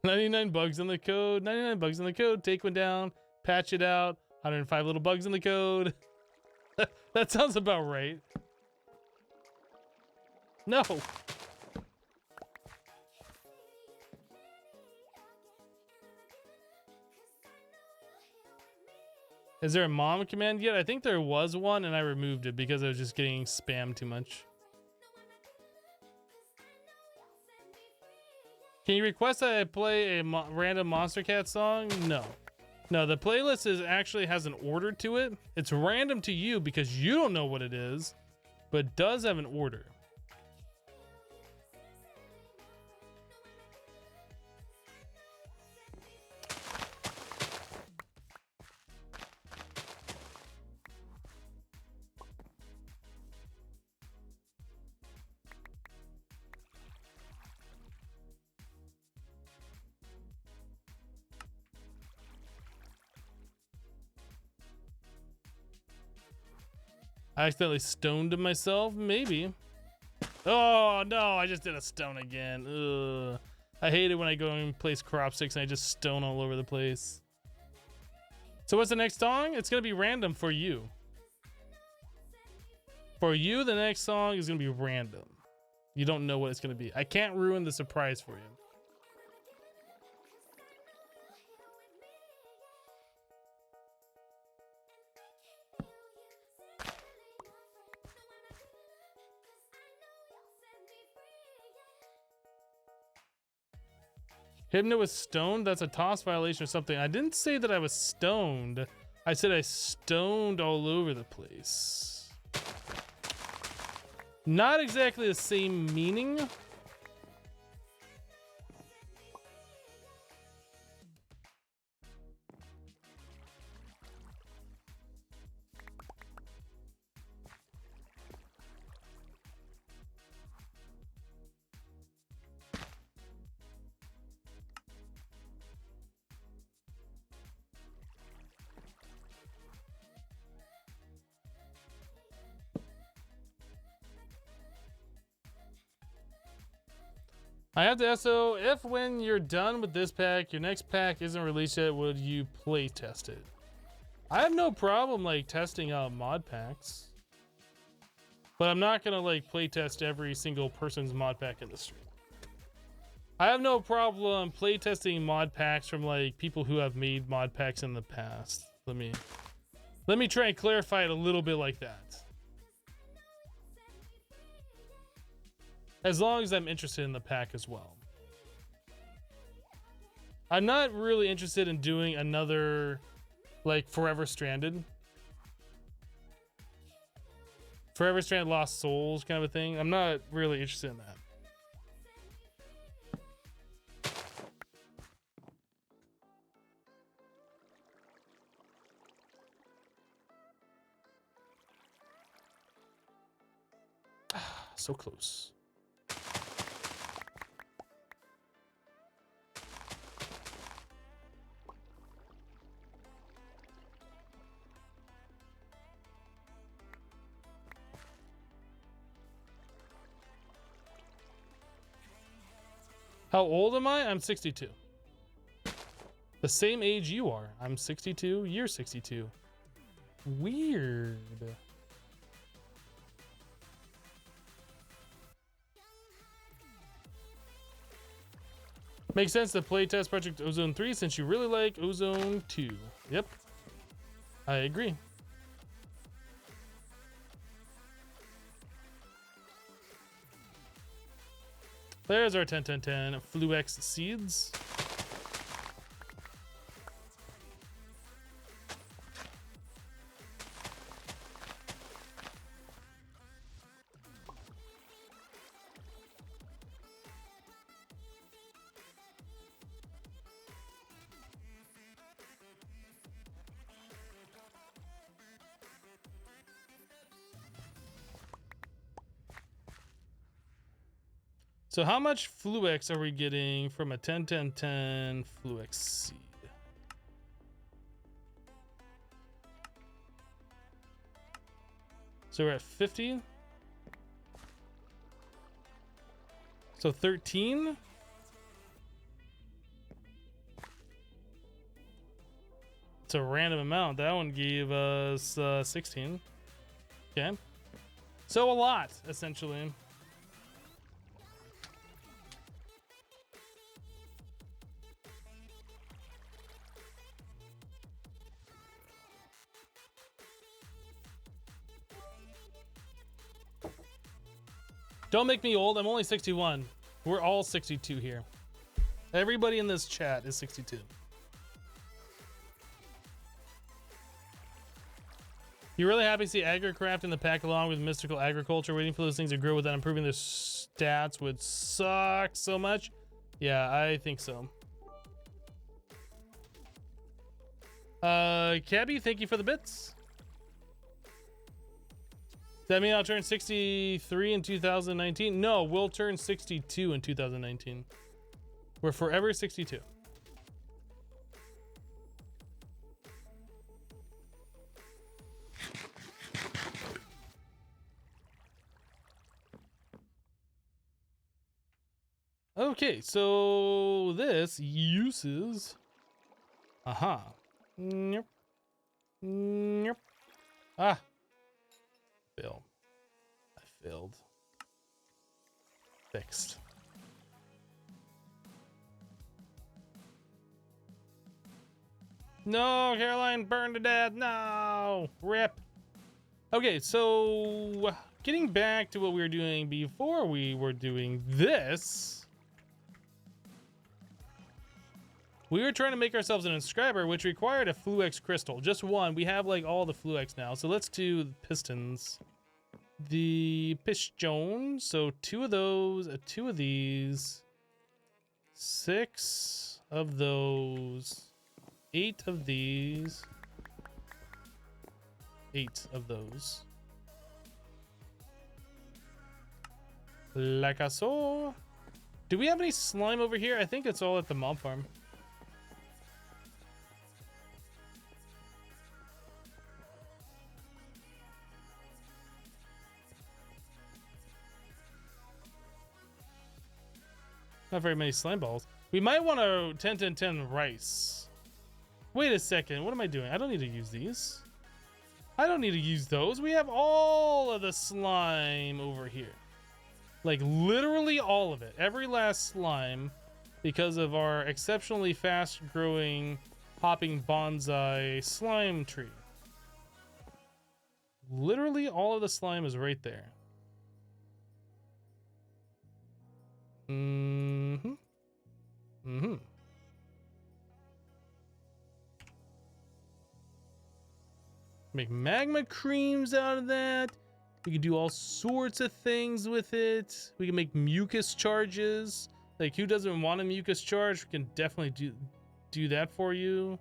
$99 bugs in the code. 99 bugs in the code. Take one down. Patch it out. 105 little bugs in the code. That sounds about right. No. Is there a mom command yet? I think there was one and I removed it because I was just getting spammed too much. Can you request that I play a random Monster Cat song? No. No, the playlist actually has an order to it. It's random to you because you don't know what it is, but it does have an order. I accidentally stoned myself, maybe. Oh no, I just did a stone again. Ugh. I hate it when I go and place crop sticks and I just stone all over the place. So what's the next song? It's gonna be random for you. For you, the next song is gonna be random. You don't know what it's gonna be. I can't ruin the surprise for you. Hypno was stoned? That's a toss violation or something. I didn't say that I was stoned. I said I stoned all over the place. Not exactly the same meaning. I have to ask, so if when you're done with this pack, your next pack isn't released yet, would you play test it? I have no problem like testing out mod packs, but I'm not gonna like play test every single person's mod pack in the stream. I have no problem play testing mod packs from like people who have made mod packs in the past. Let me try and clarify it a little bit like that. As long as I'm interested in the pack as well. I'm not really interested in doing another, like, Forever Stranded. Forever Stranded Lost Souls kind of a thing. I'm not really interested in that. So close. How old am I? I'm 62. The same age you are. I'm 62. You're 62. Weird. Makes sense to playtest Project Ozone 3 since you really like Ozone 2. Yep. I agree. There's our 10-10-10 Fluex seeds. So how much Fluex are we getting from a 10-10-10 Fluex seed? So we're at 50. So 13. It's a random amount. That one gave us 16. Okay. So a lot, essentially. Don't make me old. I'm only 61. We're all 62 here. Everybody in this chat is 62. You're really happy to see AgriCraft in the pack along with Mystical Agriculture. Waiting for those things to grow without improving their stats would suck so much. Yeah, I think so. Cabby, thank you for the bits. Does that mean I'll turn 63 in 2019? No, we'll turn 62 in 2019. We're forever 62. Okay, so this uses... Aha. Yep. Yep. Ah. Fail. I failed. Fixed. No, Caroline burned to death. No. Rip. Okay, so getting back to what we were doing before we were doing this. We were trying to make ourselves an inscriber, which required a Fluex crystal. Just one. We have like all the Fluex now. So let's do the pistons. The piston. So 2 of those, 2 of these, 6 of those, 8 of these, 8 of those. Like I saw. Do we have any slime over here? I think it's all at the mob farm. Not very many slime balls. We might want a 10-10-10 rice. Wait a second. What am I doing? I don't need to use these. I don't need to use those. We have all of the slime over here. Like literally all of it. Every last slime because of our exceptionally fast growing hopping bonsai slime tree. Literally all of the slime is right there. Mm-hmm. Mm-hmm. Make magma creams out of that. We can do all sorts of things with it. We can make mucus charges. Like, who doesn't want a mucus charge? We can definitely do that for you.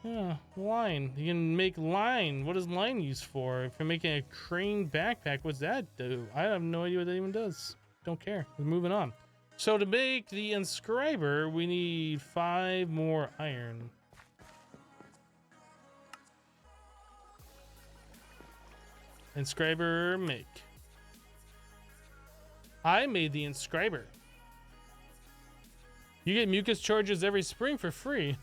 Yeah, line. You can make line. What is line used for? If you're making a crane backpack, what's that do? I have no idea what that even does. Don't care. We're moving on. So to make the inscriber, we need 5 more iron. Inscriber make. I made the inscriber. You get mucus charges every spring for free.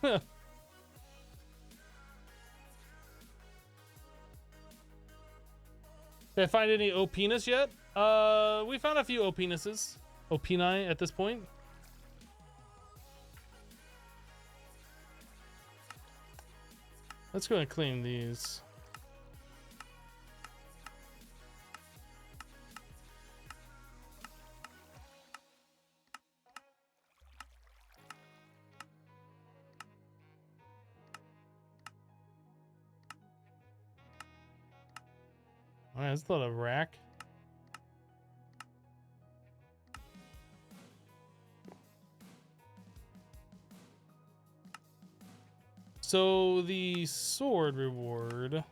Did I find any O-penis yet? We found a few O-penises. O-peni at this point. Let's go and clean these. All right, let's load a rack. So the sword reward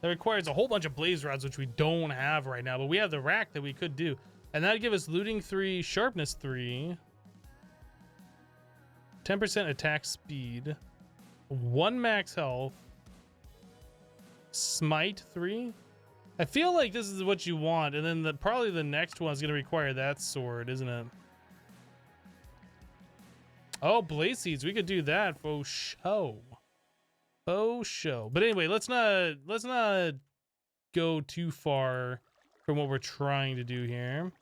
that requires a whole bunch of blaze rods, which we don't have right now, but we have the rack that we could do, and that'd give us looting 3, sharpness 3, 10% attack speed, 1 max health, smite 3. I feel like this is what you want, and then probably the next one is going to require that sword, isn't it? Oh, blaze seeds. We could do that for show. For show. But anyway, let's not go too far from what we're trying to do here.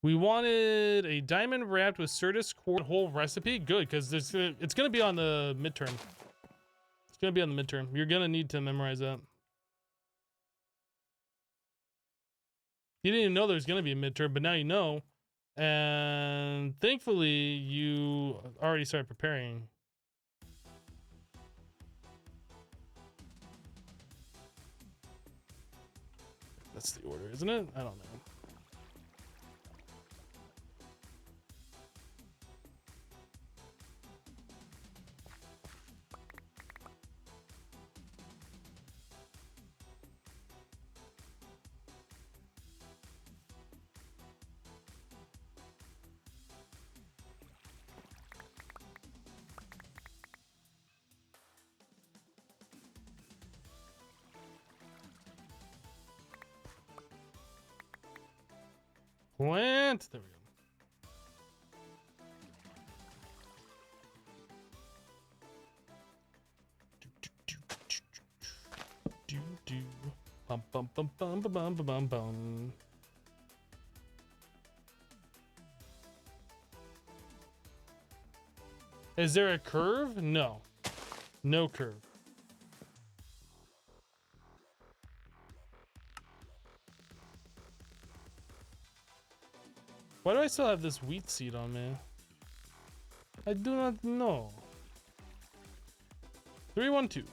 We wanted a diamond wrapped with Certus core whole recipe. Good, because it's going to be on the midterm. It's going to be on the midterm. You're going to need to memorize that. You didn't even know there was going to be a midterm, but now you know. And thankfully, you already started preparing. That's the order, isn't it? I don't know. Plant. There we go. Do. Bum bum bum bum bum bum bum bum. Is there a curve? No. No curve. Why do I still have this wheat seed on me? I do not know. 312.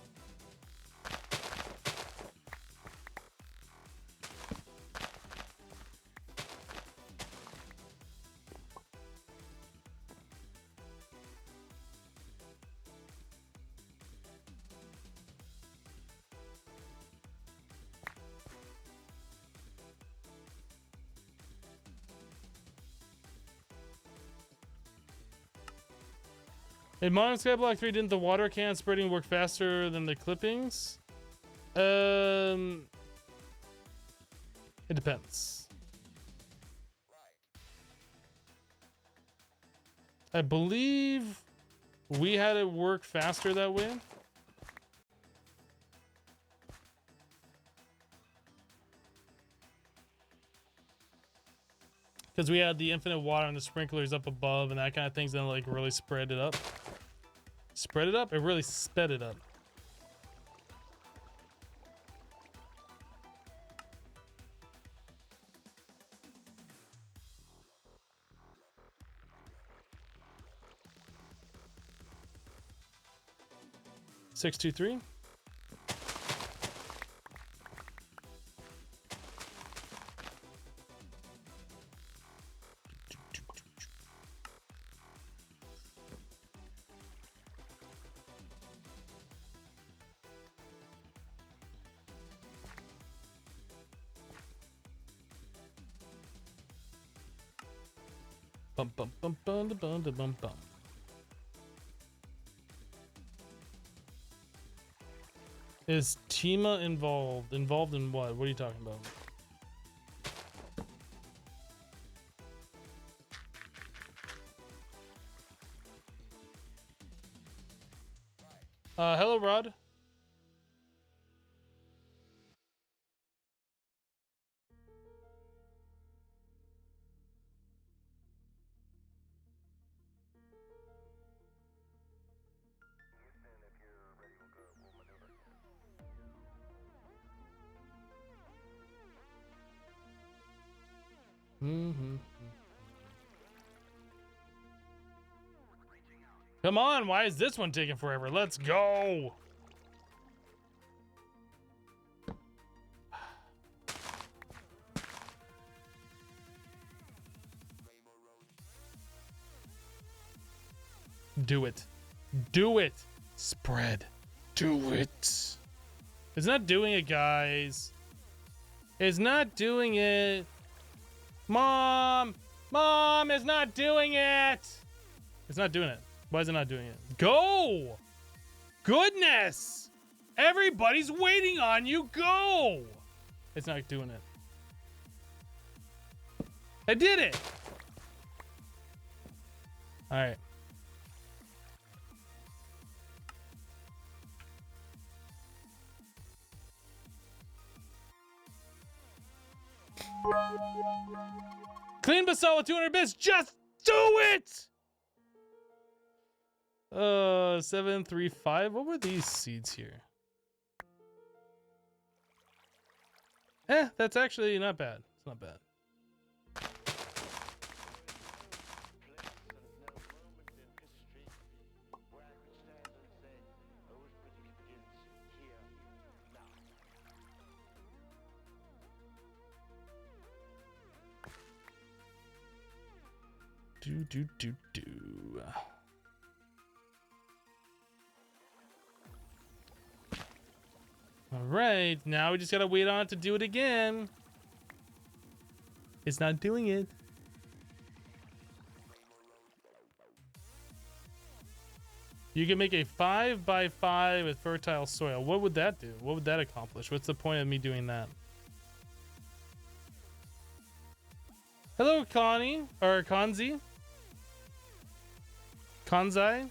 In Modern Skyblock 3, didn't the water can spreading work faster than the clippings? It depends. I believe we had it work faster that way. Because we had the infinite water and the sprinklers up above and that kind of things, then like really spread it up. Spread it up? It really sped it up. Six, 2, 3. Bum bum bum bum bum bum bum bum. Is Tima involved? Involved in what? What are you talking about? Hello, Rod. Come on, why is this one taking forever? Let's go. Do it. Do it. Spread. Do it. It's not doing it, guys. It's not doing it. Mom! Mom, it's not doing it! It's not doing it. Why is it not doing it? Go! Goodness! Everybody's waiting on you. Go! It's not doing it. I did it! Alright. Clean Basal with 200 bits. Just do it! 735. What were these seeds here? That's actually not bad. It's not bad. Do. All right, now we just gotta wait on it to do it again. It's not doing it. You can make a 5x5 with fertile soil. What would that do? What would that accomplish? What's the point of me doing that? Hello, Connie, or Konzi. Konzai?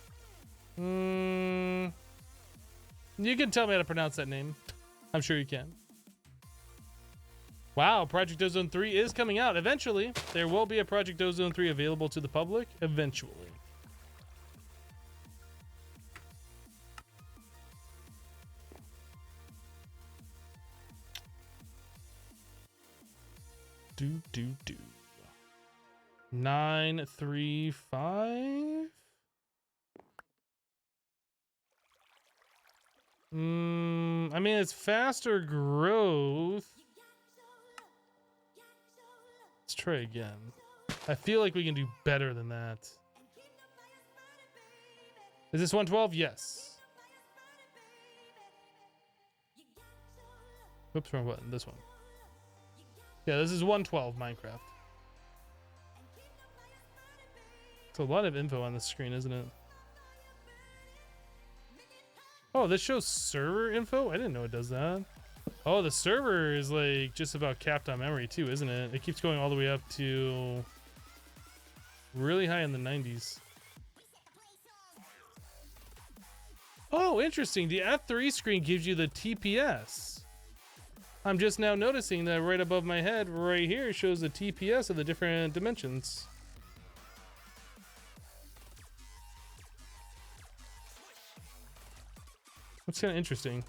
You can tell me how to pronounce that name. I'm sure you can. Wow, Project Ozone 3 is coming out. Eventually, there will be a Project Ozone 3 available to the public. Eventually. Do. 935. I mean, it's faster growth. Let's try again. I feel like we can do better than that. Is this 112? Yes. Oops, wrong button. This one. Yeah, this is 112 Minecraft. It's a lot of info on the screen, isn't it? Oh, this shows server info? I didn't know it does that. Oh, the server is like just about capped on memory too, isn't it? It keeps going all the way up to really high in the 90s. Oh, interesting. The F3 screen gives you the TPS. I'm just now noticing that right above my head, right here, shows the TPS of the different dimensions. That's kind of interesting.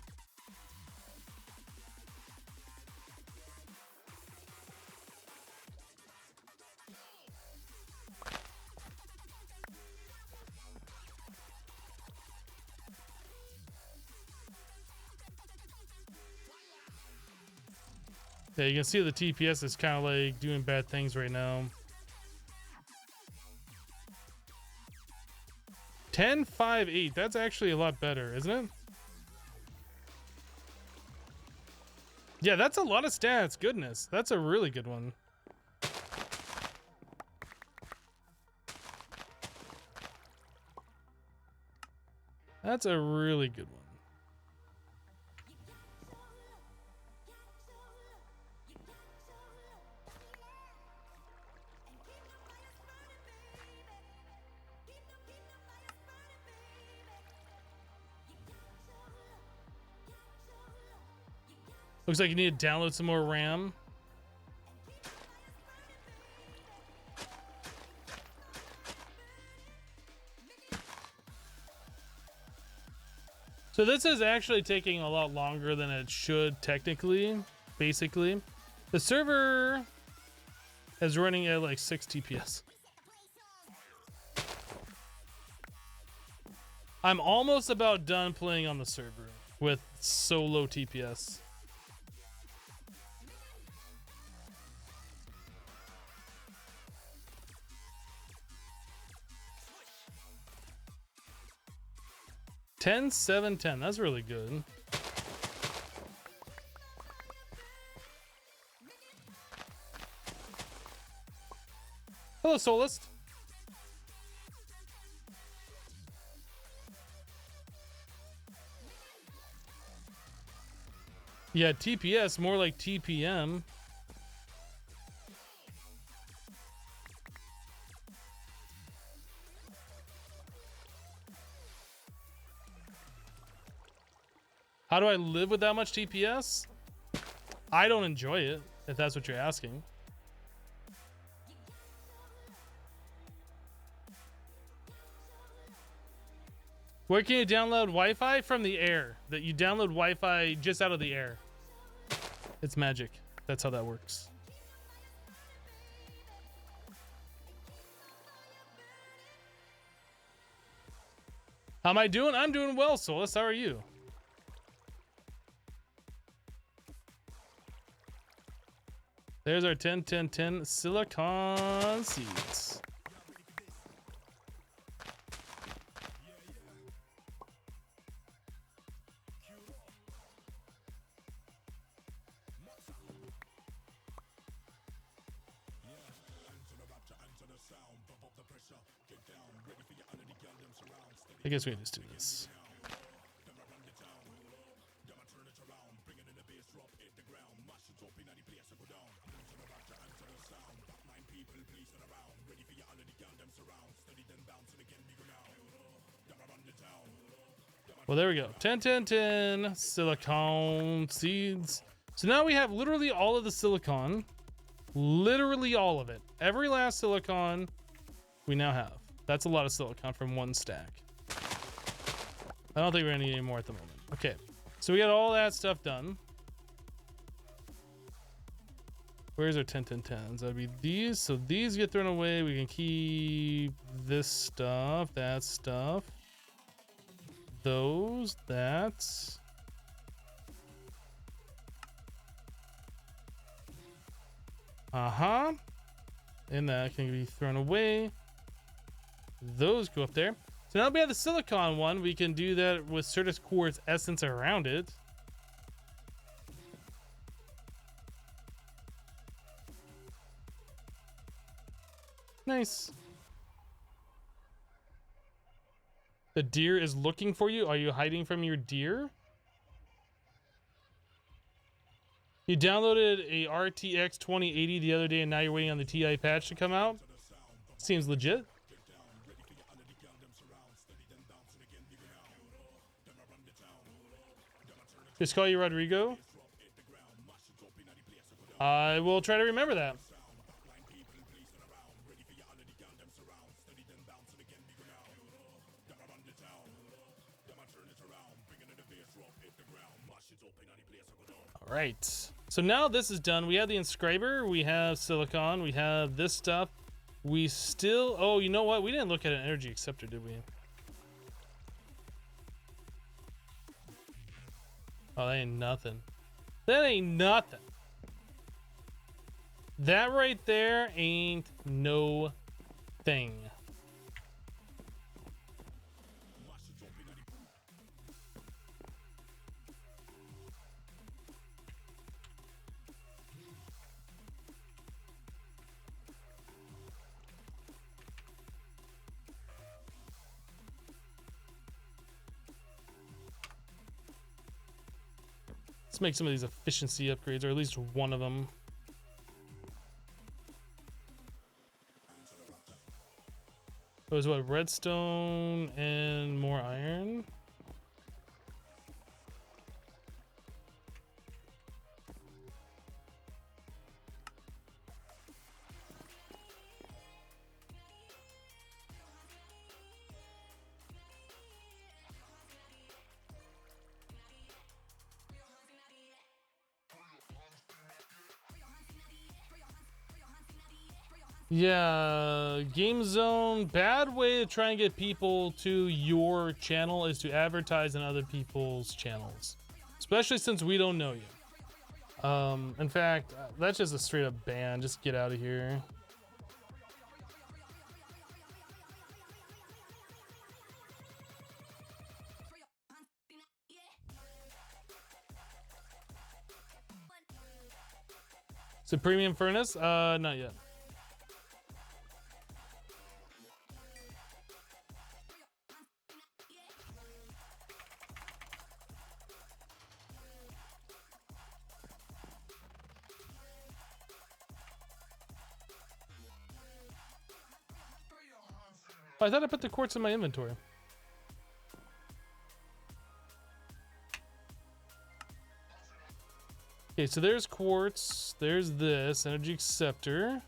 Yeah, you can see the TPS is kind of like doing bad things right now. 10.58. That's actually a lot better, isn't it? Yeah, that's a lot of stats. Goodness, that's a really good one. That's a really good one. Looks like you need to download some more RAM. So this is actually taking a lot longer than it should technically, basically. The server is running at like 6 TPS. I'm almost about done playing on the server with so low TPS. Ten, 7, 10. That's really good. Hello, Solist. Yeah, TPS, more like TPM. How do I live with that much TPS? I don't enjoy it, if that's what you're asking. Where can you download Wi-Fi? From the air. That you download Wi-Fi just out of the air. It's magic. That's how that works. How am I doing? I'm doing well, Solus. How are you? There's our 10, 10, 10 silicon seeds. I guess we can just do this. Well, there we go. 10, 10, 10 silicon seeds. So now we have literally all of the silicon. Literally all of it. Every last silicon we now have. That's a lot of silicon from one stack. I don't think we're gonna need any more at the moment. Okay, so we got all that stuff done. Where's our 10, 10, 10s? That'd be these. So these get thrown away. We can keep this stuff, that stuff. Those, that's. Uh-huh. And that can be thrown away. Those go up there. So now that we have the silicon one, we can do that with Certus Quartz essence around it. Nice. The deer is looking for you. Are you hiding from your deer? You downloaded a RTX 2080 the other day and now you're waiting on the TI patch to come out? Seems legit. Just call you Rodrigo? I will try to remember that. All right. So now this is done. We have the inscriber, we have silicon, we have this stuff. We still, oh, you know what? We didn't look at an energy acceptor, did we? Oh, that ain't nothing. That ain't nothing. That right there ain't no thing. Let's make some of these efficiency upgrades, or at least one of them. It was what, redstone and more iron? Yeah, Game Zone, bad way to try and get people to your channel is to advertise on other people's channels, especially since we don't know you. In fact, that's just a straight up ban. Just get out of here. So premium furnace? Not yet. Oh, I thought I put the quartz in my inventory. Okay, so there's quartz, there's this, energy acceptor.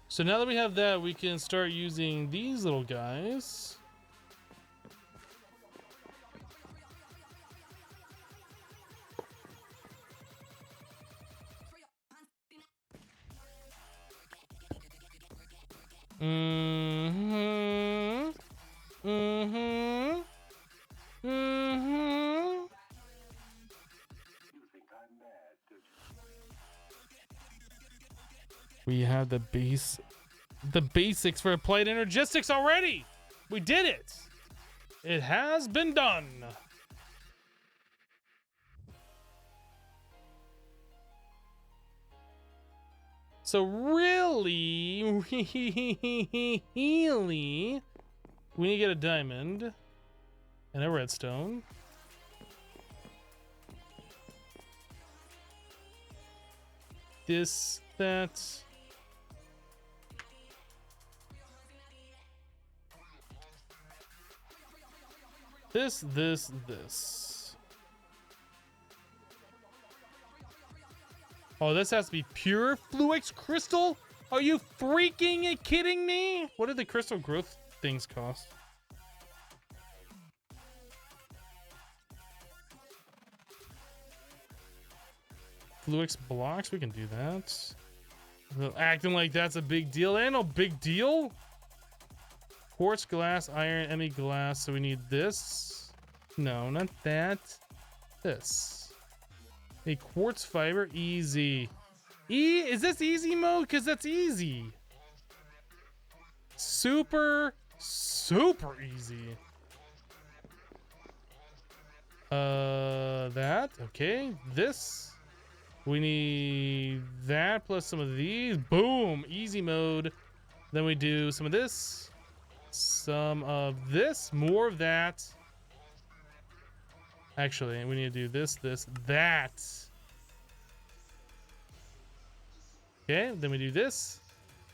So now that we have that, we can start using these little guys. We have the basics for applied energistics already. We did it. It has been done. So really, we need to get a diamond and a redstone. This, that. This. Oh, this has to be pure Fluix crystal? Are you freaking kidding me? What do the crystal growth things cost? Fluix blocks, we can do that. Acting like that's a big deal. Ain't no big deal. Quartz, glass, iron, ME glass. So we need this. No, not that. This. A quartz fiber, easy. Is this easy mode? Because that's easy. Super easy. That, okay. This. We need that plus some of these. Boom, easy mode. Then we do some of this. Some of this, more of that. Actually, we need to do this, that. Okay, then we do this.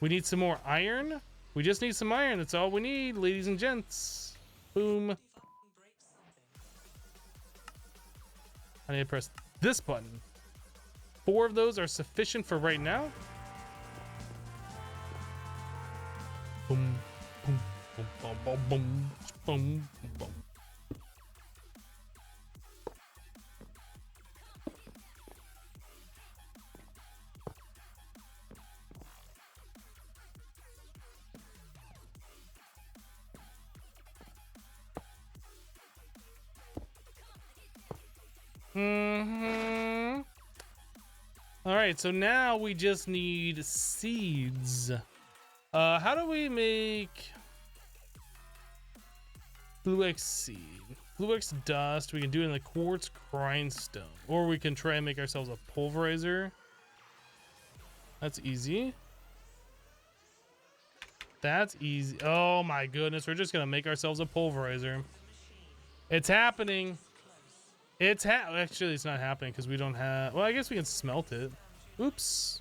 We need some more iron. We just need some iron. That's all we need, ladies and gents. Boom. I need to press this button. 4 of those are sufficient for right now. Boom, boom, boom, boom, boom, boom, boom, boom. All right, so now we just need seeds. How do we make Fluix seed? Fluix dust, we can do it in the quartz grindstone, or we can try and make ourselves a pulverizer. That's easy. That's easy. Oh my goodness, we're just gonna make ourselves a pulverizer. It's happening. Actually, it's not happening because we don't have. Well, I guess we can smelt it. Oops.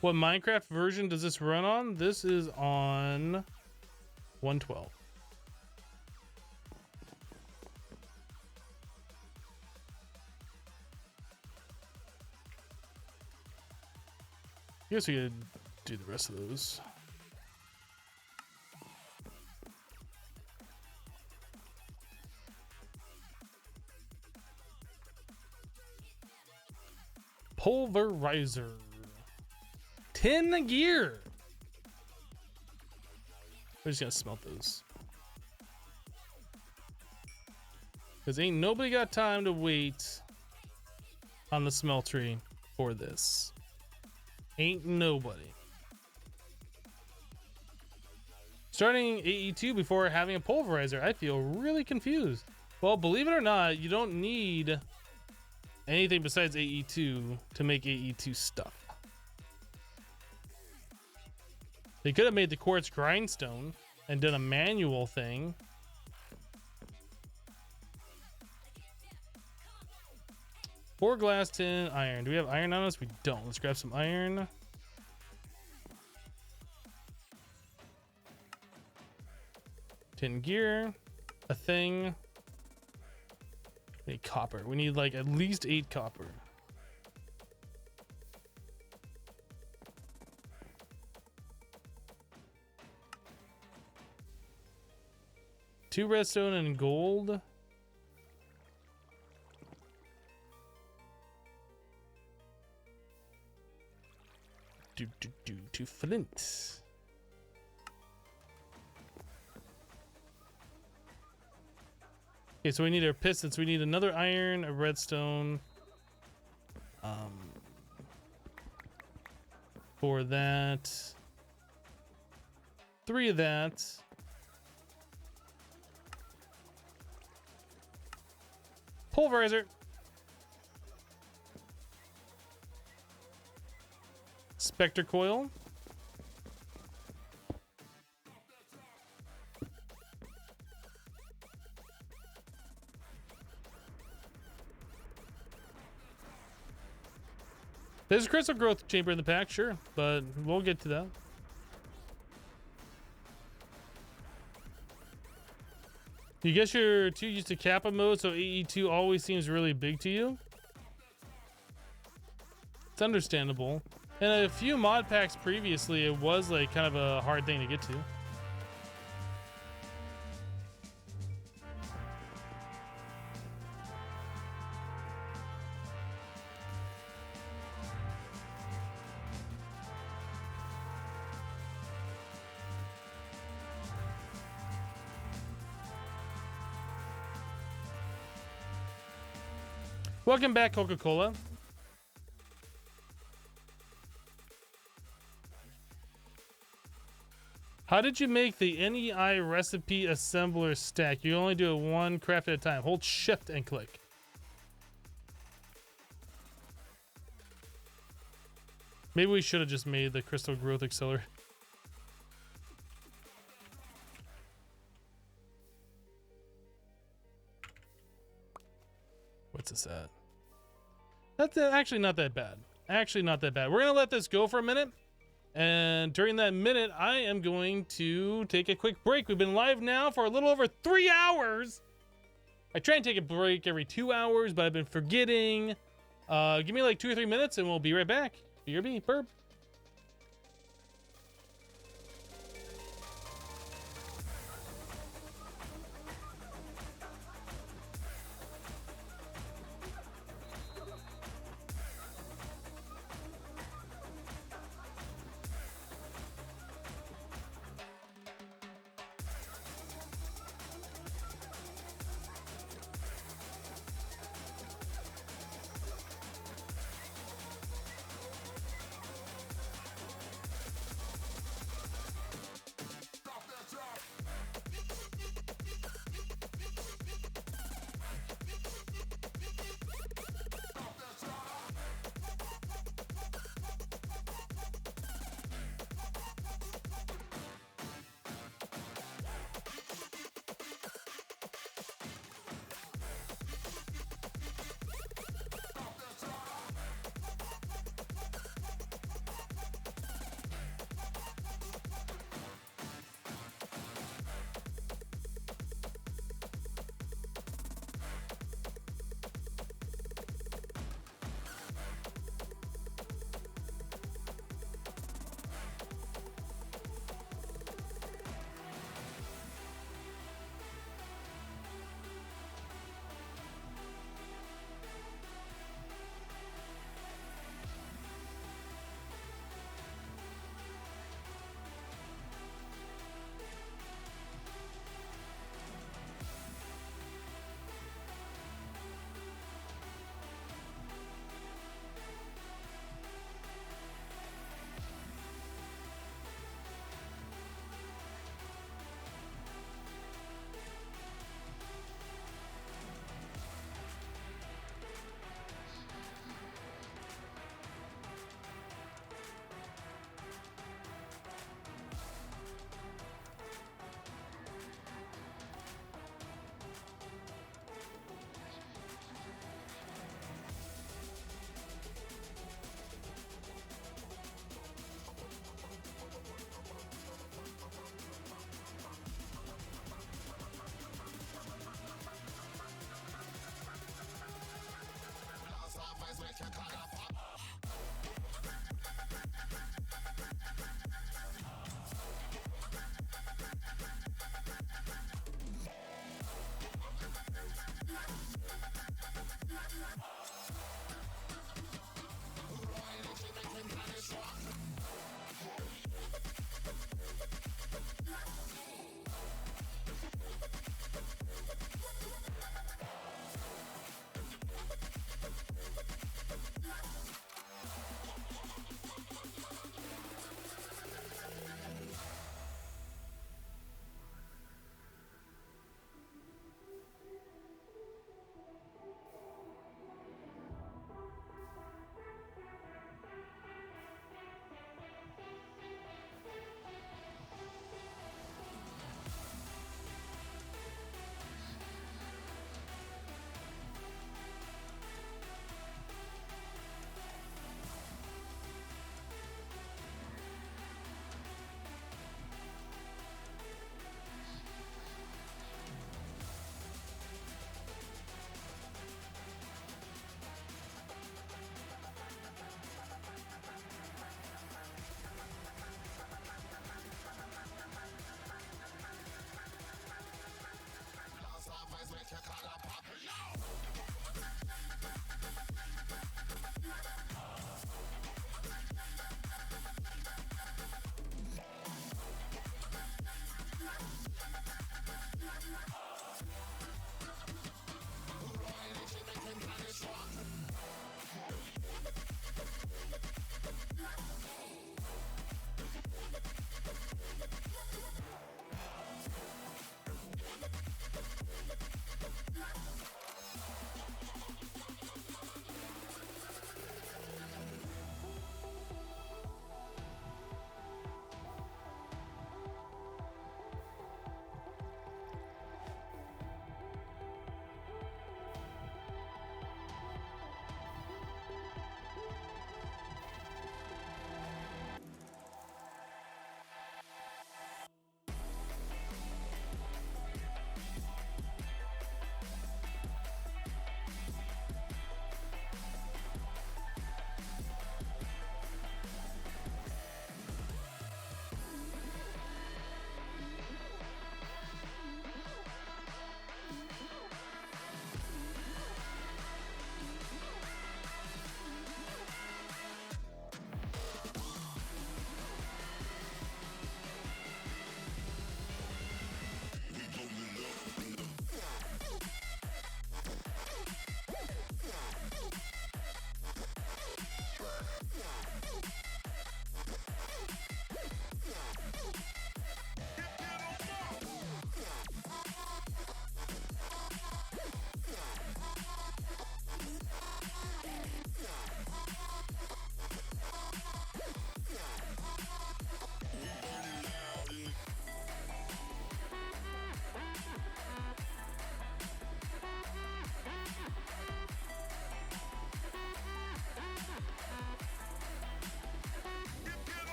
What Minecraft version does this run on? This is on 112. I guess we could do the rest of those. Pulverizer. 10 gear. We're just gonna smelt those. Because ain't nobody got time to wait on the smeltery for this. Ain't nobody. Starting AE2 before having a pulverizer, I feel really confused. Well, believe it or not, you don't need anything besides AE2 to make AE2 stuff. They could have made the quartz grindstone and done a manual thing. Four glass, tin, iron. Do we have iron on us? We don't. Let's grab some iron. Tin gear. A thing. We need copper. We need like at least 8 copper. Two redstone and gold. To flint. Okay, so we need our pistons. We need another iron, a redstone. For that. 3 of that. Pulverizer. Spectre coil. There's a crystal growth chamber in the pack, sure, but we'll get to that. You guess you're too used to Kappa mode, so AE2 always seems really big to you. It's understandable. And a few mod packs previously, it was like kind of a hard thing to get to. Welcome back, Coca-Cola. How did you make the NEI recipe assembler stack? You only do it 1 craft at a time. Hold shift and click. Maybe we should have just made the crystal growth accelerator. What's this at? That's actually not that bad. Actually not that bad. We're gonna let this go for a minute. And during that minute, I am going to take a quick break. We've been live now for a little over 3 hours. I try and take a break every 2 hours, but I've been forgetting. Give me like 2 or 3 minutes and we'll be right back. BRB, burp.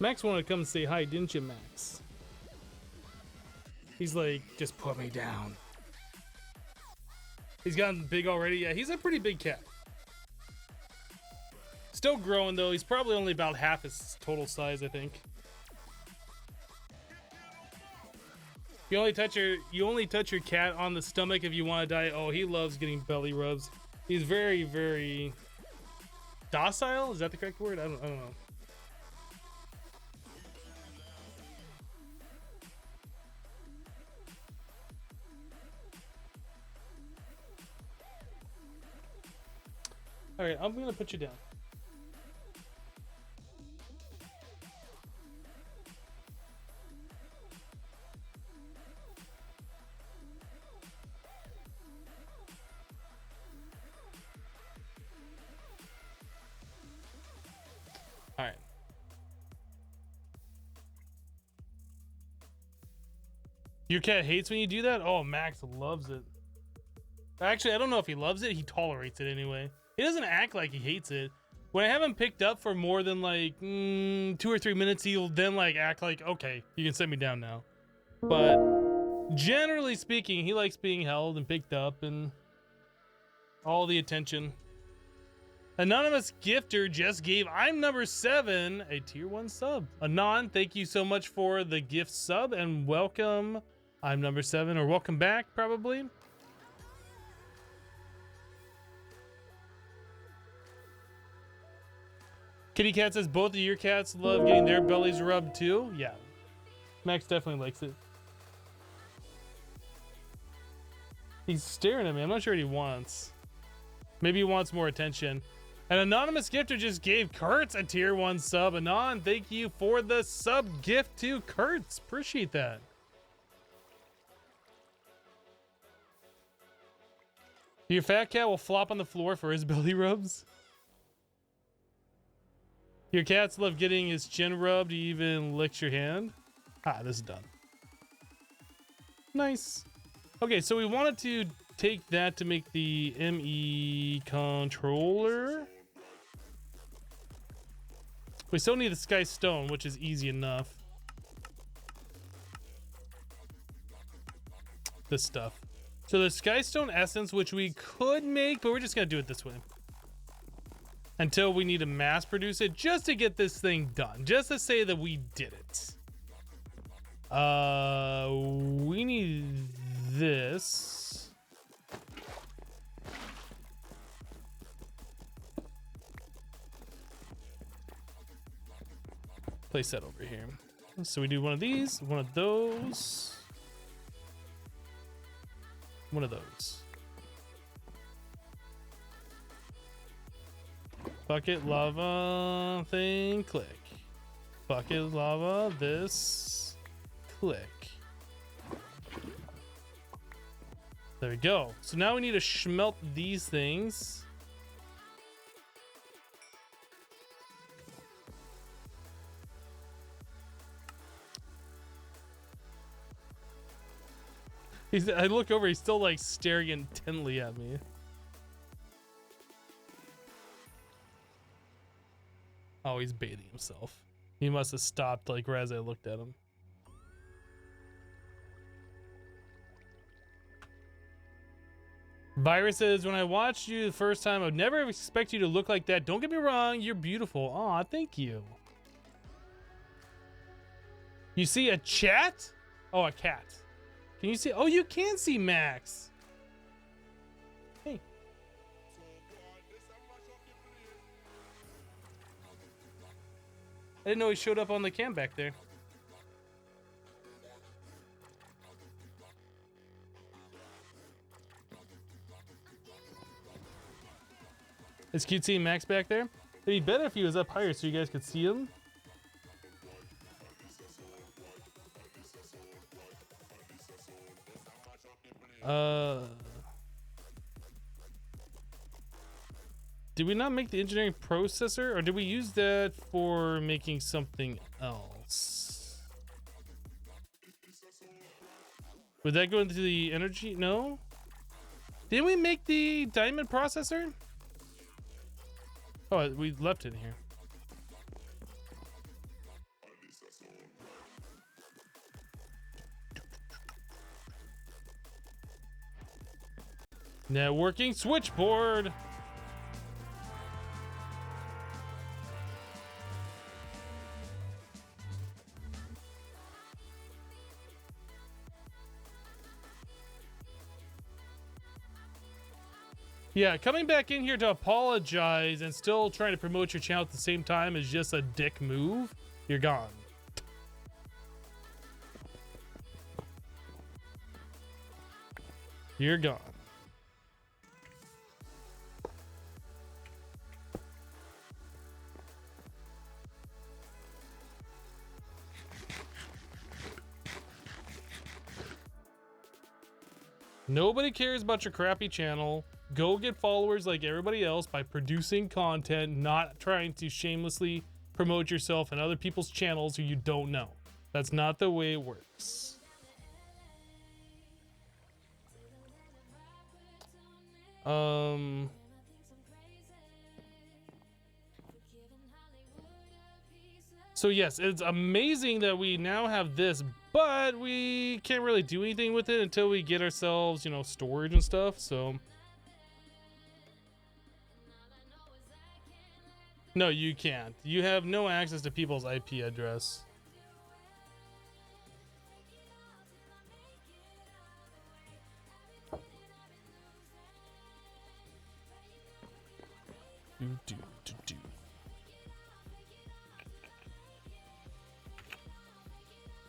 Max wanted to come and say hi, didn't you, Max? He's like, just put me down. He's gotten big already. Yeah, he's a pretty big cat. Still growing though. He's probably only about half his total size, I think. You only touch your cat on the stomach if you want to die. Oh, he loves getting belly rubs. He's very, very docile. Is that the correct word? I don't know. All right, I'm gonna put you down. All right. Your cat hates when you do that? Oh, Max loves it. Actually, I don't know if he loves it. He tolerates it anyway. He doesn't act like he hates it. When I have him picked up for more than like 2 or 3 minutes, he'll then like act like, okay, you can set me down now. But generally speaking, he likes being held and picked up and all the attention. Anonymous gifter just gave I'm number 7 a tier 1 sub. Anon, thank you so much for the gift sub and welcome. I'm number 7, or welcome back probably. Kitty Cat says both of your cats love getting their bellies rubbed too. Yeah, Max definitely likes it. He's staring at me. I'm not sure what he wants. Maybe he wants more attention. An anonymous gifter just gave Kurtz a tier 1 sub. Anon, thank you for the sub gift to Kurtz. Appreciate that. Your fat cat will flop on the floor for his belly rubs. Your cats love getting his chin rubbed. He even licks your hand. Ah, this is done. Nice. Okay, so we wanted to take that to make the ME controller. We still need the Sky Stone, which is easy enough. This stuff. So the Sky Stone Essence, which we could make, but we're just gonna do it this way. Until we need to mass produce it, just to get this thing done. Just to say that we did it. We need this. Place that over here. So we do one of these, one of those, one of those. Bucket, lava, thing, click. Bucket, lava, this, click. There we go. So now we need to smelt these things. I look over, he's still like staring intently at me. Oh, he's bathing himself. He must have stopped like right as I looked at him. Virus says, when I watched you the first time, I would never expect you to look like that. Don't get me wrong, you're beautiful. Aw, thank you. You see a chat? Oh, a cat. Can you see? Oh, you can see Max. Hey. I didn't know he showed up on the cam back there. Is cute seeing Max back there? It'd be better if he was up higher so you guys could see him. Did we not make the engineering processor, or did we use that for making something else? Would that go into the energy? No? Didn't we make the diamond processor? Oh, we left it here. Networking switchboard. Yeah, coming back in here to apologize and still trying to promote your channel at the same time is just a dick move. You're gone. You're gone. Nobody cares about your crappy channel. Go get followers like everybody else by producing content, not trying to shamelessly promote yourself and other people's channels who you don't know. That's not the way it works. So yes, it's amazing that we now have this, but we can't really do anything with it until we get ourselves, you know, storage and stuff. So no, you can't. You have no access to people's IP address. Do.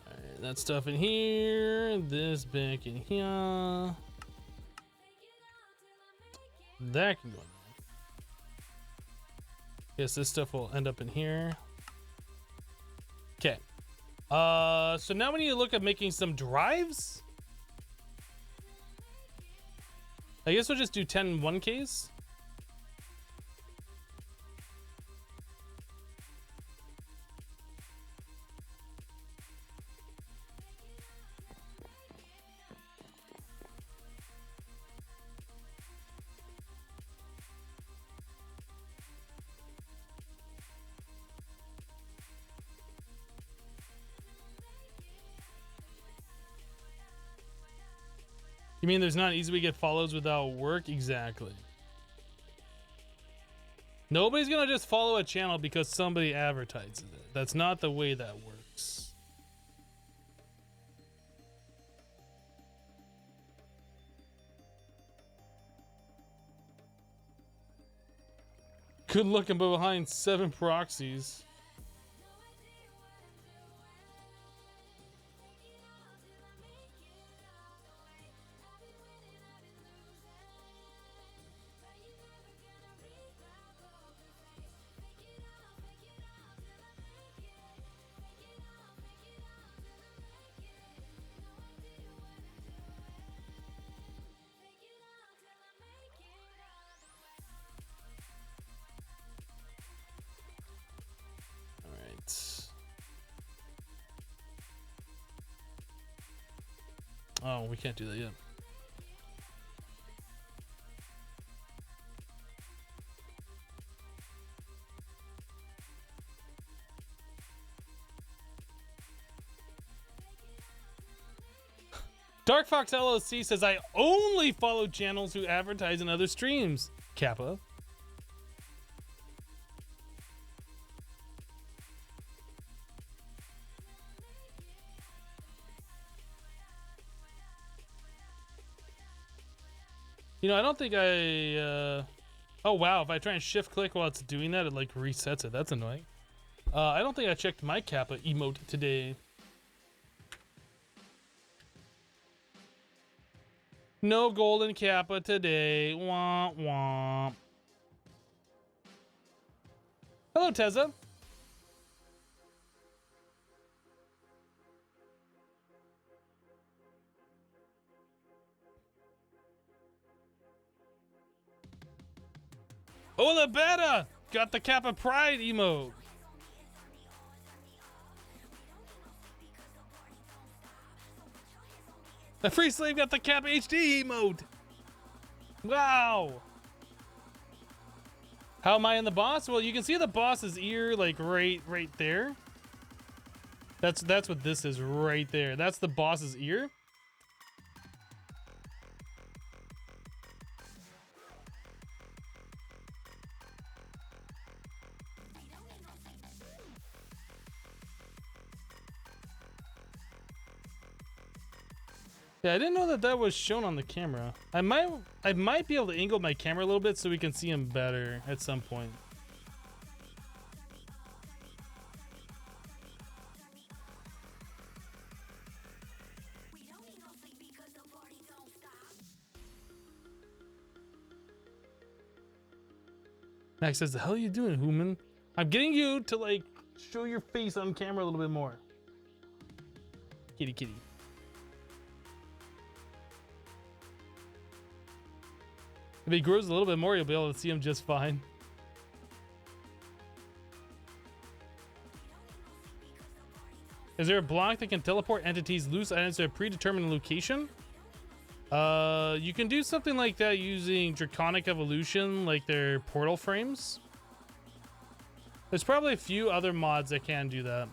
Alright, that stuff in here. This back in here. That can go in there. Guess this stuff will end up in here. Okay. So now we need to look at making some drives. I guess we'll just do 10 1Ks. You mean there's not an easy way to get follows without work? Exactly. Nobody's gonna just follow a channel because somebody advertises it. That's not the way that works. Good looking, but behind 7 proxies. Oh, we can't do that yet. Dark Fox LLC says, I only follow channels who advertise in other streams. Kappa. You know, I don't think I, oh wow, if I try and shift click while it's doing that, it like resets it. That's annoying. I don't think I checked my Kappa emote today. No golden Kappa today. Womp womp. Hello, Tezza. Oh, the beta got the Kappa Pride emote. The Free Slave got the Kappa HD emote. Wow. How am I in the boss? Well, you can see the boss's ear like right there. That's what this is right there. That's the boss's ear. Yeah, I didn't know that that was shown on the camera. I might be able to angle my camera a little bit so we can see him better at some point. Max says, the hell are you doing, human? I'm getting you to like show your face on camera a little bit more. Kitty kitty. If he grows a little bit more, you'll be able to see him just fine. Is there a block that can teleport entities loose items to a predetermined location? You can do something like that using Draconic Evolution, like their portal frames. There's probably a few other mods that can do that.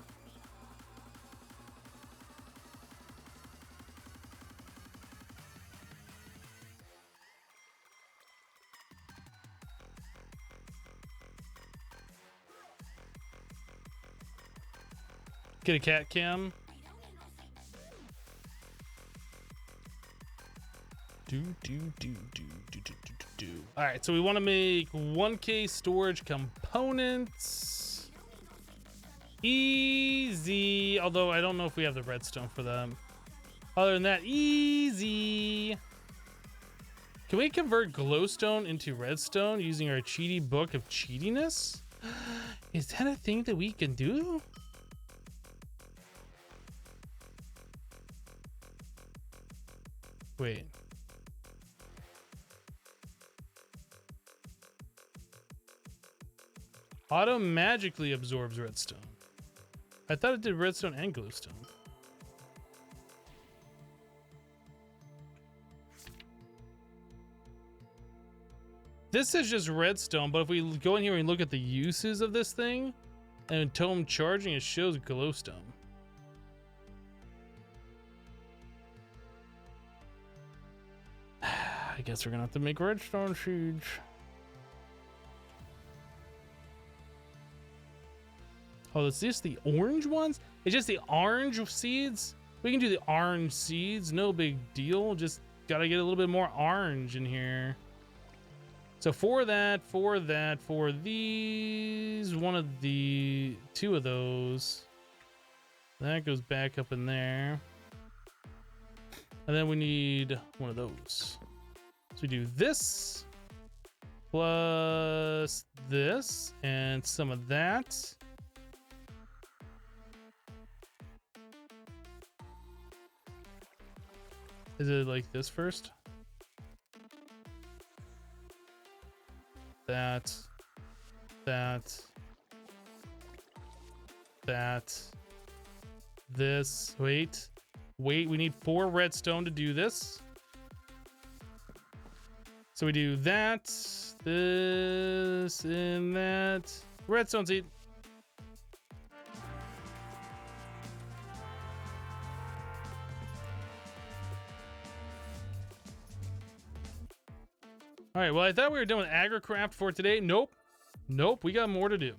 Get a cat cam. All right, so we want to make 1K storage components. Easy. Although I don't know if we have the redstone for them. Other than that, easy. Can we convert glowstone into redstone using our cheaty book of cheatiness? Is that a thing that we can do? Wait. Auto magically absorbs redstone. I thought it did redstone and glowstone. This is just redstone, but if we go in here and look at the uses of this thing, and tome charging, it shows glowstone. I guess we're gonna have to make redstone seeds. Oh, is this the orange ones? It's just the orange seeds? We can do the orange seeds, no big deal. Just gotta get a little bit more orange in here. So for these, two of those, that goes back up in there. And then we need one of those. So we do this, plus this, and some of that. Is it like this first? That. This. Wait, we need 4 redstone to do this. So we do that, this, and that. Redstone seed. All right, well, I thought we were done with agricraft for today. Nope, we got more to do.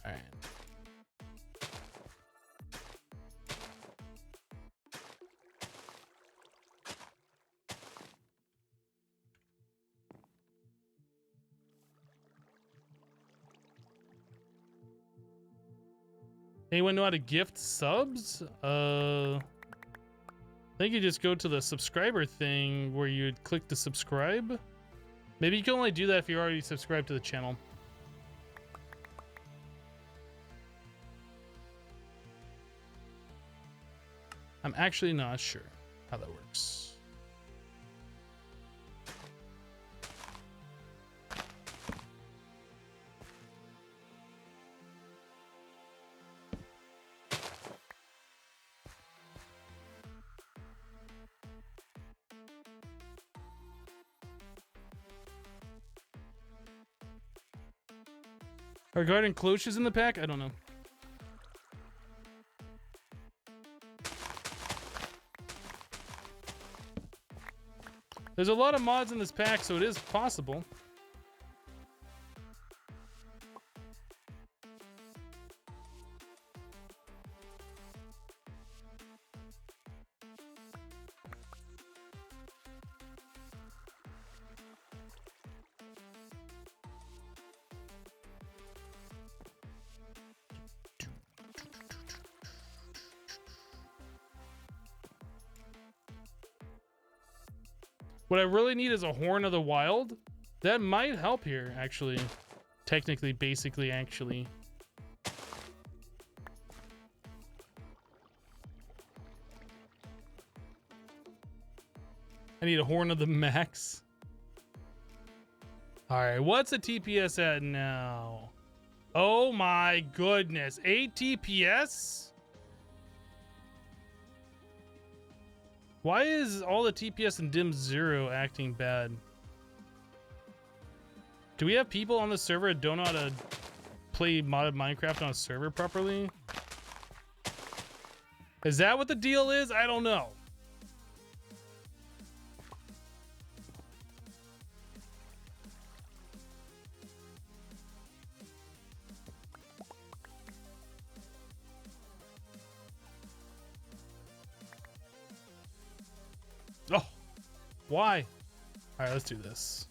All right. Anyone know how to gift subs? I think you just go to the subscriber thing where you click to subscribe. Maybe you can only do that if you're already subscribed to the channel. I'm actually not sure how that works. Are garden cloches in the pack? I don't know. There's a lot of mods in this pack, so it is possible. What I really need is a Horn of the Wild. That might help here, actually. Technically, basically, actually. I need a Horn of the Max. All right, what's the TPS at now? Oh my goodness, 8 TPS? Why is all the TPS in Dim 0 acting bad? Do we have people on the server that don't know how to play modded Minecraft on a server properly? Is that what the deal is? I don't know. Oh, why? All right, let's do this.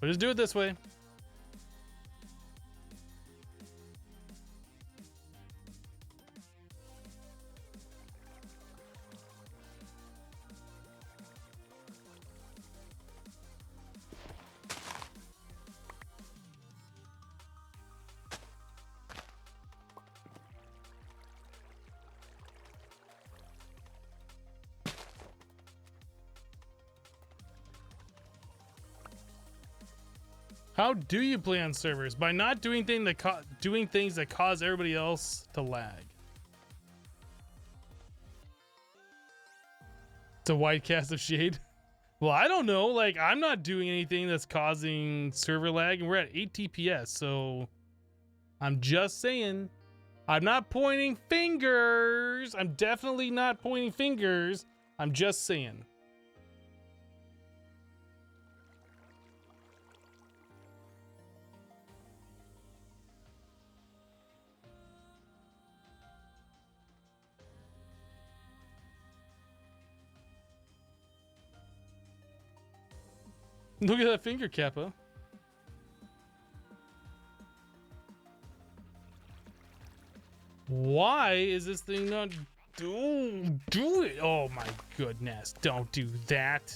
We'll just do it this way. How do you play on servers? By not doing things that cause everybody else to lag. It's a white cast of shade. Well, I don't know. Like, I'm not doing anything that's causing server lag, and we're at 8 TPS, so I'm just saying. I'm not pointing fingers. I'm definitely not pointing fingers. I'm just saying. Look at that finger, Kappa. Why is this thing not do it? Oh my goodness, don't do that.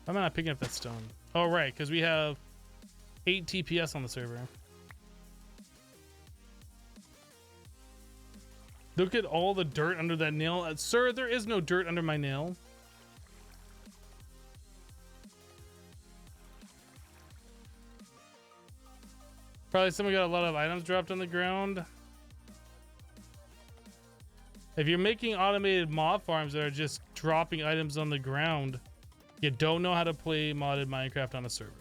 Why am I not picking up that stone? Oh, right, because we have 8 TPS on the server. Look at all the dirt under that nail. Sir, there is no dirt under my nail. Probably someone got a lot of items dropped on the ground. If you're making automated mob farms that are just dropping items on the ground, you don't know how to play modded Minecraft on a server.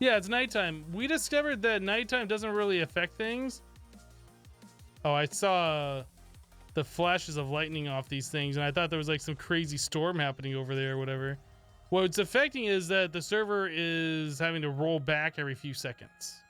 Yeah, it's nighttime. We discovered that nighttime doesn't really affect things. Oh, I saw the flashes of lightning off these things, and I thought there was like some crazy storm happening over there or whatever. What it's affecting is that the server is having to roll back every few seconds.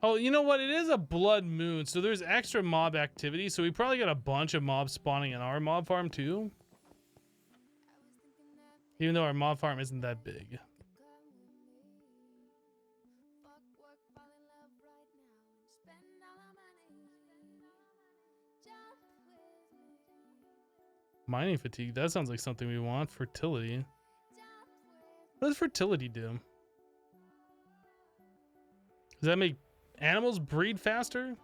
Oh, you know what? It is a blood moon, so there's extra mob activity. So we probably got a bunch of mobs spawning in our mob farm too. Even though our mob farm isn't that big. Mining fatigue, that sounds like something we want. Fertility. What does fertility do? Does that make animals breed faster?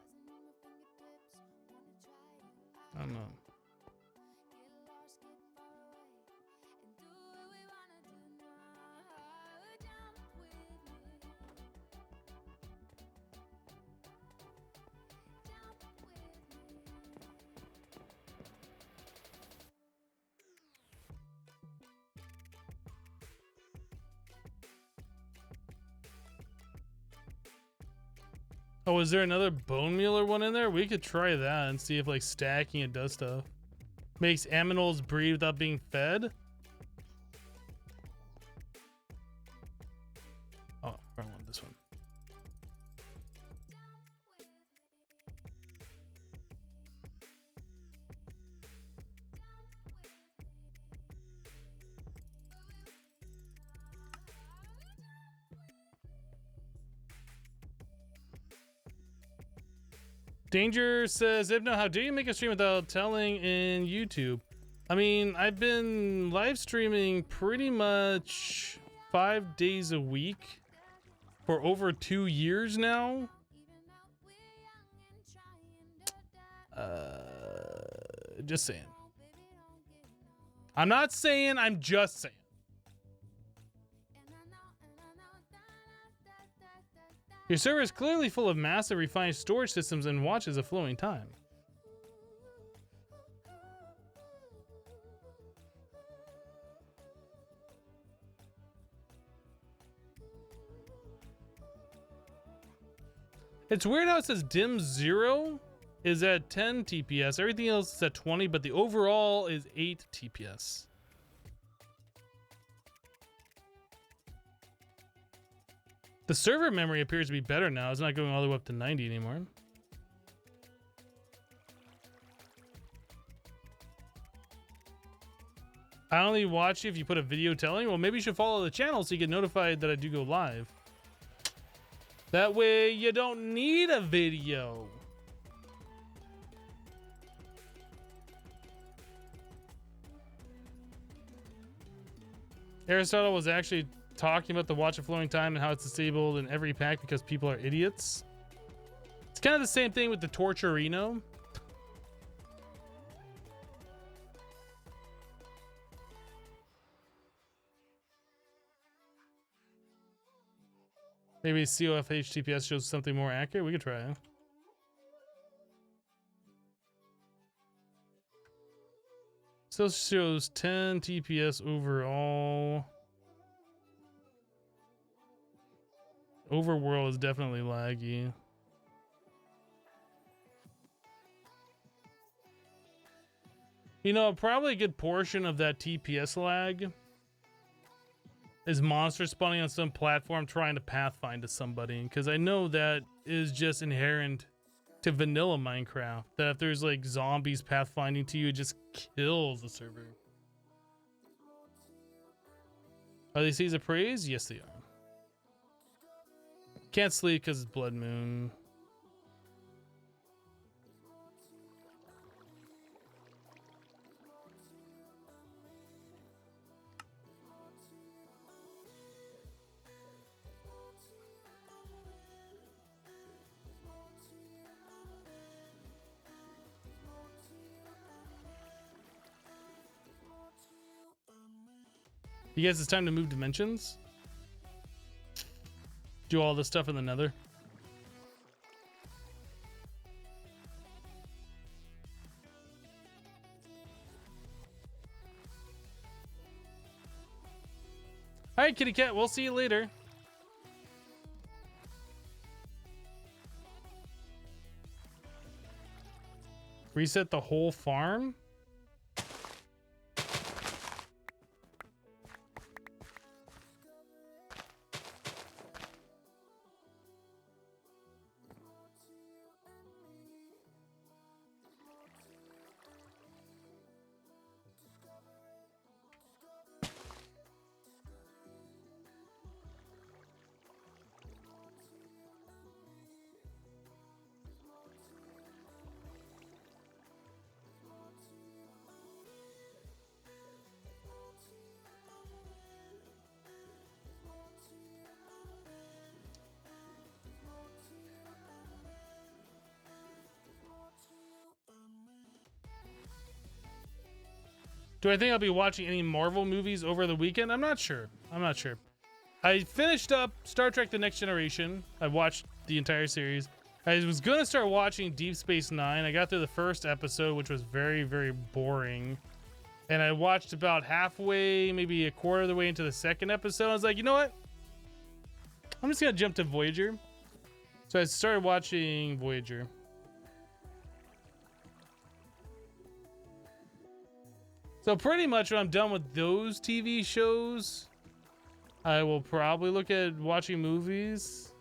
I don't know. Oh, is there another bone mealer one in there? We could try that and see if like stacking it does stuff. Makes aminals breed without being fed? Danger says, Hypno, how do you make a stream without telling in YouTube? I mean, I've been live streaming pretty much 5 days a week for over 2 years now. Just saying. I'm not saying, I'm just saying. Your server is clearly full of massive refined storage systems and watches a flowing time. It's weird how it says dim 0 is at 10 TPS. Everything else is at 20, but the overall is 8 TPS. The server memory appears to be better now. It's not going all the way up to 90 anymore. I only watch you if you put a video telling. Well, maybe you should follow the channel so you get notified that I do go live. That way you don't need a video. Aristotle was actually talking about the watch of flowing time and how it's disabled in every pack because people are idiots. It's kind of the same thing with the Torturino. Maybe COFH TPS shows something more accurate. We could try it. Still shows 10 TPS overall. Overworld is definitely laggy. You know, probably a good portion of that TPS lag is monsters spawning on some platform trying to pathfind to somebody, because I know that is just inherent to vanilla Minecraft, that if there's like zombies pathfinding to you, it just kills the server. Are they seas of praise? Yes, they are. Can't sleep because it's blood moon. You guys, it's time to move dimensions. Do all this stuff in the nether. All right, kitty cat, we'll see you later. Reset the whole farm? Do I think I'll be watching any Marvel movies over the weekend? I'm not sure. I finished up Star Trek The Next Generation. I watched the entire series. I was going to start watching Deep Space Nine. I got through the first episode, which was very, very boring. And I watched about halfway, maybe a quarter of the way into the second episode. I was like, you know what? I'm just going to jump to Voyager. So I started watching Voyager. So pretty much when I'm done with those TV shows, I will probably look at watching movies.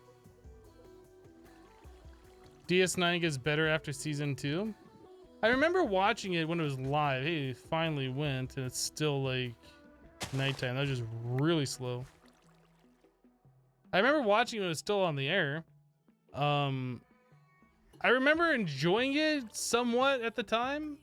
DS9 gets better after season 2. I remember watching it when it was live. Hey, it finally went, and it's still like nighttime. That was just really slow. I remember watching it when it was still on the air. I remember enjoying it somewhat at the time.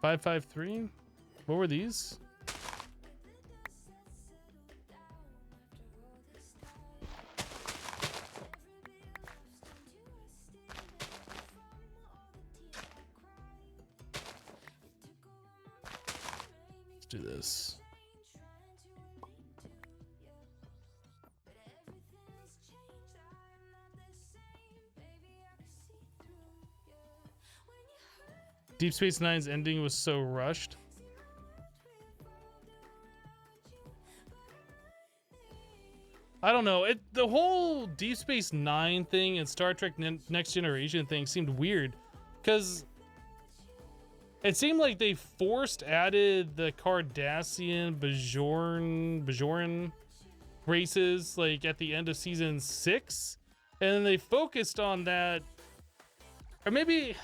$553. What were these? Let's do this. Deep Space Nine's ending was so rushed. I don't know. The whole Deep Space Nine thing and Star Trek Next Generation thing seemed weird because it seemed like they forced added the Cardassian Bajoran races like at the end of season 6, and then they focused on that, or maybe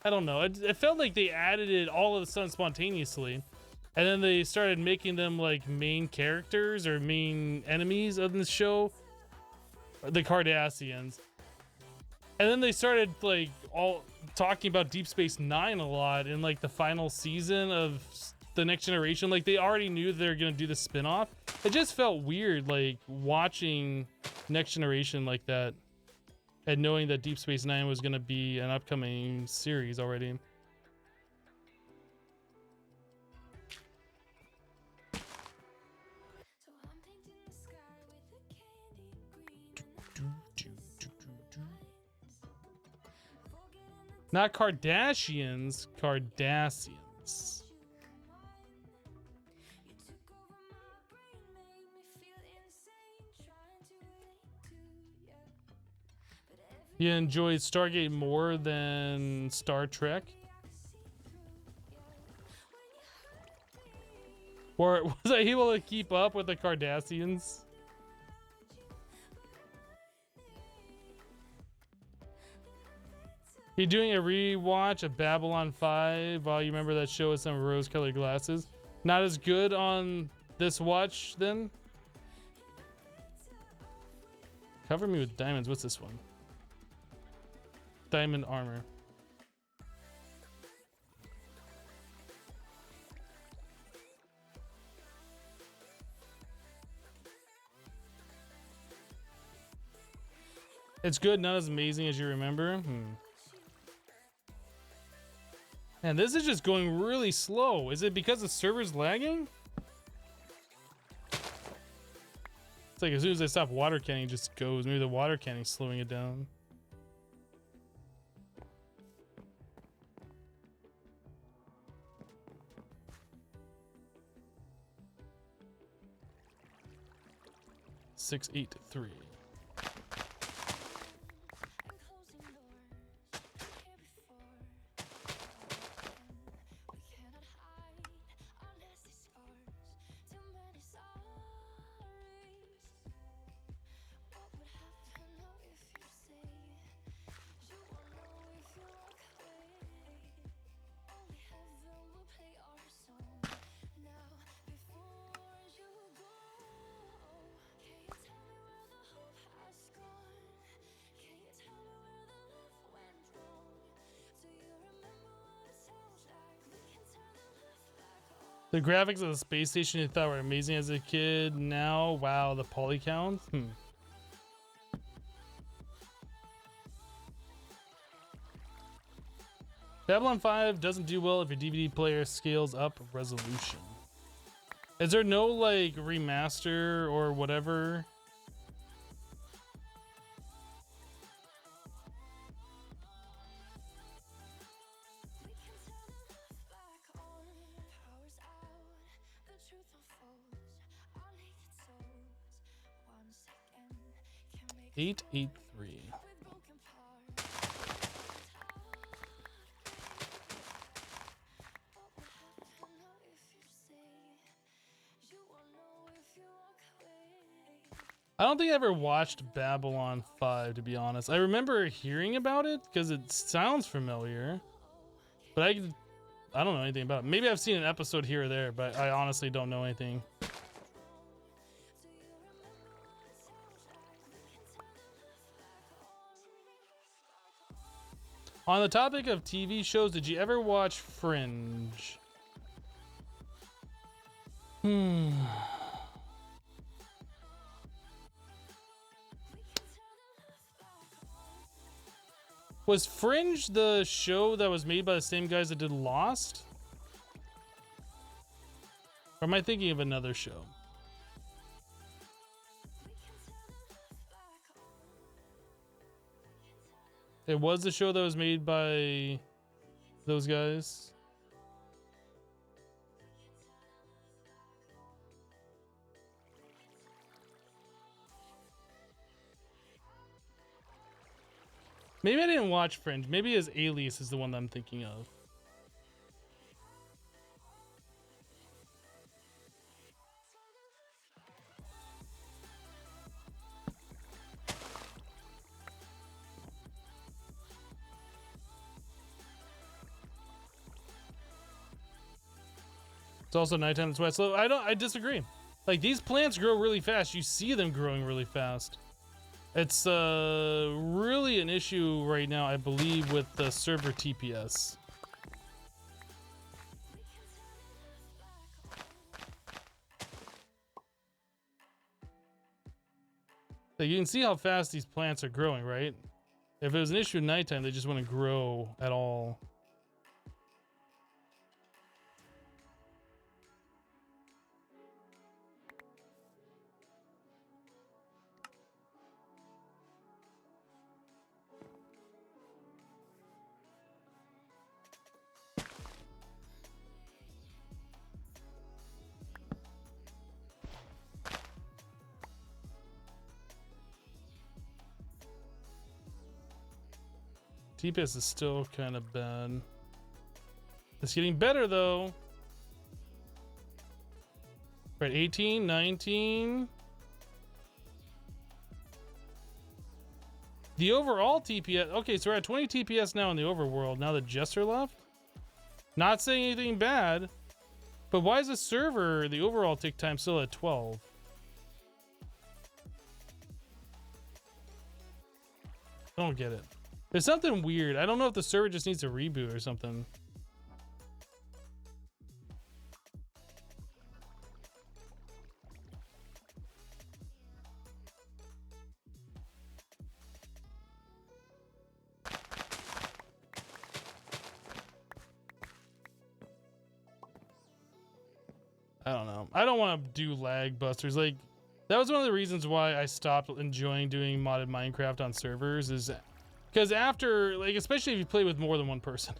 I don't know. It felt like they added it all of a sudden spontaneously, and then they started making them like main characters or main enemies of the show, the Cardassians. And then they started like all talking about Deep Space Nine a lot in like the final season of the Next Generation. Like they already knew they were gonna do the spinoff. It just felt weird, like watching Next Generation like that, and knowing that Deep Space Nine was gonna be an upcoming series already. Not Kardashians, Cardassians. You enjoyed Stargate more than Star Trek? Or was I able to keep up with the Cardassians? You doing a rewatch of Babylon 5 while you remember that show with some rose-colored glasses? Not as good on this watch then? Cover me with diamonds. What's this one? Diamond armor. It's good, not as amazing as you remember. And this is just going really slow. Is it because the server's lagging? It's like as soon as I stop water canning, it just goes. Maybe the water canning's slowing it down. $683. The graphics of the space station you thought were amazing as a kid. Now, wow, the poly count. Babylon 5 doesn't do well if your DVD player scales up resolution. Is there no like remaster or whatever? $883. I don't think I ever watched Babylon 5, to be honest. I remember hearing about it because it sounds familiar, but I don't know anything about it. Maybe I've seen an episode here or there, but I honestly don't know anything. On the topic of TV shows, did you ever watch Fringe? Was Fringe the show that was made by the same guys that did Lost? Or am I thinking of another show? It was the show that was made by those guys. Maybe I didn't watch Fringe. Maybe his Alias is the one that I'm thinking of. It's also nighttime, that's why it's slow. I disagree. Like, these plants grow really fast. You see them growing really fast. It's really an issue right now, I believe, with the server TPS. Like, you can see how fast these plants are growing, right? If it was an issue at nighttime, they just wouldn't grow at all. TPS is still kind of bad. It's getting better though. We're at 18, 19. The overall TPS, okay, so we're at 20 TPS now in the overworld, now that Jester left. Not saying anything bad, but why is the server, the overall tick time, still at 12? I don't get it. There's something weird. I don't know if the server just needs a reboot or something. I don't know. I don't want to do lag busters. Like, that was one of the reasons why I stopped enjoying doing modded Minecraft on servers, is because after, like, especially if you play with more than one person,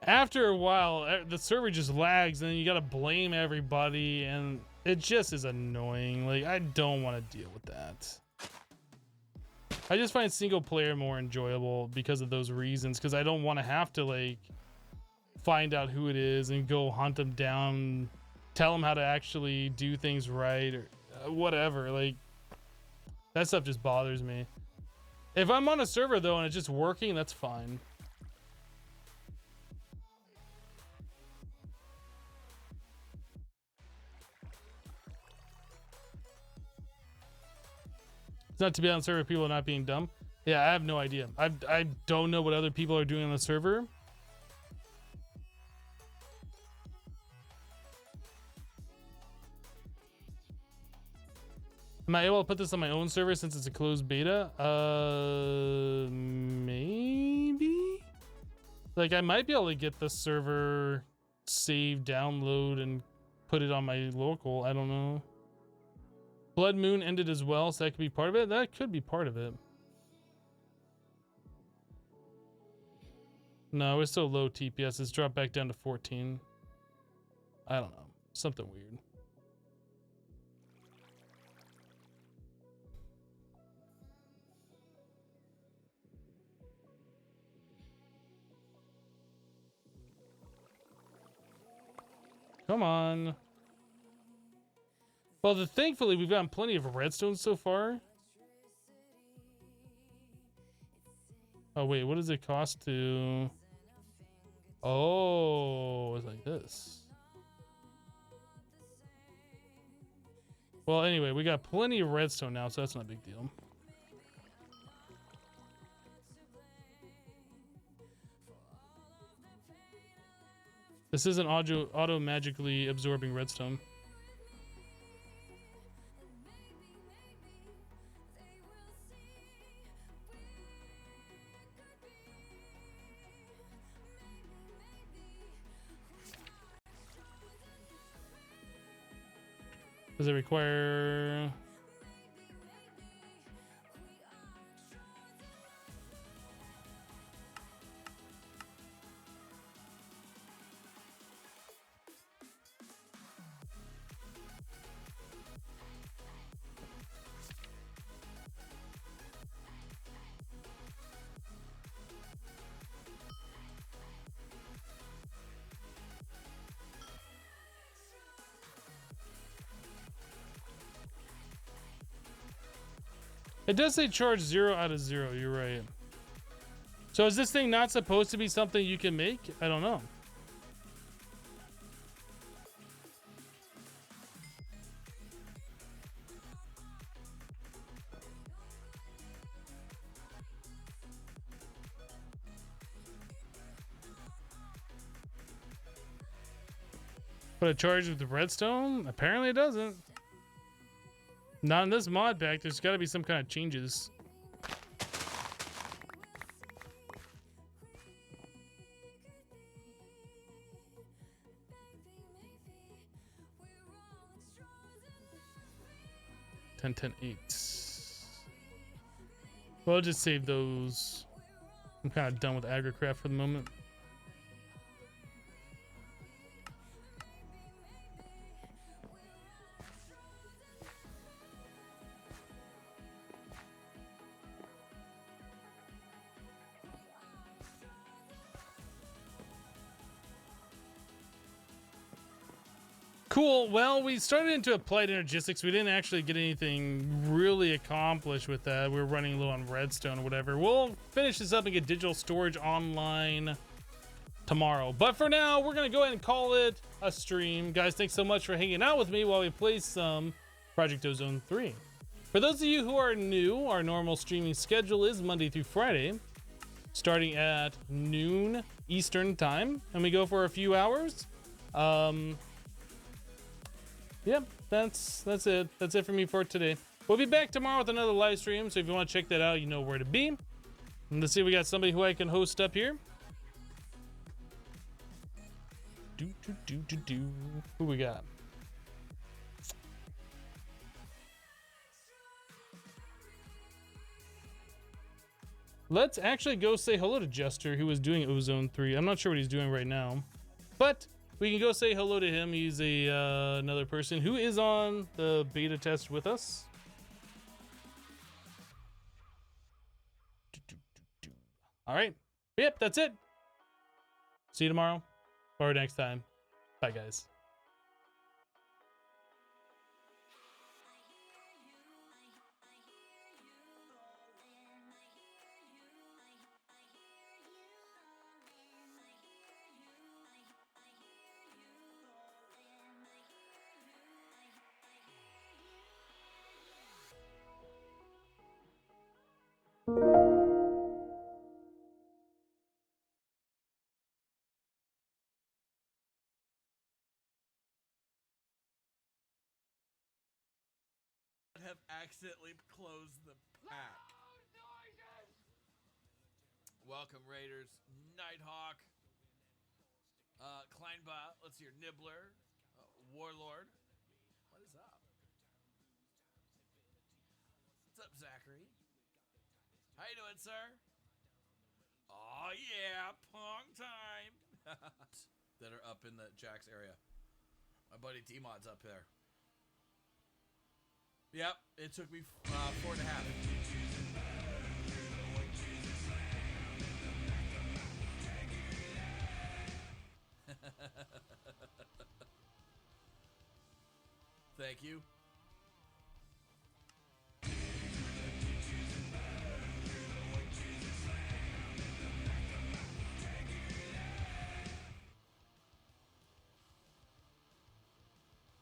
after a while, the server just lags and then you got to blame everybody and it just is annoying. Like, I don't want to deal with that. I just find single player more enjoyable because of those reasons, because I don't want to have to, like, find out who it is and go hunt them down, tell them how to actually do things right or whatever. Like, that stuff just bothers me. If I'm on a server though and it's just working, that's fine. It's not to be on server, people are not being dumb. Yeah, I have no idea. I don't know what other people are doing on the server. Am I able to put this on my own server since it's a closed beta? Maybe? Like, I might be able to get the server save, download, and put it on my local. I don't know. Blood Moon ended as well, so that could be part of it. That could be part of it. No, it's still low TPS. It's dropped back down to 14. I don't know. Something weird. Come on. Well, thankfully, we've gotten plenty of redstone so far. Oh, wait, what does it cost to... Oh, it's like this. Well, anyway, we got plenty of redstone now, so that's not a big deal. This isn't auto magically absorbing redstone. Does it require... It does say charge 0 out of 0, you're right. So is this thing not supposed to be something you can make? I don't know. But it charges with the redstone? Apparently it doesn't. Not in this mod pack. There's got to be some kind of changes. Ten 8. Well, I'll just save those. I'm kind of done with agricraft for the moment. Cool. Well, we started into applied energistics. We didn't actually get anything really accomplished with that. We were running low on redstone or whatever. We'll finish this up and get digital storage online tomorrow. But for now, we're going to go ahead and call it a stream. Guys, thanks so much for hanging out with me while we play some Project Ozone 3. For those of you who are new, our normal streaming schedule is Monday through Friday, starting at noon Eastern time, and we go for a few hours. Yep, that's it. That's it for me for today. We'll be back tomorrow with another live stream, so if you want to check that out, you know where to be. And let's see, we got somebody who I can host up here. Who we got? Let's actually go say hello to Jester, who was doing Ozone 3. I'm not sure what he's doing right now, but we can go say hello to him. He's another person who is on the beta test with us. All right. Yep, that's it. See you tomorrow or next time. Bye, guys. Have accidentally closed the pack. Welcome, Raiders. Nighthawk. Kleinba. Let's hear Nibbler. Warlord. What is up? What's up, Zachary? How you doing, sir? Oh, yeah. Pong time. That are up in the Jax area. My buddy T-Mod's up there. Yep, it took me 4.5. Thank you.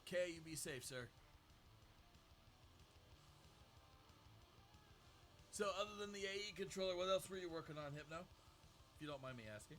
Okay, you be safe, sir. So other than the AE controller, what else were you working on, Hypno? If you don't mind me asking.